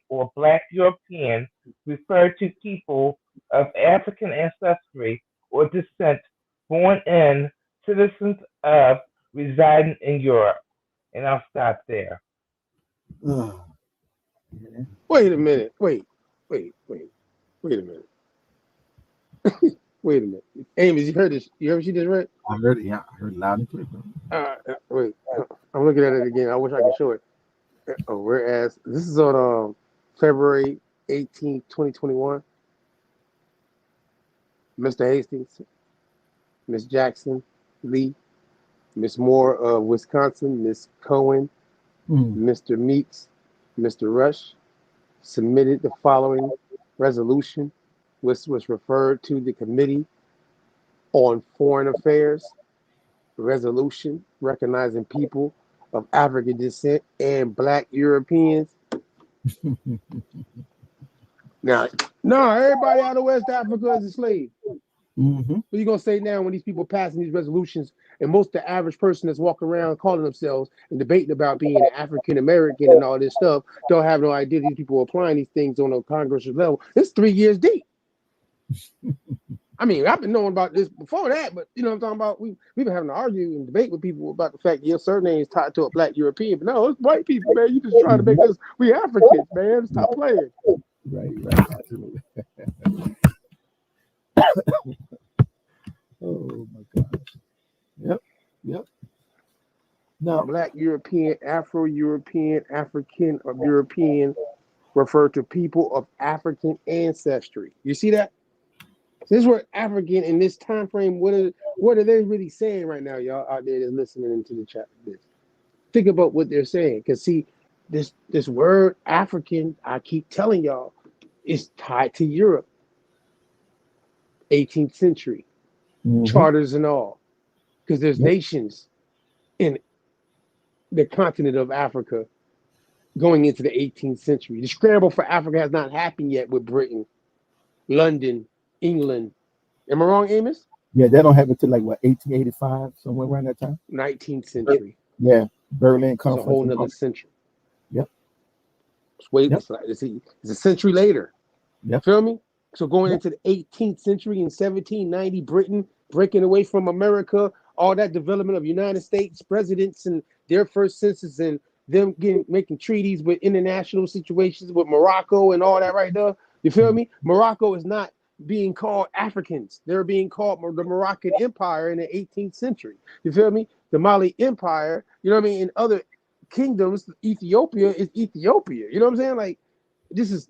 or Black European refer to people of African ancestry or descent born in, citizens of, residing in Europe. And I'll stop there. Wait a minute. Wait a minute. Wait a minute. Amos, you heard this? You ever see this, right? I heard it. Yeah, I heard it loud and clear. Wait, I'm looking at it again. I wish I could show it. Oh, whereas this is on February 18, 2021. Mr. Hastings, Miss Jackson Lee, Miss Moore of Wisconsin, Miss Cohen, Mr. Meeks, Mr. Rush submitted the following resolution, which was referred to the Committee on Foreign Affairs. Resolution recognizing people of African descent and Black Europeans. Now, everybody out of West Africa is a slave. What are you gonna say now when these people passing these resolutions, and most of the average person that's walking around calling themselves and debating about being African American and all this stuff don't have no idea these people are applying these things on a Congress level? It's 3 years deep. I mean, I've been knowing about this before that, but you know what I'm talking about? We've been having to argue and debate with people about the fact your surname is tied to a Black European. But no, it's white people, man. You just trying to make us, we Africans, man. Stop playing. Right. Absolutely. Oh my gosh. Yep. Now, Black European, Afro-European, African or European refer to people of African ancestry. You see that? This is what African in this time frame. What are they really saying right now, y'all out there that's listening into the chat? Think about what they're saying, because see, this word African, I keep telling y'all, is tied to Europe, 18th century, charters and all, because there's nations in the continent of Africa going into the 18th century. The scramble for Africa has not happened yet with Britain, London, England. Am I wrong, Amos? Yeah, that don't happen till like what, 1885, somewhere around that time. 19th century. Yeah, Berlin Conference. It's a whole nother century. Yep. It's a century later. Yep. Feel me? So going into the 18th century in 1790, Britain breaking away from America, all that development of United States presidents and their first census and them making treaties with international situations with Morocco and all that right there. You feel me? Morocco is not being called Africans. They're being called the Moroccan Empire in the 18th century. You feel me? The Mali Empire, you know what I mean? In other kingdoms, Ethiopia is Ethiopia. You know what I'm saying? Like, there's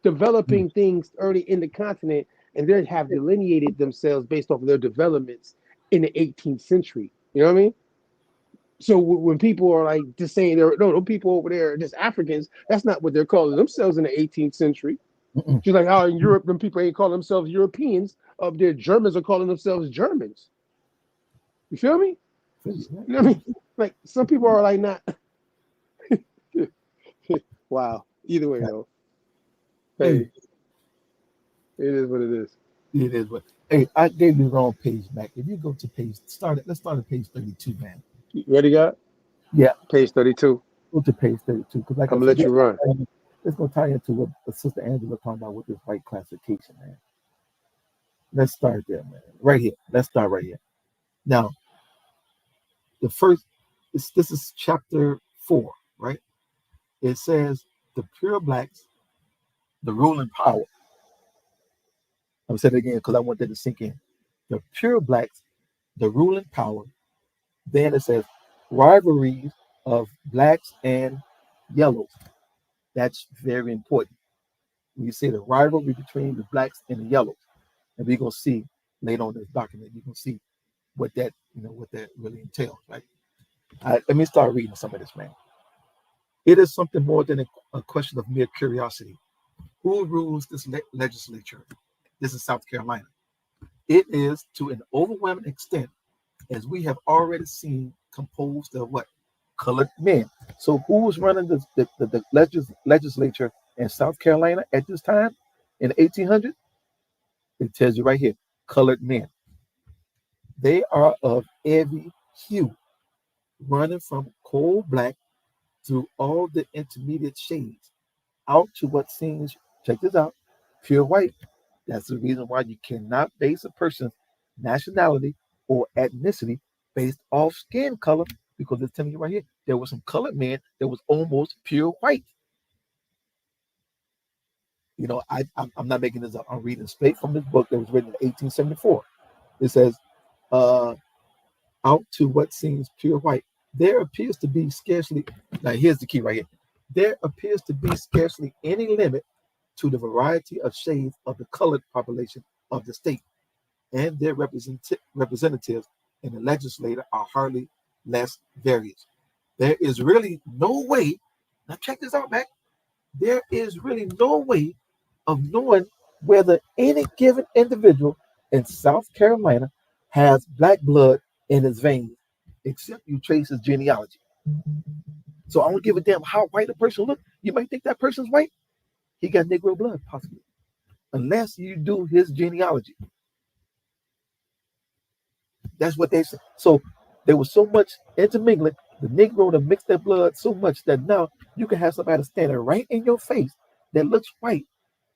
developing things early in the continent, and they have delineated themselves based off of their developments in the 18th century. You know what I mean? So when people are like just saying no people over there are just Africans, that's not what they're calling themselves in the 18th century. Just like how in Europe, them people ain't calling themselves Europeans. Up there, Germans are calling themselves Germans. You feel me? You know what I mean? Like some people are like not. Wow. Either way though. Hey, it is what it is. It is what. Hey, I gave you the wrong page, Mac. If you go to let's start at page 32, man. You ready, God? Yeah. Page 32. Go to page 32, because like I'm I gonna said, let you run. it's gonna tie into what Sister Angela talking about with this white classification, man. Let's start there, man. Right here. Let's start right here. Now, the first, this is chapter 4, right? It says the pure blacks, the ruling power. I'm saying it again because I want that to sink in. The pure blacks, the ruling power. Then it says rivalries of blacks and yellows. That's very important. When you see the rivalry between the blacks and the yellows, and we're gonna see later on in this document, you're gonna see what that what that really entails, right? Let me start reading some of this, man. It is something more than a question of mere curiosity. Who rules this legislature? This is South Carolina. It is to an overwhelming extent, as we have already seen, composed of what? Colored men. So who was running the legislature in South Carolina at this time in the 1800s? It tells you right here, colored men. They are of every hue, running from coal black through all the intermediate shades, out to what seems, check this out, pure white. That's the reason why you cannot base a person's nationality or ethnicity based off skin color, because it's telling you right here, there was some colored men that was almost pure white. I'm not making this up. I'm reading straight from this book that was written in 1874. It says, out to what seems pure white. There appears to be scarcely, now here's the key right here. There appears to be scarcely any limit to the variety of shades of the colored population of the state, and their representatives in the legislature are hardly less various. There is really no way, now check this out, Mac. There is really no way of knowing whether any given individual in South Carolina has black blood in his veins, except you trace his genealogy. So I don't give a damn how white a person looks. You might think that person's white. He got Negro blood, possibly, unless you do his genealogy. That's what they say. So there was so much intermingling, the Negro to mix their blood so much that now you can have somebody standing right in your face that looks white,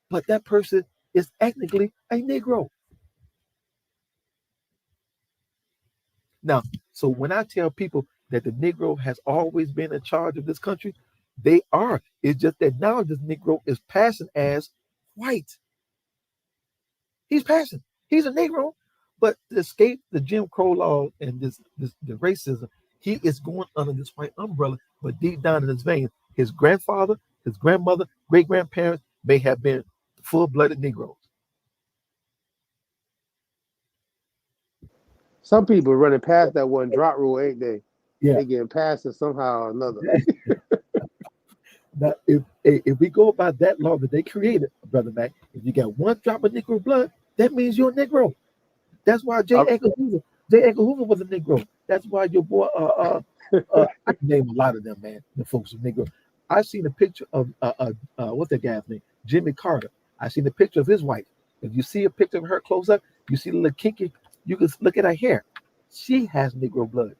but that person is ethnically a Negro. Now, so when I tell people that the Negro has always been in charge of this country, they are. It's just that now this Negro is passing as white. He's passing. He's a Negro, but to escape the Jim Crow law and the racism, he is going under this white umbrella. But deep down in his veins, his grandfather, his grandmother, great grandparents may have been full-blooded Negroes. Some people running past that one drop rule, ain't they? Yeah. They getting past it somehow or another. Now, if we go by that law that they created, Brother Mac, if you got one drop of Negro blood, that means you're a Negro. That's why J. Edgar Hoover was a Negro. That's why your boy, I can name a lot of them, man, the folks from Negro. I seen a picture of, what's that guy's name? Jimmy Carter. I seen a picture of his wife. If you see a picture of her close up, you see the little kinky, you can look at her hair. She has Negro blood.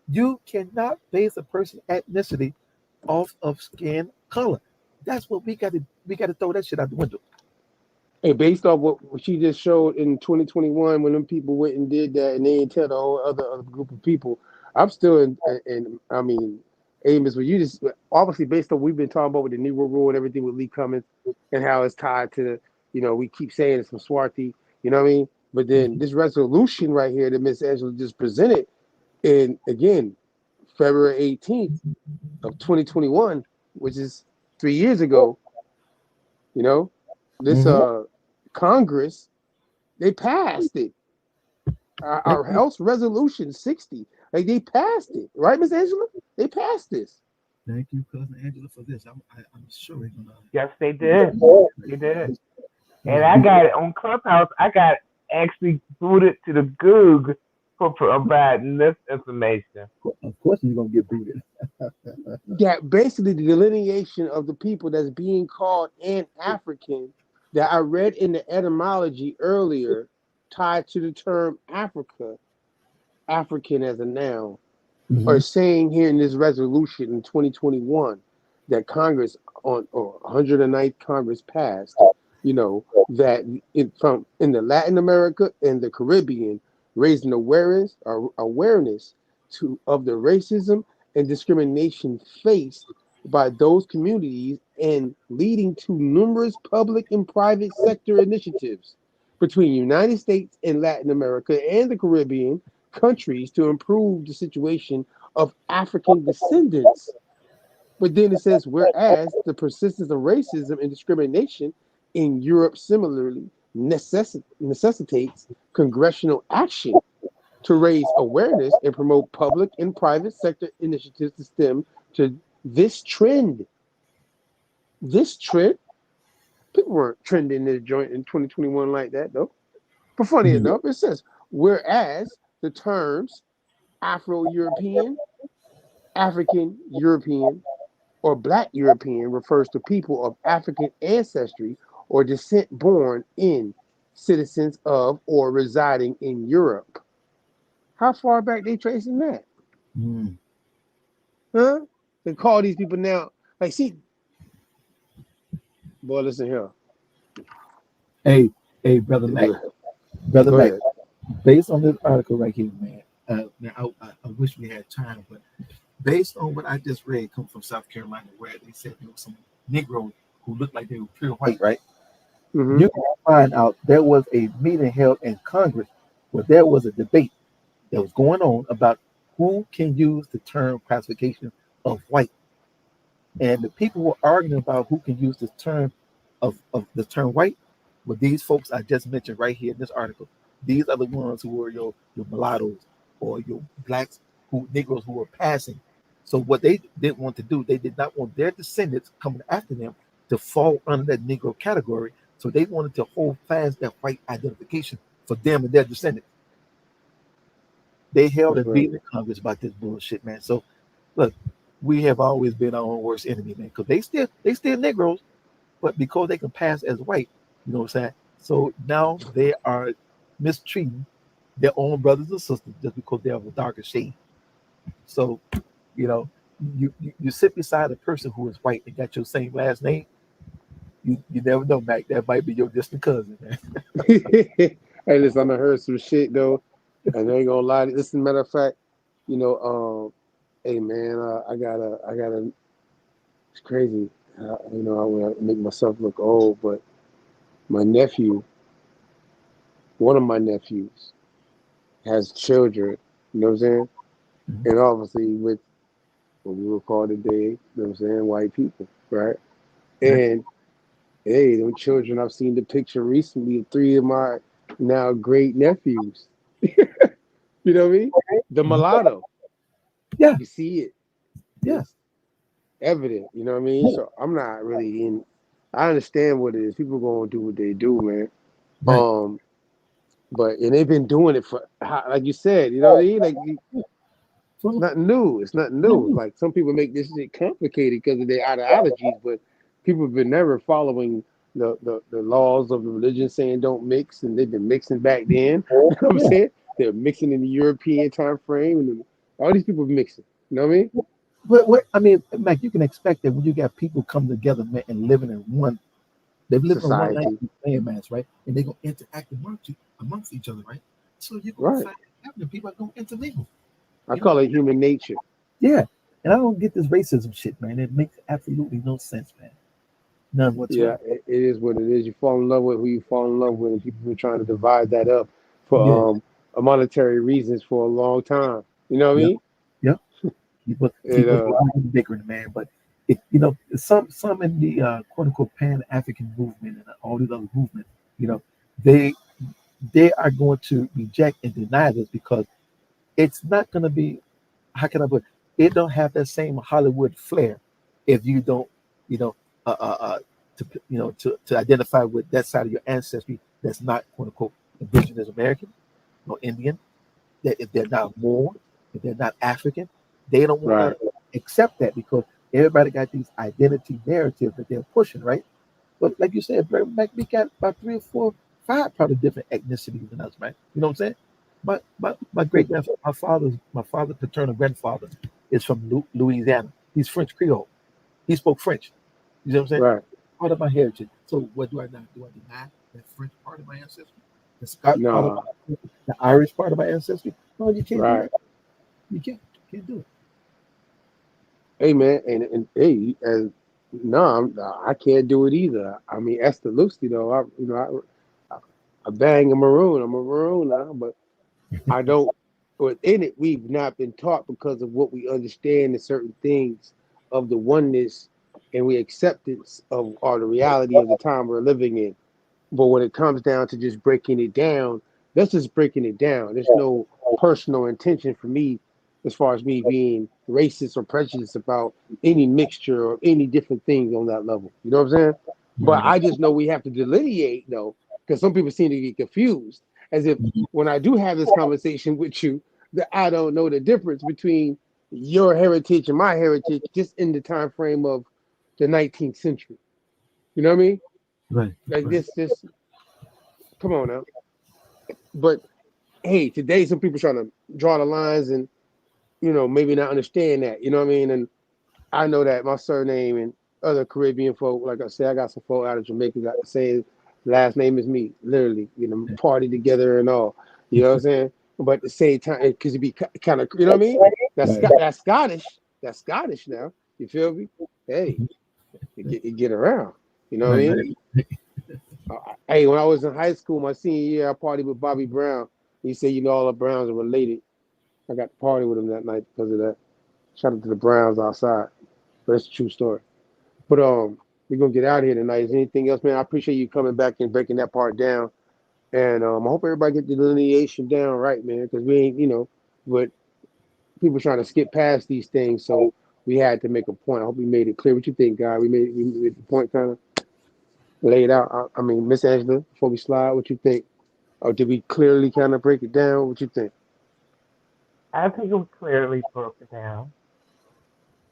You cannot base a person's ethnicity off of skin color. That's what we got to throw that shit out the window. Hey, based off what she just showed in 2021, when them people went and did that, and they didn't tell the whole other group of people, I'm still in. I mean, Amos, when you just obviously based on what we've been talking about with the Negro rule and everything with Lee Cummings and how it's tied to, we keep saying it's from Swarthy, you know what I mean? But then this resolution right here that Miss Angela just presented, in again February 18th of 2021, which is 3 years ago, this Congress, they passed it. Our House Resolution 60, like they passed it, right, Miss Angela? They passed this. Thank you, Cousin Angela, for this. I'm sure they're gonna. Yes, they did. They did. And I got it on Clubhouse. I got actually booted to the Goog for providing this information. Of course, you're gonna get booted. Yeah, basically the delineation of the people that's being called an African that I read in the etymology earlier, tied to the term Africa, African as a noun, are saying here in this resolution in 2021 that Congress on or 109th Congress passed, that in the Latin America and the Caribbean, raising awareness of the racism and discrimination faced by those communities and leading to numerous public and private sector initiatives between United States and Latin America and the Caribbean countries to improve the situation of African descendants. But then it says, whereas the persistence of racism and discrimination in Europe similarly necessitates congressional action to raise awareness and promote public and private sector initiatives to stem to this trend. This trend, people weren't trending this joint in 2021 like that, though. But funny enough, it says, whereas the terms Afro-European, African European, or Black European refers to people of African ancestry or descent born in, citizens of, or residing in Europe. How far back they tracing that? Huh? They call these people now, like, see, boy, listen here. Hey, brother Mac, based on this article right here, man. Now I wish we had time, but based on what I just read, come from South Carolina, where they said there was some Negroes who looked like they were pure white, right? You can find out there was a meeting held in Congress where there was a debate that was going on about who can use the term classification of white, and the people were arguing about who can use the term of the term white. With these folks I just mentioned right here in this article, these are the ones who were your mulattoes or your blacks, Negroes who were passing. So what they didn't want to do, they did not want their descendants coming after them to fall under that Negro category. So they wanted to hold fast that white identification for them and their descendants. They held a meeting in Congress about this bullshit, man. So look, we have always been our own worst enemy, man, because they still Negroes, but because they can pass as white, you know what I'm saying? So now they are mistreating their own brothers and sisters just because they have a darker shade. So, you sit beside a person who is white and got your same last name, you never know, Mac. That might be your distant cousin, man. Hey, listen, I heard some shit though, and I ain't gonna lie. This, matter of fact, hey man, I gotta. It's crazy. I want to make myself look old, but my nephew, one of my nephews, has children. You know what I'm saying? And obviously with what we would call today, you know what I'm saying, white people, right? And hey, them children, I've seen the picture recently of 3 of my now great nephews. You know what I mean? The mulatto. Yeah. You see it. Yeah. It's evident, you know what I mean? So I'm not really in. I understand what it is. People gonna do what they do, man. Right. But they've been doing it for, like you said, you know what I mean? Like, it's nothing new. It's nothing new. Like, some people make this shit complicated because of their ideologies, but people have been never following the laws of the religion, saying don't mix, and they've been mixing back then. You know what I'm saying? They're mixing in the European time frame, and all these people are mixing. You know what I mean? What I mean, Mac, you can expect that when you got people come together, man, and living in one, they've lived in one landmass, right? And they're gonna interact amongst each other, right? So you're gonna find happening. People are gonna intermingle. I call it human nature. Yeah, and I don't get this racism shit, man. It makes absolutely no sense, man. None whatsoever. Yeah, it is what it is. You fall in love with who you fall in love with, and people have been trying to divide that up for monetary reasons for a long time. You know what I mean? Yeah. But people are bickering, man. But some in the quote unquote Pan African movement and all these other movements, they are going to reject and deny this because it's not going to be, how can I put it? It don't have that same Hollywood flair if you don't, to identify with that side of your ancestry that's not quote unquote indigenous American or Indian. that if they're not Moor, if they're not African, they don't want Right. to accept that because everybody got these identity narratives that they're pushing, right? But like you said, like we got about 3 or 4, 5 probably different ethnicities than us, right? You know what I'm saying? My great grandfather, my father's paternal grandfather is from Louisiana. He's French Creole. He spoke French. You know what I'm saying? Right. Part of my heritage. So what do I not do? I deny that French part of my ancestry? The Scottish part of No. the Irish part of my ancestry? No, you can't do Right. it. You can't do it. Hey man, and hey, and no, I can't do it either. I mean, Esther Lucy though, I bang a maroon. I'm a maroon now, but I don't. Within it, we've not been taught because of what we understand in certain things of the oneness and we acceptance of or the reality of the time we're living in. But when it comes down to just breaking it down, that's just breaking it down. There's no personal intention for me as far as me being racist or prejudiced about any mixture or any different things on that level. You know what I'm saying? But I just know we have to delineate though, because some people seem to get confused as if when I do have this conversation with you, that I don't know the difference between your heritage and my heritage just in the time frame of the 19th century. You know what I mean? Right. Like this come on now. But hey, today some people trying to draw the lines and maybe not understand that. You know what I mean? And I know that my surname and other Caribbean folk, like I said, I got some folk out of Jamaica got the same last name as me, literally. Party together and all. You know what I'm saying? But at the same time, because it'd be kind of, you know what I mean? That's Scottish. That's Scottish now. You feel me? Hey, you get around. You know what I mean? Hey, when I was in high school, my senior year, I partied with Bobby Brown. He said, all the Browns are related. I got to party with him that night because of that. Shout out to the Browns outside. But it's a true story. But we're gonna get out of here tonight. Is there anything else, man? I appreciate you coming back and breaking that part down. And I hope everybody get the delineation down right, man, because we ain't, but people trying to skip past these things, so we had to make a point. I hope we made it clear. What you think, guy? We made the point kind of laid out. I mean, Miss Angela, before we slide, what you think? Or did we clearly kind of break it down? What you think? I think we clearly broke it down.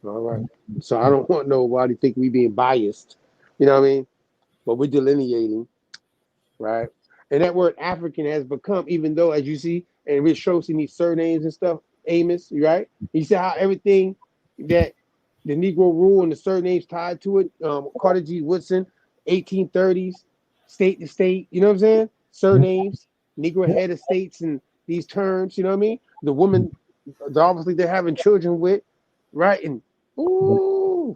All right. So I don't want nobody to think we being biased. You know what I mean? But we're delineating, right? And that word African has become, even though, as you see, and we're showing these surnames and stuff, Amos, right? You see how everything that the Negro rule and the surnames tied to it, Carter G. Woodson, 1830s, state to state, you know what I'm saying? Surnames, Negro head of states and these terms, you know what I mean? The woman, obviously they're having children with, right? And, ooh,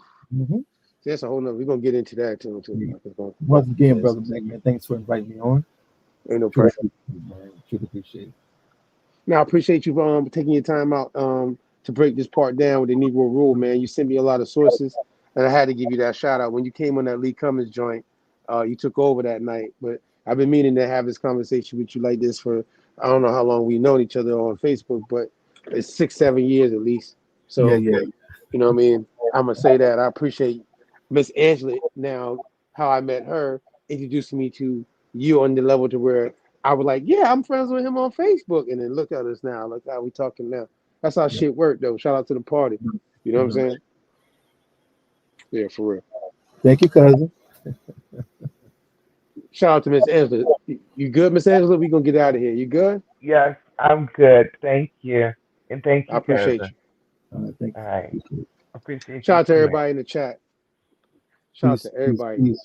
that's a whole nother, we're going to get into that too. Once again, brother Black man, thanks for inviting me on. Ain't no pressure. Truly appreciate it. Now, I appreciate you taking your time out to break this part down with the Negro rule, man. You sent me a lot of sources, and I had to give you that shout out. When you came on that Lee Cummins joint, you took over that night. But I've been meaning to have this conversation with you like this for, I don't know how long we've known each other on Facebook, but it's 6-7 years at least. So, Yeah. you know what I mean? I'm going to say that. I appreciate Miss Angela now, how I met her, introducing me to you on the level to where I was like, yeah, I'm friends with him on Facebook. And then look at us now. Look how we talking now. That's how shit worked, though. Shout out to the party. You know what I'm saying? Yeah, for real. Thank you, cousin. Shout out to Miss Angela. You good, Miss Angela? We going to get out of here. You good? Yes, I'm good. Thank you. And thank I you, appreciate cousin. you. All right. Appreciate Shout you out to too, man. everybody in the chat. Shout out to everybody.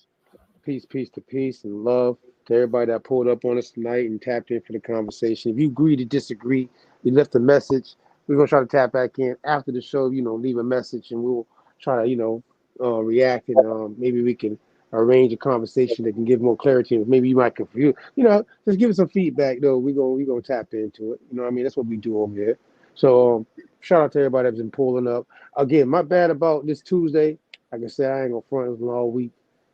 Peace to peace and love to everybody that pulled up on us tonight and tapped in for the conversation. If you agree to disagree, you left a message. We're gonna try to tap back in after the show. Leave a message and we'll try to react and maybe we can arrange a conversation that can give more clarity. And maybe you might confuse. Just give us some feedback though. We gonna tap into it. You know what I mean? That's what we do over here. So shout out to everybody that's been pulling up. Again, my bad about this Tuesday. Like I said, I ain't gonna front. It was a long week.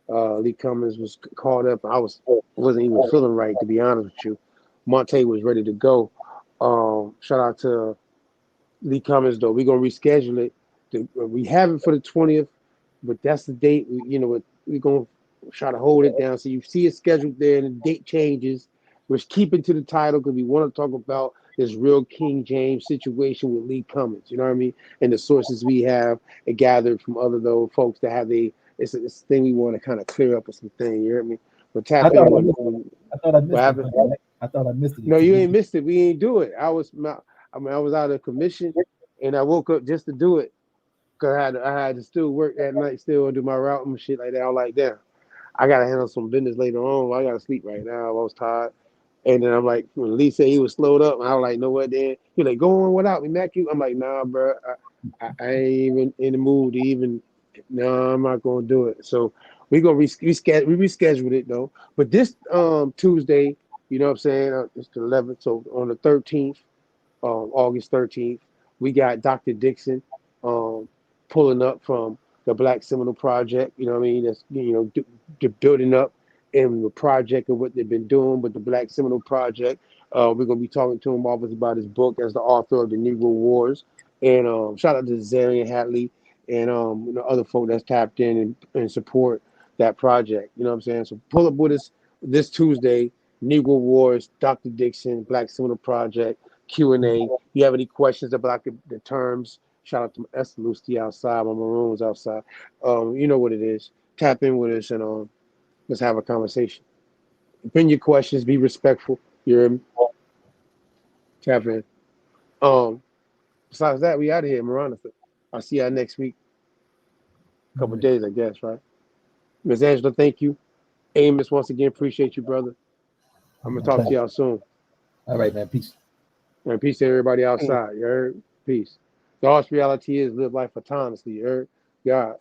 Lee Cummins was caught up. I wasn't even feeling right, to be honest with you. Monte was ready to go. Shout out to Lee Cummins, though. We're gonna reschedule it. We have it for the 20th, but that's the date. We're gonna try to hold it down. So you see it scheduled there, and the date changes. We're keeping to the title because we want to talk about this real King James situation with Lee Cummings, you know what I mean? And the sources we have gathered from other those folks that have it's a thing we want to kind of clear up with some things, you hear me? But tap in when I thought I missed what happened? it. I thought I missed it. No, you ain't missed it. We ain't do it. I was out of commission, and I woke up just to do it because I had to still work at night, still do my routing and shit like that. I was like, damn, I gotta handle some business later on. I gotta sleep right now. I was tired. And then I'm like, when Lee said he was slowed up, and I was like, know what, then? He's like, go on without me, Mac. I'm like, nah, bro, I ain't even in the mood to even, no, I'm not going to do it. So we going to reschedule it, though. But this Tuesday, you know what I'm saying, it's the 11th, so on the 13th, August 13th, we got Dr. Dixon pulling up from the Black Seminole Project, you know what I mean, that's, you know, building up in the project and what they've been doing with the Black Seminole Project. We're going to be talking to him obviously about his book as the author of the Negro Wars. And shout out to Zarian Hatley and you know, other folk that's tapped in and support that project. You know what I'm saying? So pull up with us this Tuesday, Negro Wars, Dr. Dixon, Black Seminole Project, Q&A. If you have any questions about the terms, shout out to Esther Lucy outside, my maroons outside. You know what it is. Tap in with us and let's have a conversation. Bring your questions. Be respectful. You hear me? Tap in. Besides that, we out of here, Maranatha. I'll see y'all next week. A couple of days, I guess, right? Ms. Angela, thank you. Amos, once again, appreciate you, brother. I'm gonna talk to y'all soon. All right, man. Peace. And peace to everybody outside. You heard? Peace. The harsh reality is live life autonomously. You heard? God.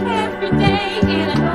Every day in a